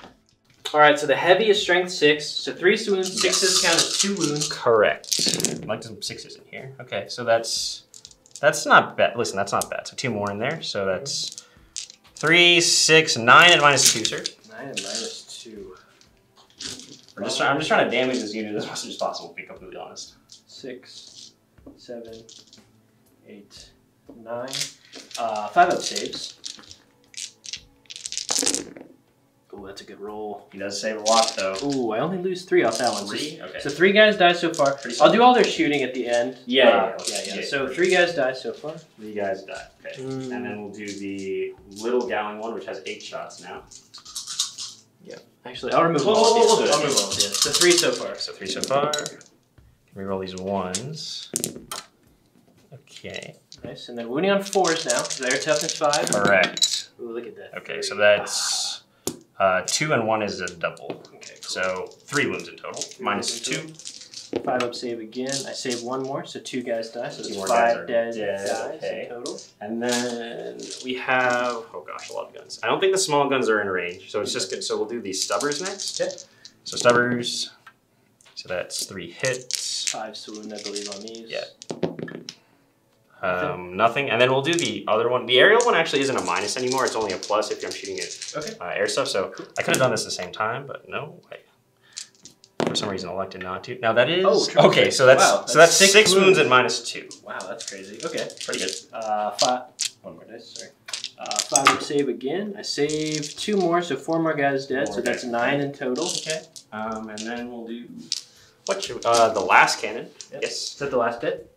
All right, so the heavy is strength 6. So 3 wounds, 6s count as 2 wounds. Correct. I'd like some 6s in here. Okay, so that's not bad. Listen, that's not bad. So 2 more in there. So that's 3, 6, 9, and -2, sir. 9 and -2. I'm just trying to damage this unit as much as possible, to be completely honest. 6, 7, 8, 9. 5-up saves. Ooh, that's a good roll. He does save a lot, though. Ooh, I only lose 3 off that one. 3? Okay. So 3 guys die so far. I'll do all their shooting at the end. Yeah. So 3 guys die so far. 3 guys die. Okay. And then we'll do the little Gowling one, which has 8 shots now. Yeah. Actually, I'll remove all of these. I'll remove all of these. So 3 so far. So 3 so far. Reroll these 1s. Okay. Nice. And then wounding on 4s now. They're toughness 5. Correct. Ooh, look at that. Okay, so that's 2 and 1 is a double. Okay, cool. So 3 wounds in total. -2. 5-up save again. I save 1 more, so 2 guys die. So it's 2 more 5 guys guys in total. And then we have, oh gosh, a lot of guns. I don't think the small guns are in range, so it's just good. So we'll do these Stubbers next. Okay. So Stubbers, so that's 3 hits. 5 swoon, I believe, on these. Yeah. Nothing. And then we'll do the other one. The aerial one actually isn't a minus anymore. It's only a plus if I'm shooting it air stuff. So I could have done this at the same time, but no. For some reason, elected not to. Now that is okay. So that's 6 wounds and -2. Wow, that's crazy. Okay, pretty good. 5. One more dice. Sorry. 5-up save again. I save 2 more, so 4 more guys dead. So that's 9 in total. Okay. And then we'll do the last cannon. Yep. Yes. Is that the last hit?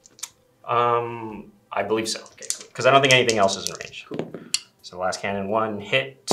I believe so. Okay, cool. Because I don't think anything else is in range. Cool. So the last cannon, 1 hit,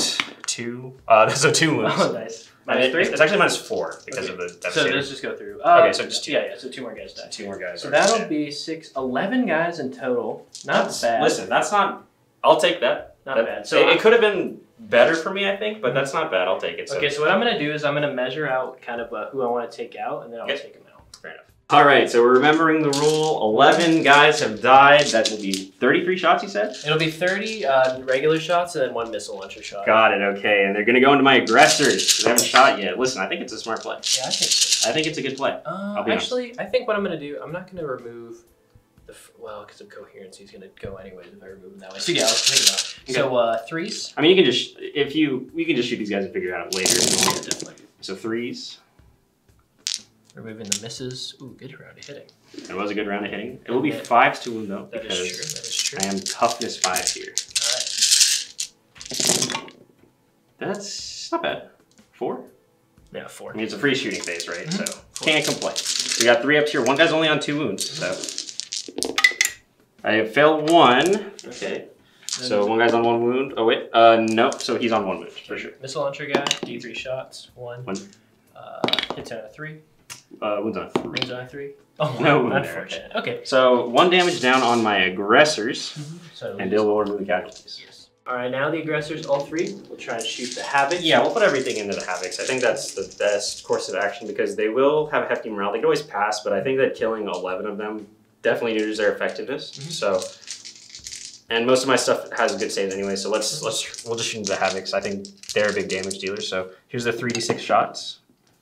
2. So 2 wounds. Oh, nice. -3? It's actually -4 because of the devastator. So let's just go through. Okay, so just 2. Yeah, so 2 more guys die. 2 more guys. So that'll be 6, 11 guys in total. Not bad. Listen, that's not. I'll take that. Not bad. So it could have been better for me, I think, but that's not bad. I'll take it. So. Okay, so what I'm gonna do is I'm gonna measure out kind of who I want to take out, and then I'll take them out. Fair enough. All right, so we're remembering the rule. 11 guys have died. That will be 33 shots, you said? It'll be 30 regular shots and then 1 missile launcher shot. Got it, okay. And they're going to go into my aggressors because they haven't shot yet. Listen, I think it's a smart play. Yeah, I think so. I think it's a good play. Actually, I think what I'm going to do, I'm not going to remove the, because of coherence, he's going to go anyways if I remove him that way. So yeah, let's think about it. So 3s? I mean, you can just, we can just shoot these guys and figure it out later. Yeah, definitely. So 3s. Removing the misses. Ooh, good round of hitting. It was a good round of hitting. It will be 5s to wound though. That is true. That is true. I am toughness 5 here. Alright. That's not bad. 4? Yeah, 4. I mean, it's a free shooting phase, right? So can't complain. We got 3 ups here. 1 guy's only on 2 wounds. So I have failed 1. Okay. So 1 guy's on 1 wound. Oh wait, nope. So he's on 1 wound for sure. Missile launcher guy, D3 shots. 1. Hits on a 3. Wounds on 3. Wounds on a 3. Oh, no wound unfortunate. Okay. So 1 damage down on my aggressors, and Dill will remove the casualties. Yes. All right, now the aggressors, all 3, will try to shoot the Havoc. Yeah, we'll put everything into the Havocs. I think that's the best course of action because they will have a hefty morale. They can always pass, but I think that killing 11 of them definitely neuters their effectiveness. So, and most of my stuff has a good save anyway. So we'll just shoot into the Havocs. I think they're a big damage dealer. So here's the 3d6 shots.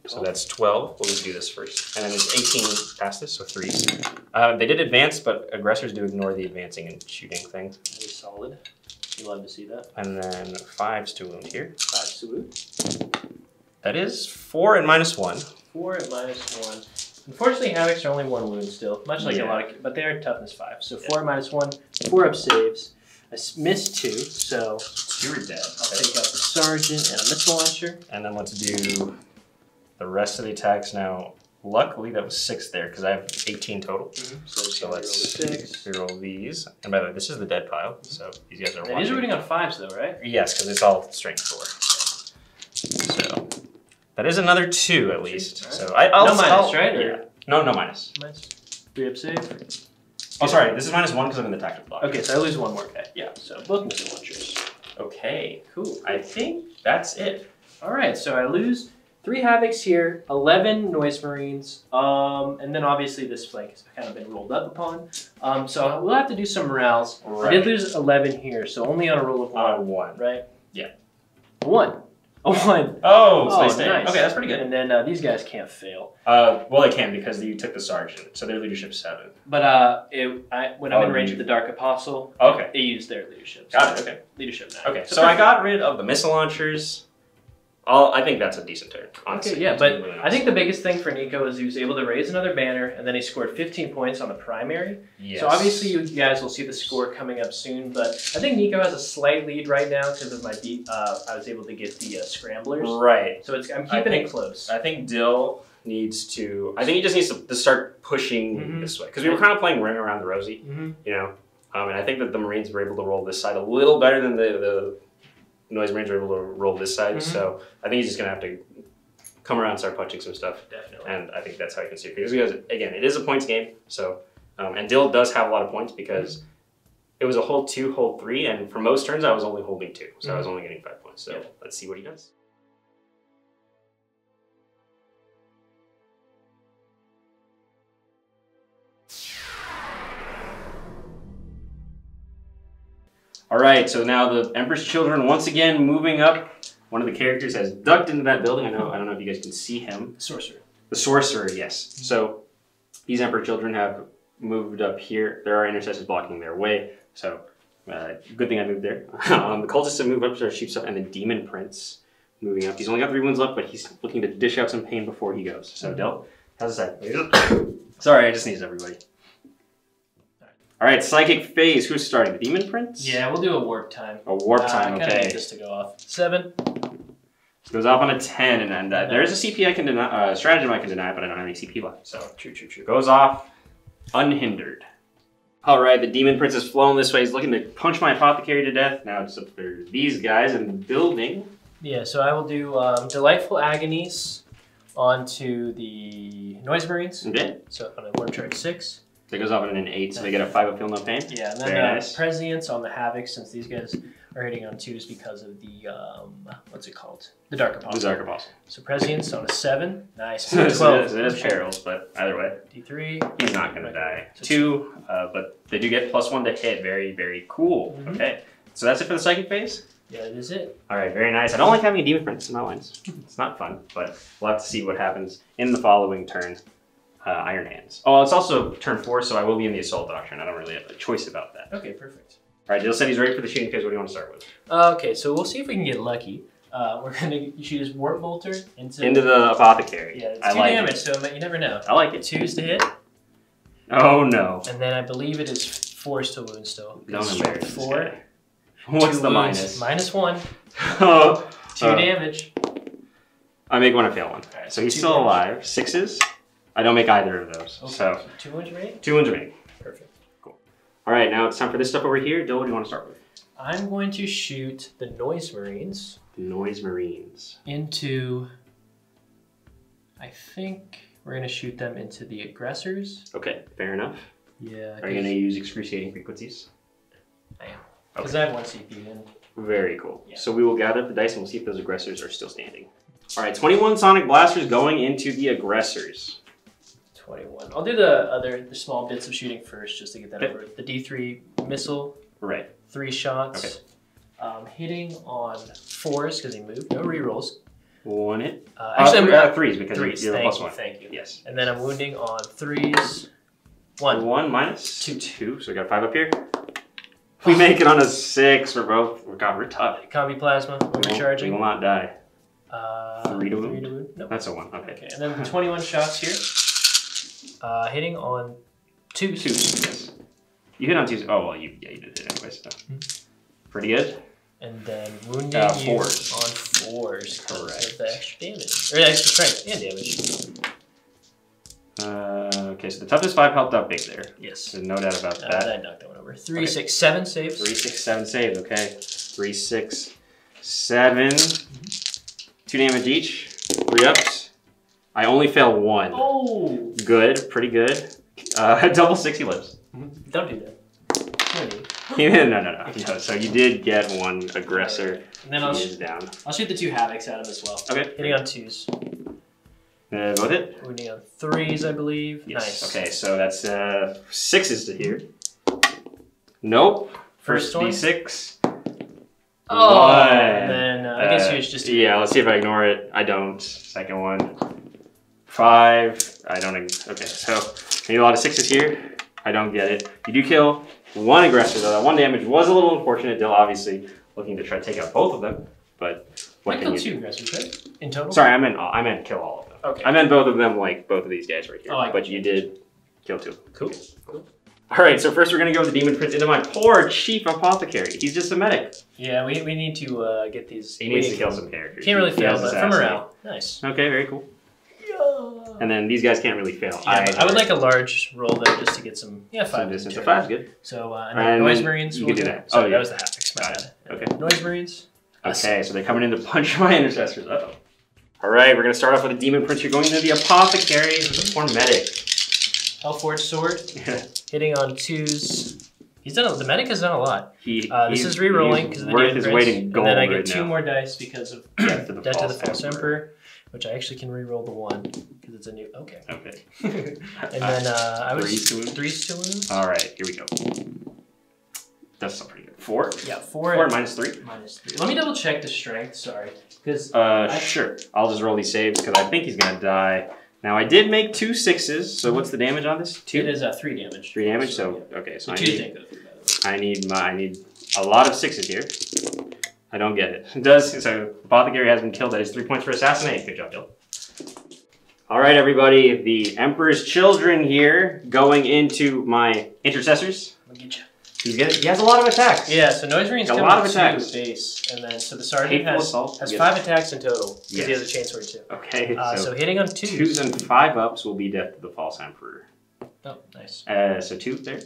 So that's 12. We'll just do this first. And then it's 18 past this, so 3s. They did advance, but aggressors do ignore the advancing and shooting thing. That is solid. You love to see that. And then 5s to wound here. 5 to wound. That is 4 and -1. 4 and -1. Unfortunately, Havocs are only 1 wound still, much like a lot of, but they are toughness 5. So 4 and -1, 4 up saves. I missed 2, so 2 are dead. I'll take out the sergeant and a missile launcher. And then let's do the rest of the attacks now. Luckily, that was 6 there because I have 18 total. So let's reroll these. And by the way, this is the dead pile, so these guys are watching. These are rooting on 5s though, right? Yes, because it's all strength 4. So that is another 2 at least. Right. So no minus, right? Yeah. No minus. Minus 3 up save. Oh, sorry. This is -1 because I'm in the tactical block. Okay, so I lose 1 more guy. Yeah. So both missile launchers. Okay, cool. I think that's it. All right, so I lose 3 Havocs here, 11 Noise Marines, and then obviously this flank has kind of been rolled up upon. So we'll have to do some morales. Right. I did lose 11 here, so only on a roll of 1, right? Yeah. 1. A 1. Oh, so they stay. Nice. Okay, that's pretty good. And then these guys can't fail. Well, they can because you took the sergeant, so their leadership's 7. But when I'm in range of the Dark Apostle, okay, they use their leadership. Got it. Okay. Leadership 9. Okay, so I got rid of the missile launchers. I think that's a decent turn, honestly. Okay, yeah, but really nice. I think the biggest thing for Nico is he was able to raise another banner, and then he scored 15 points on the primary. Yes. So obviously you guys will see the score coming up soon, but I think Nico has a slight lead right now because of my I was able to get the Scramblers. Right. So I'm keeping it close. I think Dill needs to. I think he just needs to start pushing this way because we were kind of playing ring around the rosy, you know. And I think that the Marines were able to roll this side a little better than the Noise Marines are able to roll this side, so I think he's just going to have to come around and start punching some stuff. Definitely. And I think that's how you can see it. Because, again, it is a points game, so, and Dill does have a lot of points because it was a hold 2, hold 3, and for most turns I was only holding 2, so I was only getting 5 points. So let's see what he does. All right, so now the Emperor's Children once again moving up. One of the characters has ducked into that building. I don't know if you guys can see him. The Sorcerer. The Sorcerer, yes. So these Emperor Children have moved up here. There are intercessors blocking their way, so good thing I moved there. The Cultists have moved up to our sheep stuff, and the Demon Prince moving up. He's only got 3 wounds left, but he's looking to dish out some pain before he goes. So Del, how's that? Sorry, I just sneezed, everybody. All right, Psychic Phase. Who's starting? The Demon Prince? Yeah, we'll do a warp time. A warp time, I kind of need this to go off. 7. It goes off on a 10, and there's a CP I can deny, stratagem I can deny, but I don't have any CP left. So true. Goes off unhindered. All right, the Demon Prince has flown this way. He's looking to punch my Apothecary to death. Now it's up for these guys in the building. Yeah, so I will do Delightful Agonies onto the Noise Marines. Okay. So on a warp charge 6. That goes off at an 8, so they get a 5 up, feel no pain. Yeah, and then Prescience on the Havoc, since these guys are hitting on 2s because of the, what's it called? The Dark Apostle. The Dark Apostle. So Prescience on a 7. Nice. 12. It is perils, but either way. D3. He's not going to die. 2, but they do get +1 to hit. Very, very cool. Okay, so that's it for the Psychic Phase? Yeah, that is it. All right, very nice. I don't like having a Demon Prince in my lines. It's not fun, but we'll have to see what happens in the following turn. Iron Hands. Oh, it's also turn 4, so I will be in the Assault Doctrine. I don't really have a choice about that. Okay, perfect. All right, Dill said he's ready for the shooting phase. What do you want to start with? Okay, so we'll see if we can get lucky. We're going to shoot his Warp Bolter into the Apothecary. Yeah, it's 2 damage, so you never know. I like it. 2s to hit. Oh, no. And then I believe it is forced to wound still. Don't embarrass 4. What's the minus? -1. 2 damage. I make 1 and fail 1. Right, so he's still alive. 6s. I don't make either of those. Okay. So 2 wounds remaining? 2 wounds remaining. Perfect. Cool. All right, now it's time for this stuff over here. Dill, what do you want to start with? I'm going to shoot the Noise Marines. The Noise Marines. Into... I think we're going to shoot them into the Aggressors. Okay, fair enough. Yeah. Are you going to use Excruciating Frequencies? I am. Because I have 1 CP in. Very cool. Yeah. So we will gather up the dice and we'll see if those Aggressors are still standing. All right, 21 Sonic Blasters going into the Aggressors. 21. I'll do the small bits of shooting first just to get that over. The D3 missile. Right. 3 shots. Okay. Hitting on 4s because he moved. No rerolls. 1 hit. Actually, I'm 3s because you're +1. Thank you. Yes. And then I'm wounding on 3s. 1. 1 minus 2. So we got 5 up here. We make it on a 6. We're both. God, we're tough. Combi Plasma. Overcharging. We will not die. 3 to wound? 3 to wound? Nope. That's a 1. Okay. And then 21 shots here. Hitting on 2s. 2s, yes. You hit on 2. Oh, well, you did it anyway, so. Pretty good. And then wounding you 4s. on 4s. Correct. The extra damage. Or extra strength and damage. Okay, so the toughness 5 helped out big there. Yes. So no doubt about that. I knocked that one over. 3, 6, 7 saves. 3, 6, 7 saves, okay. 3, 6, 7. 2 damage each. 3 ups. I only fail 1. Oh! Good, pretty good. Double 6 he lives. Don't do that. No. So you did get 1 aggressor. And then he is down. I'll shoot the 2 havocs at him as well. Okay. Hitting on 2s. Both hit? Wounding on 3s, I believe. Yes. Nice. Okay, so that's 6s to here. Nope. First one? D6. Oh! 1. And then I guess you just... Yeah, let's see if I ignore it. I don't. Second one. 5. I don't... Okay, so I need a lot of 6s here. I don't get it. You do kill 1 aggressor, though. That 1 damage was a little unfortunate. Dill obviously looking to try to take out both of them, but what can you do? 2 aggressors, right? In total? Sorry, I meant kill all of them. Okay. I meant both of them, like both of these guys right here. Oh, but you did kill 2. Cool. All right, so first we're gonna go with the Demon Prince into my poor chief apothecary. He's just a medic. Yeah, we need to get these. He needs to kill some characters. Can't really fail, but from morale. Nice. Okay, very cool. Yeah. And then these guys can't really fail. Yeah, I would like a large roll there just to get some. Yeah, 5 distance. So 5's good. So and Noise Marines. You can do that. So that was the havocs. Got it. Okay. Noise Marines. Okay, so they're coming in to punch my intercessors. Uh-oh. All right, we're gonna start off with a Demon Prince. You're going into the apothecary. Poor medic. Hellforged sword. Hitting on 2s. He's done. The medic has done a lot. This is re-rolling because of the Demon Prince. And then I get 2 more dice because of Death to the False Emperor, which I actually can re-roll the 1 because it's a new. Okay. Okay. And then I was 3s to wound. All right, here we go. That's still pretty good. 4. Yeah, 4. 4 minus 3. Minus 3. Let me double check the strength. Sorry, because sure. I'll just roll these saves because I think he's gonna die. Now I did make 2 6s, so what's the damage on this? 2. It is 3 damage. 3 damage. So okay, so I need a lot of 6s here. I don't get it. It does. So apothecary has been killed. That is 3 points for assassinate. Good job, Dill. All right, everybody. The Emperor's Children here going into my intercessors. I'll get you. He has a lot of attacks. Yeah, so Noise Marine's a lot of attacks. Base, and then so the sergeant has 5 attacks in total because he has a chainsword too. Okay, so hitting on 2s. 2s and 5 ups will be Death to the False Emperor. Oh, nice. So 2 there.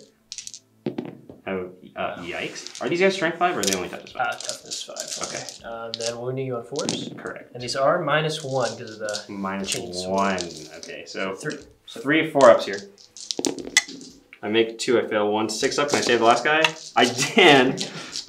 Oh, yikes! Are these guys strength 5 or are they only toughness 5? Toughness 5. Okay. Then wounding you on 4s. Correct. And these are minus 1 because of the minus chainsword. 1. Okay, so 3. So 3 4 ups here. I make 2, I fail 1. 6 up, can I save the last guy? I can.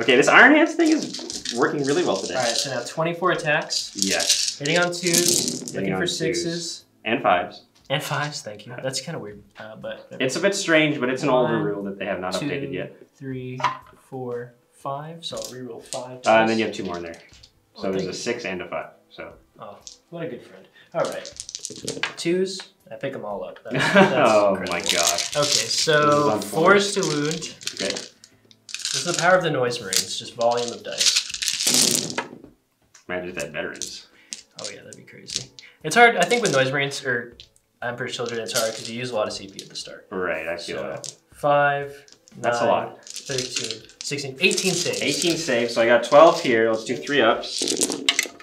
Okay, this Iron Hands thing is working really well today. Alright, so now 24 attacks. Yes. Hitting on 2s, looking for 6s. And 5s. And 5s, thank you. That's kind of weird, but... It's a bit strange, but it's an older rule that they have not updated yet. 3, 4, 5, so I'll reroll 5 and then you have 2 more in there. So there's a 6 and a 5, so... Oh, what a good friend. Alright. 2s, I pick them all up. That's oh incredible. my gosh. Okay, so 4s to wound. Okay. This is the power of the Noise Marines, just volume of dice. Imagine if they had veterans. Oh yeah, that'd be crazy. It's hard, I think with Noise Marines, or Emperor's Children, it's hard because you use a lot of CP at the start. Right, I feel that. 5, That's 9, a lot. 13, 16, 18 saves. 18 saves, so I got 12 here. Let's do 3 ups.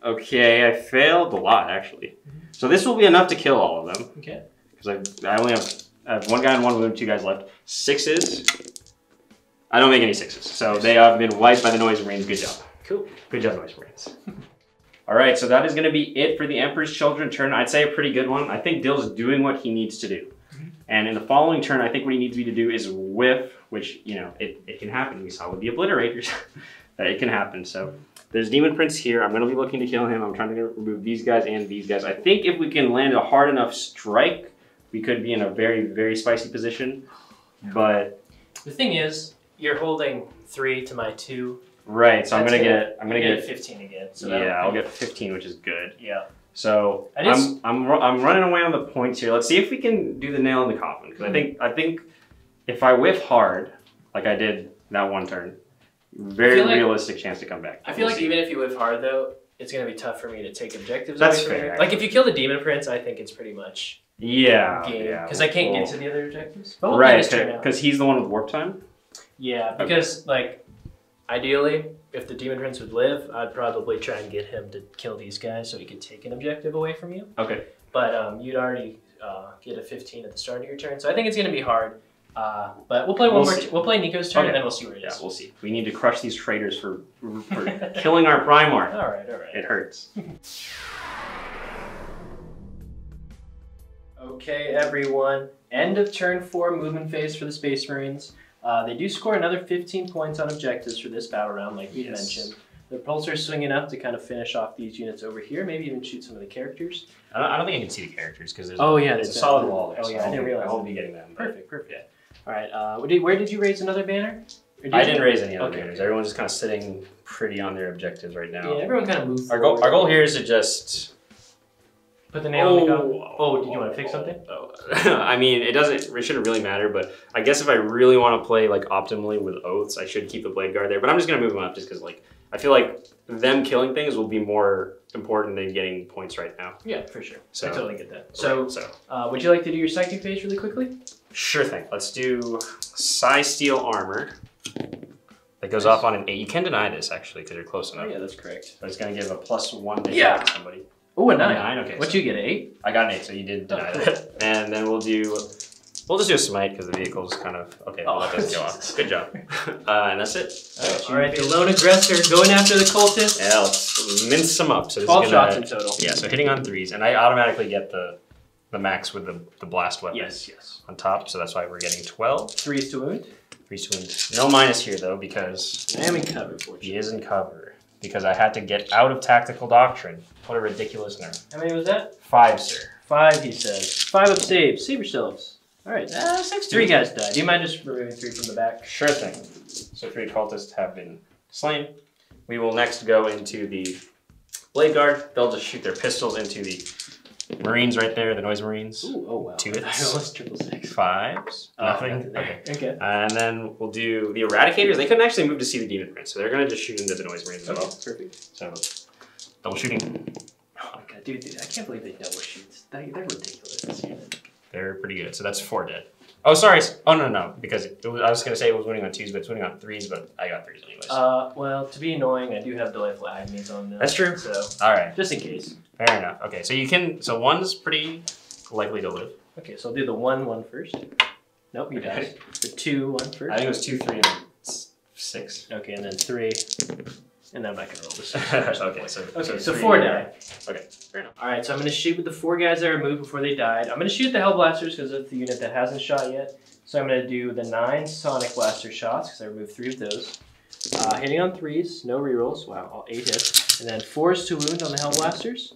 Okay, I failed a lot, actually. So this will be enough to kill all of them. Okay. Because I only have 1 guy and 1 wound, 2 guys left. 6s. I don't make any 6s. So they have been wiped by the Noise Marines. Good job. Cool. Good job, Noise Marines. All right, so that is going to be it for the Emperor's Children turn. I'd say a pretty good one. I think Dill's doing what he needs to do. And in the following turn, I think what he needs me to do is whiff, which, you know, it can happen. We saw with the Obliterators that it can happen. So there's Demon Prince here. I'm going to be looking to kill him. I'm trying to remove these guys and these guys. I think if we can land a hard enough strike, we could be in a very, very spicy position. But the thing is, you're holding 3 to my 2. Right, so I'm gonna get 15 again. So yeah, I'll get 15, which is good. Yeah. So I'm running away on the points here. Let's see if we can do the nail in the coffin. Because I think if I whiff hard, like I did that one turn, very realistic chance to come back. I feel like even if you whiff hard though, it's gonna be tough for me to take objectives. That's away from fair. you. Like if you kill the Demon Prince, I think it's pretty much Yeah. game because I can't get to the other objectives. But we'll right, because he's the one with warp time. Yeah, because like ideally, if the Demon Prince would live, I'd probably try and get him to kill these guys so he could take an objective away from you. Okay. But you'd already get a 15 at the start of your turn, so I think it's going to be hard. But we'll play we'll play Nico's turn, and then we'll see where it is. Yeah, we'll see. We need to crush these traitors for killing our Primar. All right. It hurts. Okay, everyone. End of turn 4 movement phase for the Space Marines. They do score another 15 points on objectives for this battle round, like we mentioned. The Repulsor is swinging up to kind of finish off these units over here, maybe even shoot some of the characters. I don't think I can see the characters because there's there's a solid wall there. Oh yeah, I didn't realize. I won't be getting them. Perfect. Yeah. All right. Where did you raise another banner? I didn't raise any other banners. Everyone's just kind of sitting pretty on their objectives right now. Yeah, everyone kind of moves. Our goal here is to just put the nail on the coffin. Oh, did you want to fix something? I mean, it shouldn't really matter, but I guess if I really want to play like optimally with oaths, I should keep the blade guard there. But I'm just gonna move them up just because like I feel like them killing things will be more important than getting points right now. Yeah, for sure. So, I totally get that. So would you like to do your psychic phase really quickly? Sure thing. Let's do Psi Steel Armor. That goes off on an 8. You can deny this actually because you're close enough. Oh, yeah, that's correct. But it's gonna give a +1 to somebody. Oh, a 9. 9, okay. What'd you get, an 8? I got an 8, so you did deny that. And then we'll just do a smite because the vehicle's kind of, okay, well, that doesn't go off. Good job. And that's it. All right, the lone aggressor going after the cultist. Yeah, let's mince them up. So 12 shots in total. Yeah, so hitting on 3s, and I automatically get the max with the blast weapon. Yes. On top, so that's why we're getting 12. 3s to wound. 3s to wound. No minus here though, because I am in cover, he is in cover. Because I had to get out of Tactical Doctrine. What a ridiculous nerf. How many was that? 5, sir. 5, he says. 5 up saves. Save yourselves. All right. 6. 3 guys died. Do you mind just removing 3 from the back? Sure thing. So 3 cultists have been slain. We will next go into the Blade Guard. They'll just shoot their pistols into the Marines right there, the Noise Marines. Ooh, oh wow. 2 hits. I lost 6. 5s. Nothing. Okay. And then we'll do the Eradicators. They couldn't actually move to see the Demon Prince, so they're going to just shoot into the Noise Marines as well. Perfect. So, double shooting. Oh my god, dude, I can't believe they double shoots. They're ridiculous this unit. They're pretty good. So that's 4 dead. Oh, sorry. Oh, no. Because I was going to say it was winning on 2s, but it's winning on 3s, but I got 3s anyways. Well, to be annoying, I do have Delightful Agonies on now. That's true. So, all right. Just in case. Fair enough. Okay, so you can, so 1's pretty likely to live. Okay, so I'll do the 1 first. Nope, he dies. The 2 first. I think it was 2, 3, and 6. Okay, and then 3. And then I'm not going to roll this. Okay, so 4 die. Okay, fair enough. Alright, so I'm going to shoot with the 4 guys that removed before they died. I'm going to shoot the Hellblasters because that's the unit that hasn't shot yet. So I'm going to do the 9 Sonic Blaster shots because I removed 3 of those. Hitting on 3s, no rerolls. Wow, all 8 hits. And then 4s to wound on the Hellblasters.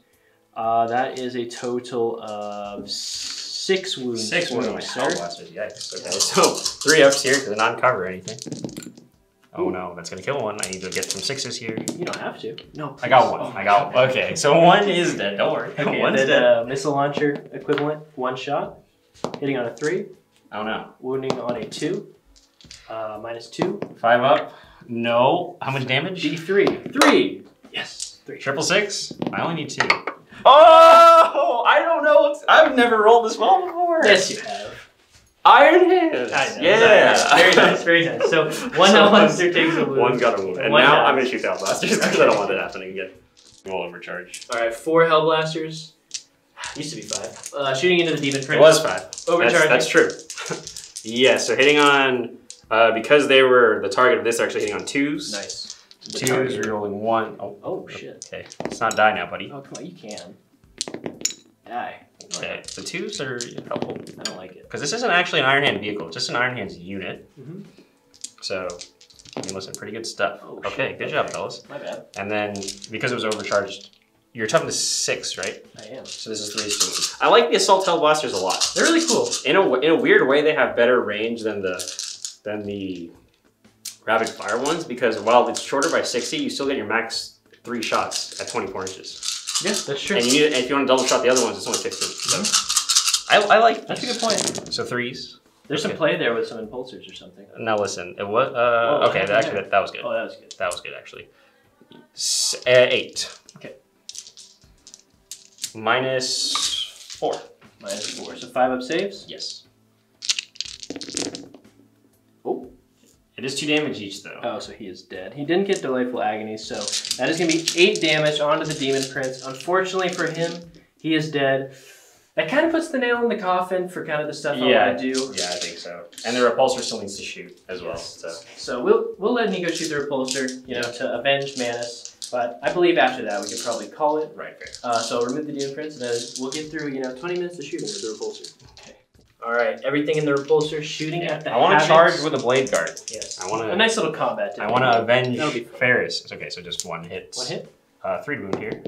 That is a total of 6 wounds. 6 wounds, sir. Hellblasters, yikes. Okay, so 3 ups here because they're not in cover or anything. Oh no, that's gonna kill 1. I need to get some 6s here. You don't have to. No, please. I got 1. I got 1. Okay, so 1 is dead. Don't worry. Okay, 1's then dead. missile launcher equivalent, 1 shot. Hitting on a 3. Oh no. Wounding on a 2. -2. 5 up. No. How much damage? D3. 3. Yes. 3. 666. I only need 2. Oh! I don't know. I've never rolled this well before. Yes, you have. Iron Hands. I know. Yeah. Very nice. Very nice. So 1 Hellblaster takes a wound. 1 got a wound. And now I'm going to shoot the Hellblasters because I don't want that happening again. We'll overcharge. All right, 4 Hellblasters. Used to be 5. Shooting into the Demon Prince. It was 5. Overcharging. That's true. Yeah, so hitting on, because they were the target of this, they're actually hitting on 2s. Nice. 2s, rerolling 1. Oh, shit. Okay, let's not die now, buddy. Oh, come on, you can. Die. Okay, the 2s are helpful. I don't like it. Because this isn't actually an Iron Hand vehicle, it's just an Iron Hands unit. Mm-hmm. So, I mean, listen, pretty good stuff. Oh, okay, shit. good job, fellas. My bad. And then, because it was overcharged, you're toughness 6, right? I am. So this is 3 students. I like the Assault Hellblasters a lot. They're really cool. In a weird way, they have better range than the Rapid Fire ones, because while it's shorter by 60, you still get your max 3 shots at 24 inches. Yeah, that's true. And if you want to double shot the other ones, it's only 15. So I like that's a good point. So 3s. There's some play there with some impulsors or something. Now listen, it was okay. Actually, that was good. Oh, that was good. That was good actually. 8. Okay. -4. -4. So 5 up saves? Yes. Oh. It is 2 damage each, though. Oh, so he is dead. He didn't get Delightful Agony, so that is going to be 8 damage onto the Demon Prince. Unfortunately for him, he is dead. That kind of puts the nail in the coffin for kind of the stuff I want to do. Yeah, I think so. And the repulsor still needs to shoot as well. So we'll let Nico shoot the repulsor, you know, to avenge Manus. But I believe after that we could probably call it. Right, fair. So I'll remove the Demon Prince, and then we'll get through, 20 minutes of shooting with the repulsor. Okay. All right, everything in the repulsor, shooting at the I want to charge with a blade guard. Yes. I want to. A nice little combat. I want to avenge Ferris. Okay, so just 1 hit. 1 hit. 3 wound here.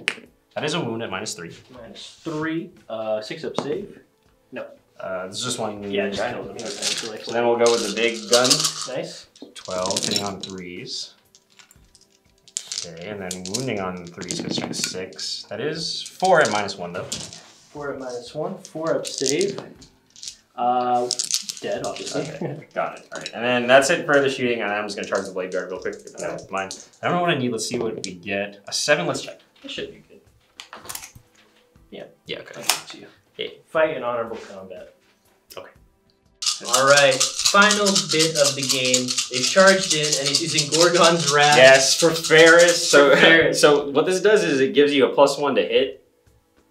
That is a wound at -3. -3. 6 up save. No. This is just 1. Yeah, just killed him. So then we'll go with the big gun. Nice. 12 hitting on 3s. Okay, and then wounding on 3s gets to 6. That is 4 at -1 though. 4 at -1. 4 up save. Dead, obviously. Okay, got it. All right, and then that's it for the shooting. And I'm just gonna charge the blade guard real quick. If you don't mind. I don't know what I need. Let's see what we get. A 7. Let's check. That should be good. Yeah. Yeah. Okay. You. Okay. Fight in honorable combat. Okay. All right. Final bit of the game. They charged in, and he's using Gorgon's Wrath. Yes, for Ferris. So, For Ferris. so what this does is it gives you a +1 to hit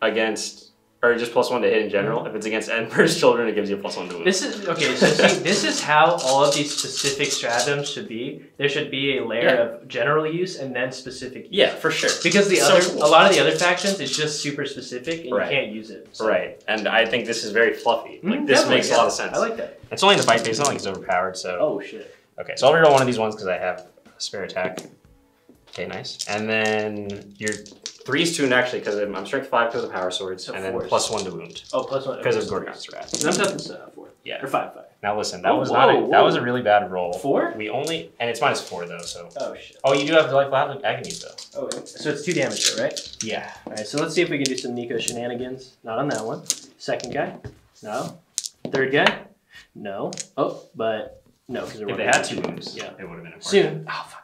against, or just +1 to hit in general. If it's against Emperor's Children, it gives you a +1 to wound. This is okay. So see, this is how all of these specific stratagems should be. There should be a layer of general use and then specific use. Yeah, for sure. Because the So cool. a lot of the other factions, it's just super specific, and you can't use it. So. Right, and I think this is very fluffy. Like this makes a lot of sense. I like that. It's only in the fight phase. It's not like it's overpowered. So. Oh shit. Okay, so I'll reroll one of these ones because I have a spare attack. Okay, nice. And then your 3's tuned actually because I'm strength 5 because of power swords, and then +1 to wound. Oh, +1 because of Gorgon's Wrath. And I'm toughness 4. Yeah. Or 5/5. Now listen, that was that was a really bad roll. 4? We only and it's -4 though, so. Oh shit. Oh, you do have Delightful Agonies though. Oh, so it's 2 damage there, right? Yeah. All right, so let's see if we can do some Nico shenanigans. Not on that one. Second guy, no. Third guy, no. Oh, but no, because if they had 2 wounds, yeah, it would have been important. Soon. Oh fuck.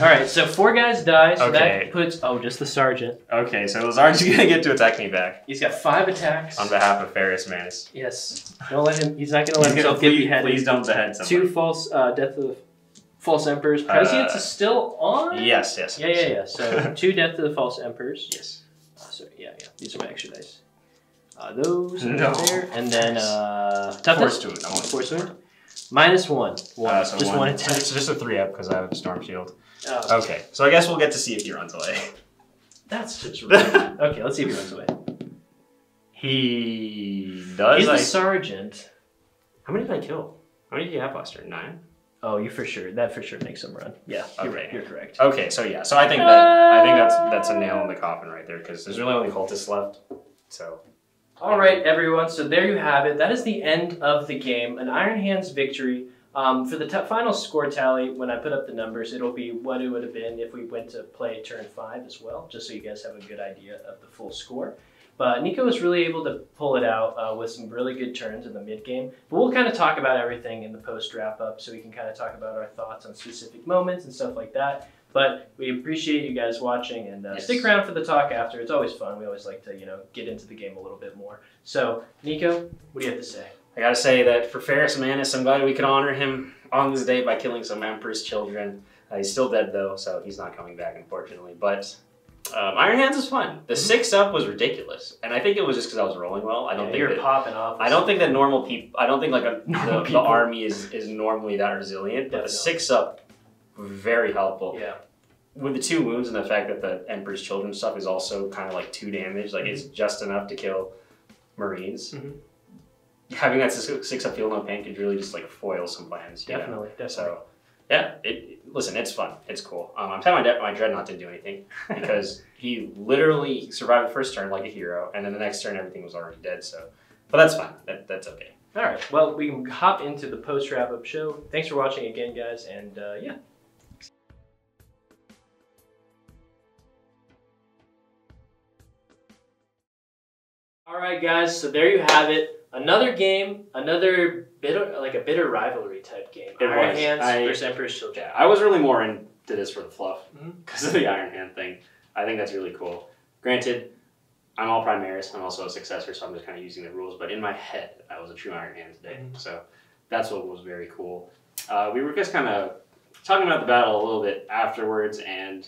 All right, so 4 guys die, so Okay. that puts just the sergeant. Okay, so Lazard's gonna get to attack me back. He's got 5 attacks. On behalf of Ferris Manus. Yes. Don't let him. He's not gonna let himself get beheaded. Please don't behead someone. 2 false Death of the False Emperors. Prescience is still on. Yes. Yeah. So 2 Death of the False Emperors. Yes. So yeah. These are my extra dice. Those No. there, and then toughness. Force to it. I want Force wound. -1. One. So just 1 attack. It's just a 3-up because I have a Storm Shield. Oh. Okay, so I guess we'll get to see if he runs away. That's just rude. Okay, let's see if he runs away. He does. He's the sergeant. How many did I kill? How many did you have last turn? 9? Oh, you for sure. That for sure makes him run. Yeah, you're Okay. right. You're correct. Okay, so yeah, so I think that's a nail in the coffin right there because there's really only cultists left. So. All right, everyone. So there you have it. That is the end of the game. An Iron Hands victory. For the final score tally, when I put up the numbers, it'll be what it would have been if we went to play turn 5 as well, just so you guys have a good idea of the full score. But Nico was really able to pull it out with some really good turns in the mid game. But we'll kind of talk about everything in the post wrap up, so we can kind of talk about our thoughts on specific moments and stuff like that. But we appreciate you guys watching, and stick around for the talk after. It's always fun. We always like to get into the game a little bit more. So Nico, what do you have to say? I gotta say that for Ferris Manus, I'm glad we could honor him on this day by killing some Emperor's Children. He's still dead though, so he's not coming back, unfortunately. But Iron Hands is fun. The 6-up was ridiculous, and I think it was just because I was rolling well. I don't think you're popping off. I don't think that normal people. I don't think like the army is normally that resilient. But the 6-up, very helpful. Yeah. With the 2 wounds and the fact that the Emperor's Children stuff is also kind of like 2 damage, like it's just enough to kill Marines. Having that 6-up feel no pain could really just like foil some plans. Definitely. So, yeah, listen, it's fun. It's cool. I'm telling my Dreadnought didn't do anything because he literally survived the first turn like a hero, and then the next turn everything was already dead. So, but that's fine. That's okay. All right. Well, we can hop into the post wrap up show. Thanks for watching again, guys, and yeah. All right, guys. So there you have it. Another game, another bitter rivalry type game. Iron Hands versus Emperor's Children. Yeah, I was really more into this for the fluff because of the Iron Hand thing. I think that's really cool. Granted, I'm all Primaris. I'm also a successor, so I'm just kind of using the rules. But in my head, I was a true Iron Hand today. So that's what was very cool. We were just kind of talking about the battle a little bit afterwards, and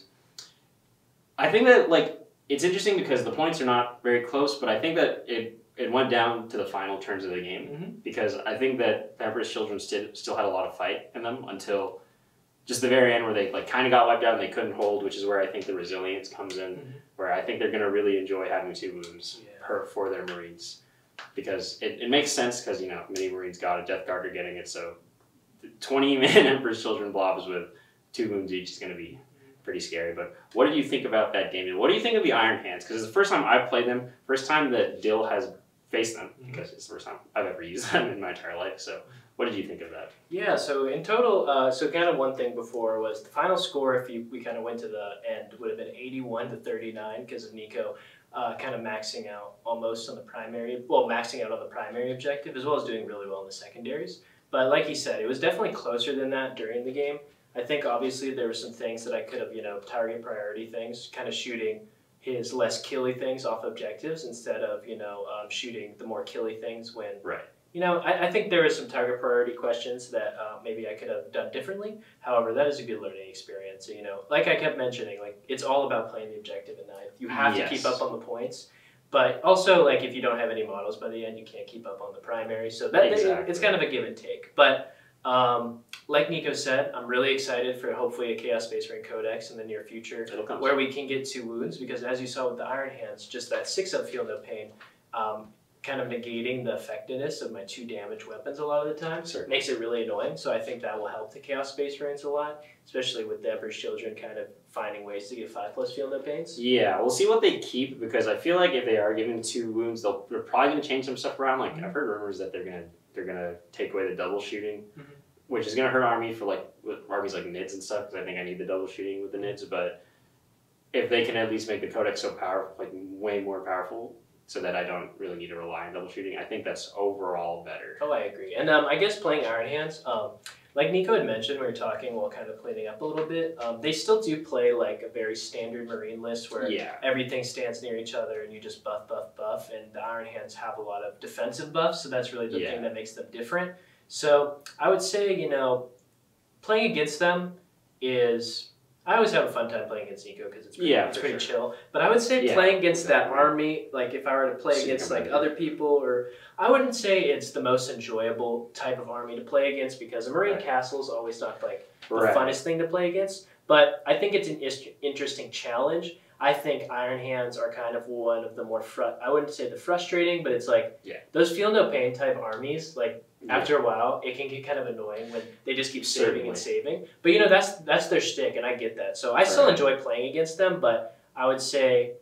I think that like it's interesting because the points are not very close, but I think that it went down to the final turns of the game because I think that the Emperor's Children still had a lot of fight in them until just the very end where they like kind of got wiped out and they couldn't hold, which is where I think the resilience comes in, where I think they're going to really enjoy having 2 wounds for their Marines because it makes sense because, you know, many Marines got a Death Guard are getting it, so 20-man Emperor's Children blobs with 2 wounds each is going to be pretty scary. But what did you think about that game? What do you think of the Iron Hands? Because it's the first time I've played them, first time that Dill has faced them, because it's the first time I've ever used them in my entire life. So what did you think of that? Yeah, so in total, so kind of one thing before was the final score, if we kind of went to the end, would have been 81-39 because of Nico kind of maxing out almost on the primary, well, maxing out on the primary objective as well as doing really well in the secondaries. But like he said, it was definitely closer than that during the game. I think obviously there were some things that I could have, you know, target priority things, kind of shooting his less killy things off objectives instead of, you know, shooting the more killy things when, you know, I think there were some target priority questions that maybe I could have done differently. However, that is a good learning experience. So, you know, like I kept mentioning, like it's all about playing the objective at 9th. You have to keep up on the points. But also, like, if you don't have any models by the end, you can't keep up on the primary. So that it's kind of a give and take. But like Nico said, I'm really excited for hopefully a Chaos Space Marine Codex in the near future where we can get 2 wounds. Because as you saw with the Iron Hands, just that 6-up Feel No Pain, kind of negating the effectiveness of my 2 damage weapons a lot of the time makes it really annoying. So I think that will help the Chaos Space Marines a lot, especially with the Emperor's Children kind of finding ways to get 5+ Feel No Pains. Yeah, we'll see what they keep because I feel like if they are giving 2 wounds, they're probably going to change some stuff around. Like I've heard rumors that they're gonna take away the double shooting, which is going to hurt army for like armies like NIDS and stuff because I think I need the double shooting with the NIDS. But if they can at least make the Codex so powerful, like way more powerful, so that I don't really need to rely on double shooting, I think that's overall better. Oh, I agree. And I guess playing Iron Hands, like Nico had mentioned, we were talking while kind of cleaning up a little bit, they still do play like a very standard Marine list where everything stands near each other and you just buff, buff, buff, and the Iron Hands have a lot of defensive buffs, so that's really the thing that makes them different. So I would say, you know, playing against them is... I always have a fun time playing against Nico because it's pretty chill. But I would say playing against that army, like if I were to play against like other people, or I wouldn't say it's the most enjoyable type of army to play against because a Marine castle is always not like the funnest thing to play against. But I think it's an interesting challenge. I think Iron Hands are kind of one of the more, I wouldn't say the frustrating, but it's like those Feel No Pain type armies, like after a while, it can get kind of annoying when they just keep saving and saving. But, you know, that's their shtick, and I get that. So I still enjoy playing against them, but I would say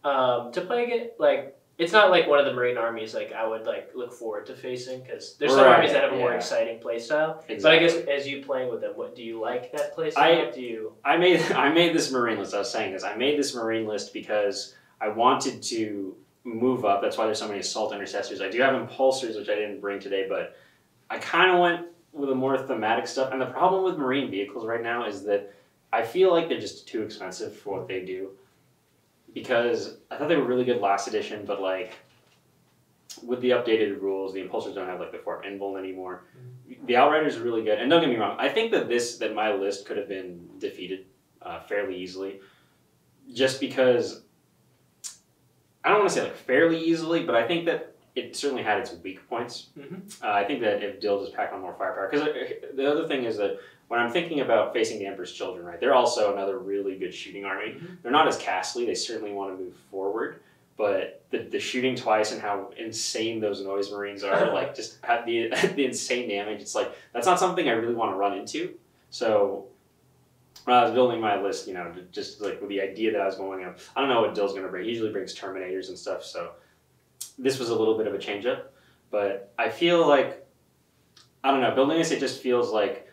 to play against, like, it's not like one of the Marine armies like I would like look forward to facing because there's some armies that have a more exciting playstyle. But I guess as you playing with them, what do you like that playstyle? I made this Marine list. I was saying this. I made this Marine list because I wanted to move up. That's why there's so many assault intercessors. I do have impulsors, which I didn't bring today, but I kind of went with a more thematic stuff. And the problem with Marine vehicles right now is that I feel like they're just too expensive for what they do. Because I thought they were really good last edition, but like with the updated rules, the impulsors don't have like the 4 invuln anymore. The Outriders are really good, and don't get me wrong, I think that my list could have been defeated fairly easily, just because I don't want to say like fairly easily, but I think that it certainly had its weak points. I think that if Dill just packed on more firepower, because the other thing is that when I'm thinking about facing the Emperor's Children, right, they're also another really good shooting army. They're not as castly. They certainly want to move forward, but the shooting twice and how insane those noise Marines are, like just have the insane damage. It's like that's not something I really want to run into. So when I was building my list, you know, just like with the idea that I was going up, I don't know what Dill's going to bring. He usually brings Terminators and stuff, so this was a little bit of a change up. But I feel like, I don't know, building this, it just feels like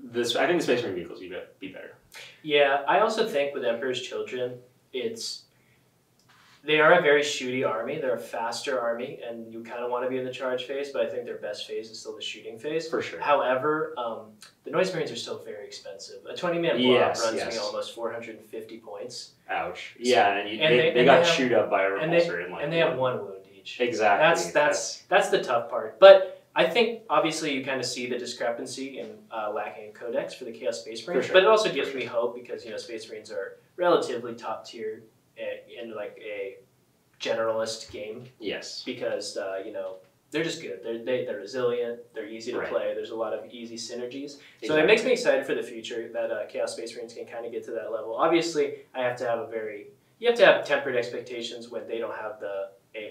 this. I think the Space Marine vehicles would be better. Yeah, I also think with Emperor's Children, it's They are a very shooty army. They're a faster army, and you kind of want to be in the charge phase, but I think their best phase is still the shooting phase. For sure. However, the Noise Marines are still very expensive. A 20-man blob runs me almost 450 points. Ouch. Yeah, and they got chewed up by a repulsor. And they have 1 wound each. Exactly. That's the tough part. But I think, obviously, you kind of see the discrepancy in lacking a codex for the Chaos Space Marines, but it also gives me hope because, Space Marines are relatively top tier in like a generalist game. Yes. Because, they're just good. They're resilient. They're easy to play. There's a lot of easy synergies. So it makes me excited for the future that Chaos Space Marines can kind of get to that level. Obviously, you have to have tempered expectations when they don't have a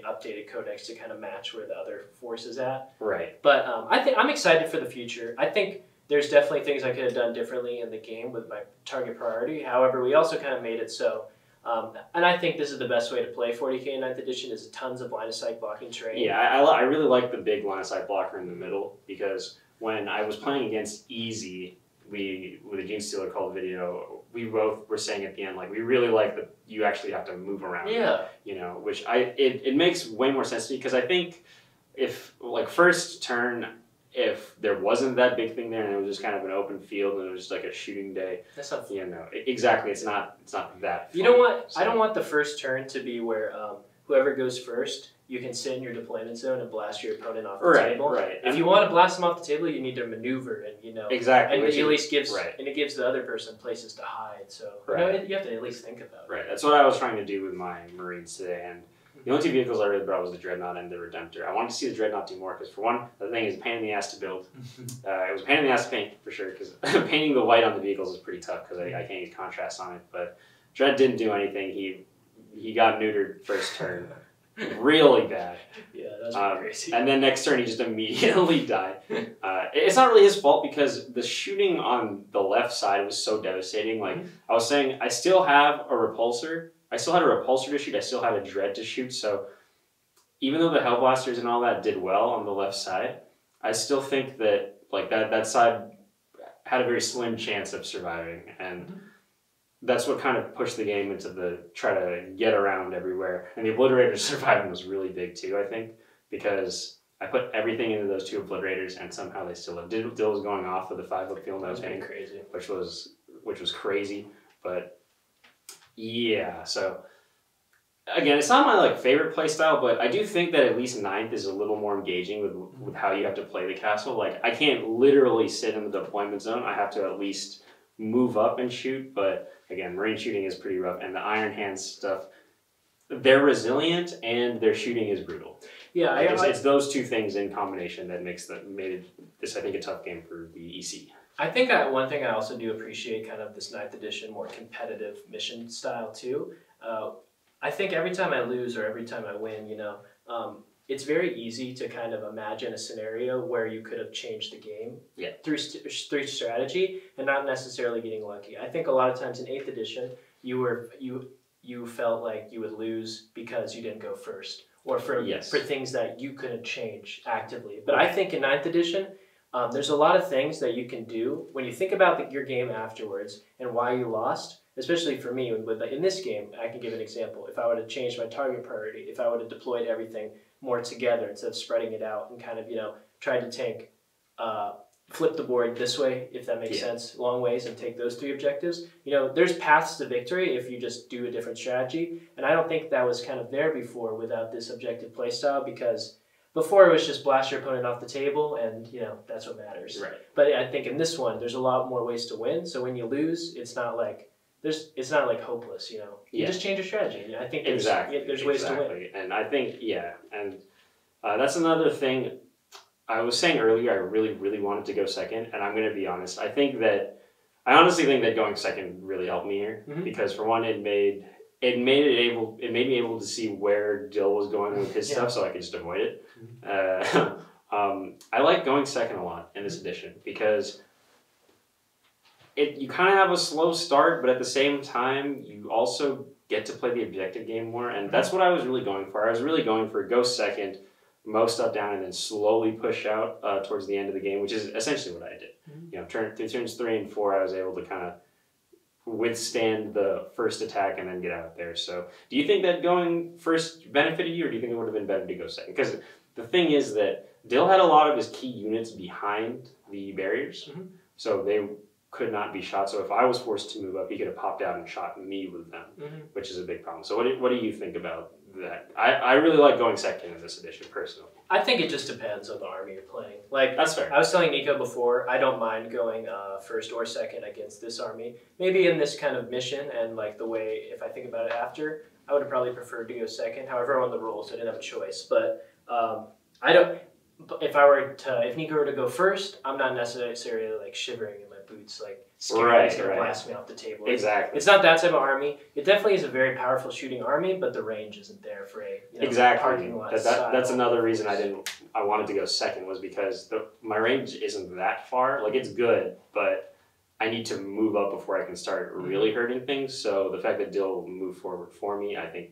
updated codex to kind of match where the other force is at. Right. But I'm excited for the future. I think there's definitely things I could have done differently in the game with my target priority. However, we also kind of made it so. And I think this is the best way to play 40k in 9th edition is tons of line of sight blocking terrain. Yeah, I really like the big line of sight blocker in the middle because when I was playing against Easy, with a Gene Stealer called video, we both were saying at the end, like, we really like that you actually have to move around. Yeah. Which it makes way more sense to me because I think if, like, first turn, if there wasn't that big thing there and it was just kind of an open field and it was just like a shooting day, that's not fun. Exactly, it's not that fun. You know what? So, I don't want the first turn to be where whoever goes first, you can sit in your deployment zone and blast your opponent off the table. Right. If you want to blast them off the table, you need to maneuver and exactly, and it at least gives and it gives the other person places to hide. So you have to at least think about it. Right. That's what I was trying to do with my Marines today, and the only 2 vehicles I really brought was the Dreadnought and the Redemptor. I wanted to see the Dreadnought do more because, for one, the thing is a pain in the ass to build. It was a pain in the ass to paint, for sure, because painting the white on the vehicles is pretty tough because I can't use contrast on it. But Dread didn't do anything. He got neutered first turn. Really bad. Yeah, that's pretty crazy. And then next turn, he just immediately died. It's not really his fault because the shooting on the left side was so devastating. Like, I was saying, I still have a repulsor. I still had a repulsor to shoot. I still had a dread to shoot. So even though the Hellblasters and all that did well on the left side, I still think that that side had a very slim chance of surviving. And that's what kind of pushed the game into the try to get around everywhere. And the Obliterators surviving was really big too, I think, because I put everything into those 2 Obliterators and somehow they still lived. Dill was going off with the 5-foot field nose paint, crazy, which was crazy. But yeah, so again, it's not my favorite play style, but I do think that at least 9th is a little more engaging with how you have to play the castle. Like, I can't literally sit in the deployment zone. I have to at least move up and shoot, but again, Marine shooting is pretty rough, and the Iron Hands stuff, they're resilient and their shooting is brutal. Yeah, it's those 2 things in combination that made this, I think, a tough game for the EC. I think one thing I also do appreciate kind of this 9th edition more competitive mission style too. I think every time I lose or every time I win, it's very easy to kind of imagine a scenario where you could have changed the game through strategy and not necessarily getting lucky. I think a lot of times in 8th edition, you felt like you would lose because you didn't go first or for things that you couldn't change actively. But I think in 9th edition, there's a lot of things that you can do when you think about your game afterwards and why you lost. Especially for me, in this game, I can give an example. If I would have changed my target priority, if I would have deployed everything more together instead of spreading it out and kind of, tried to tank, flip the board this way, if that makes sense, long ways and take those 3 objectives. There's paths to victory if you just do a different strategy. And I don't think that was kind of there before without this objective playstyle because before it was just blast your opponent off the table and, that's what matters. Right. But I think in this one, there's a lot more ways to win. So when you lose, it's not like hopeless, You just change your strategy. I think there's ways to win. And I think, and that's another thing I was saying earlier. I really, really wanted to go second, and I'm going to be honest. I honestly think that going second really helped me here because for one, it made me able to see where Dill was going with his stuff, so I could just avoid it. I like going second a lot in this edition because you kind of have a slow start, but at the same time, you also get to play the objective game more, and that's what I was really going for. I was really going for go second, mow stuff down, and then slowly push out towards the end of the game, which is essentially what I did. Through turns 3 and 4, I was able to kind of withstand the first attack and then get out there. So do you think that going first benefited you, or do you think it would have been better to go second? Because the thing is that Dill had a lot of his key units behind the barriers, so they could not be shot. So if I was forced to move up, he could have popped out and shot me with them, which is a big problem. So what do you think about that? I really like going second in this edition, personally. I think it just depends on the army you're playing. Like, that's fair. I was telling Nico before, I don't mind going first or second against this army. Maybe in this kind of mission and like the way, if I think about it after, I would have probably preferred to go second. However, on the rules, I didn't have a choice. But I don't. If Nico were to go first, I'm not necessarily like shivering in my boots, like scared he's gonna blast me off the table. Exactly. It's not that type of army. It definitely is a very powerful shooting army, but the range isn't there for a parking lot. That's another reason I wanted to go second, was because my range isn't that far. Like, it's good, but I need to move up before I can start really hurting things. So the fact that Dill moved forward for me, I think,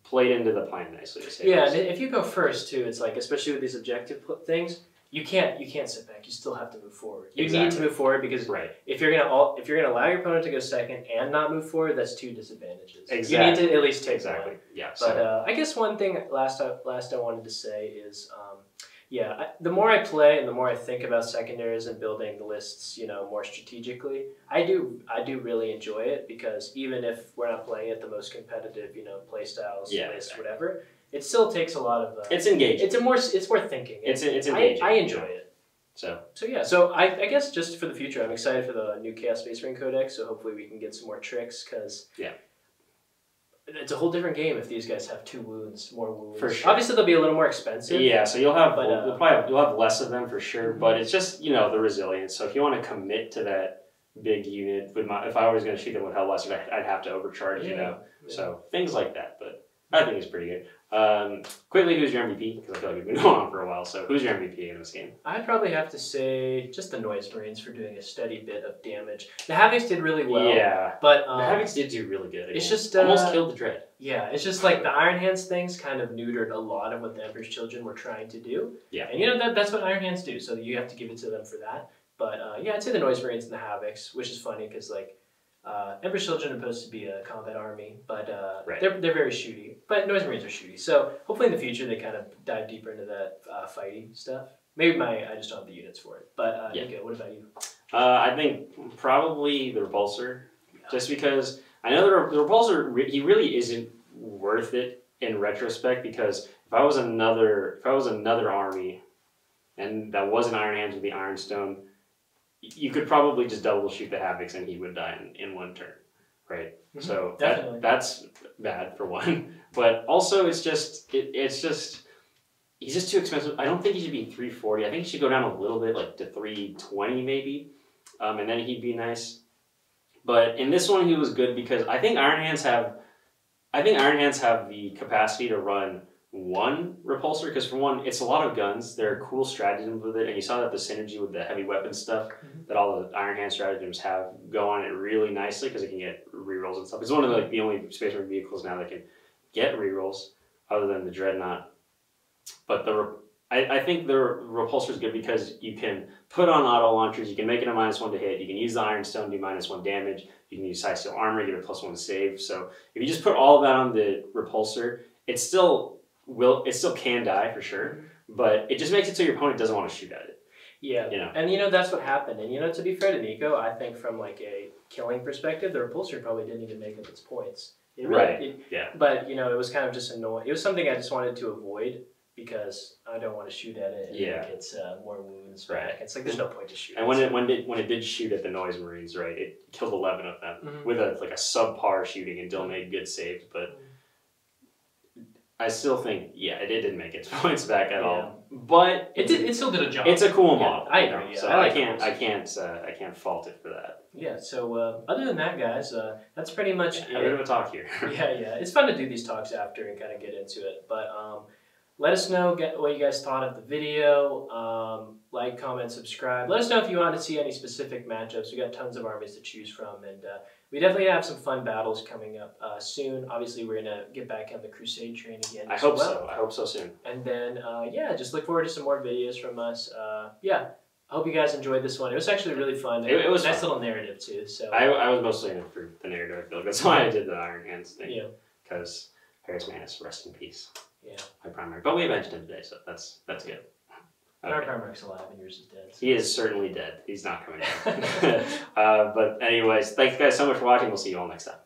played into the plan nicely. And if you go first too, it's like, especially with these objective things, you can't sit back. You still have to move forward. You need to move forward, because if you're gonna allow your opponent to go second and not move forward, that's two disadvantages. You need to at least take one. Yeah. But I guess one thing last I wanted to say is, the more I play and the more I think about secondaries and building the lists, more strategically, I do really enjoy it, because even if we're not playing at the most competitive, play styles, lists, whatever, it still takes a lot of. It's engaging. It's worth thinking. It's engaging. I enjoy it. So I guess just for the future, I'm excited for the new Chaos Space Marine Codex. So hopefully we can get some more tricks, because it's a whole different game if these guys have more wounds. For sure. Obviously, they'll be a little more expensive. Yeah, so you'll have you'll have less of them for sure. But it's just the resilience. So if you want to commit to that big unit, if I was going to shoot them with hell less, I'd have to overcharge. So things like that. But I think it's pretty good. Quickly, who's your MVP? Because I feel like we've been going on for a while. So who's your MVP in this game? I'd probably have to say just the Noise Marines for doing a steady bit of damage. The Havocs did really well. Yeah, but the Havocs did do really good. It's just almost killed the Dread. Yeah, it's just like the Iron Hands things kind of neutered a lot of what the Emperor's Children were trying to do. Yeah, and that's what Iron Hands do. So you have to give it to them for that. But I'd say the Noise Marines and the Havocs, which is funny because like. Emperor's Children are supposed to be a combat army, but they're very shooty. But Noise Marines are shooty, so hopefully in the future they kind of dive deeper into that fighty stuff. Maybe I just don't have the units for it. But Nico, what about you? I think probably the Repulsor, just because I know the Repulsor, he really isn't worth it in retrospect. Because if I was another army, and that wasn't Iron Hands with the Ironstone, you could probably just double shoot the Havocs and he would die in one turn, right? So that's bad for one. But also he's just too expensive. I don't think he should be 340. I think he should go down a little bit, like to 320 maybe, and then he'd be nice. But in this one he was good because I think Iron Hands have the capacity to run one repulsor, because for one, it's a lot of guns. There are cool stratagems with it, and you saw that the synergy with the heavy weapon stuff that all the Iron Hand stratagems have go on it really nicely, because it can get rerolls and stuff. It's one of the only Space Marine vehicles now that can get rerolls, other than the Dreadnought. But I think the repulsor is good because you can put on auto launchers, you can make it a -1 to hit, you can use the Ironstone, do -1 damage, you can use high steel armor, give it +1 save. So if you just put all of that on the repulsor, it still can die for sure, but it just makes it so your opponent doesn't want to shoot at it. Yeah, and that's what happened. And to be fair to Nico, I think from like a killing perspective, the repulsor probably didn't even make up its points. But it was kind of just annoying. It was something I just wanted to avoid because I don't want to shoot at it and it gets more wounds back. It's like there's no point to shoot. And when it did shoot at the Noise Marines, right, it killed 11 of them with a subpar shooting, and Dill made good saves, but. I still think, it didn't make its points back at all, but it still did a job. It's a cool model. I agree. So I can't fault it for that. Yeah. So other than that, guys, that's pretty much it. A bit of a talk here. Yeah. It's fun to do these talks after and kind of get into it. But let us know what you guys thought of the video. Like, comment, subscribe. Let us know if you want to see any specific matchups. We got tons of armies to choose from, and we definitely have some fun battles coming up soon. Obviously, we're gonna get back on the Crusade train again. I hope so. I hope so soon. And then just look forward to some more videos from us. I hope you guys enjoyed this one. It was actually really fun. It was nice fun. little narrative too. So I was mostly in it for the narrative. I feel like that's why I did the Iron Hands thing. Yeah. Because Ferris Manus, rest in peace. Yeah. My primary, but we avenged him today, so that's good. Our primary's alive and yours is dead. So. He is certainly dead. He's not coming back. But anyways, thank you guys so much for watching. We'll see you all next time.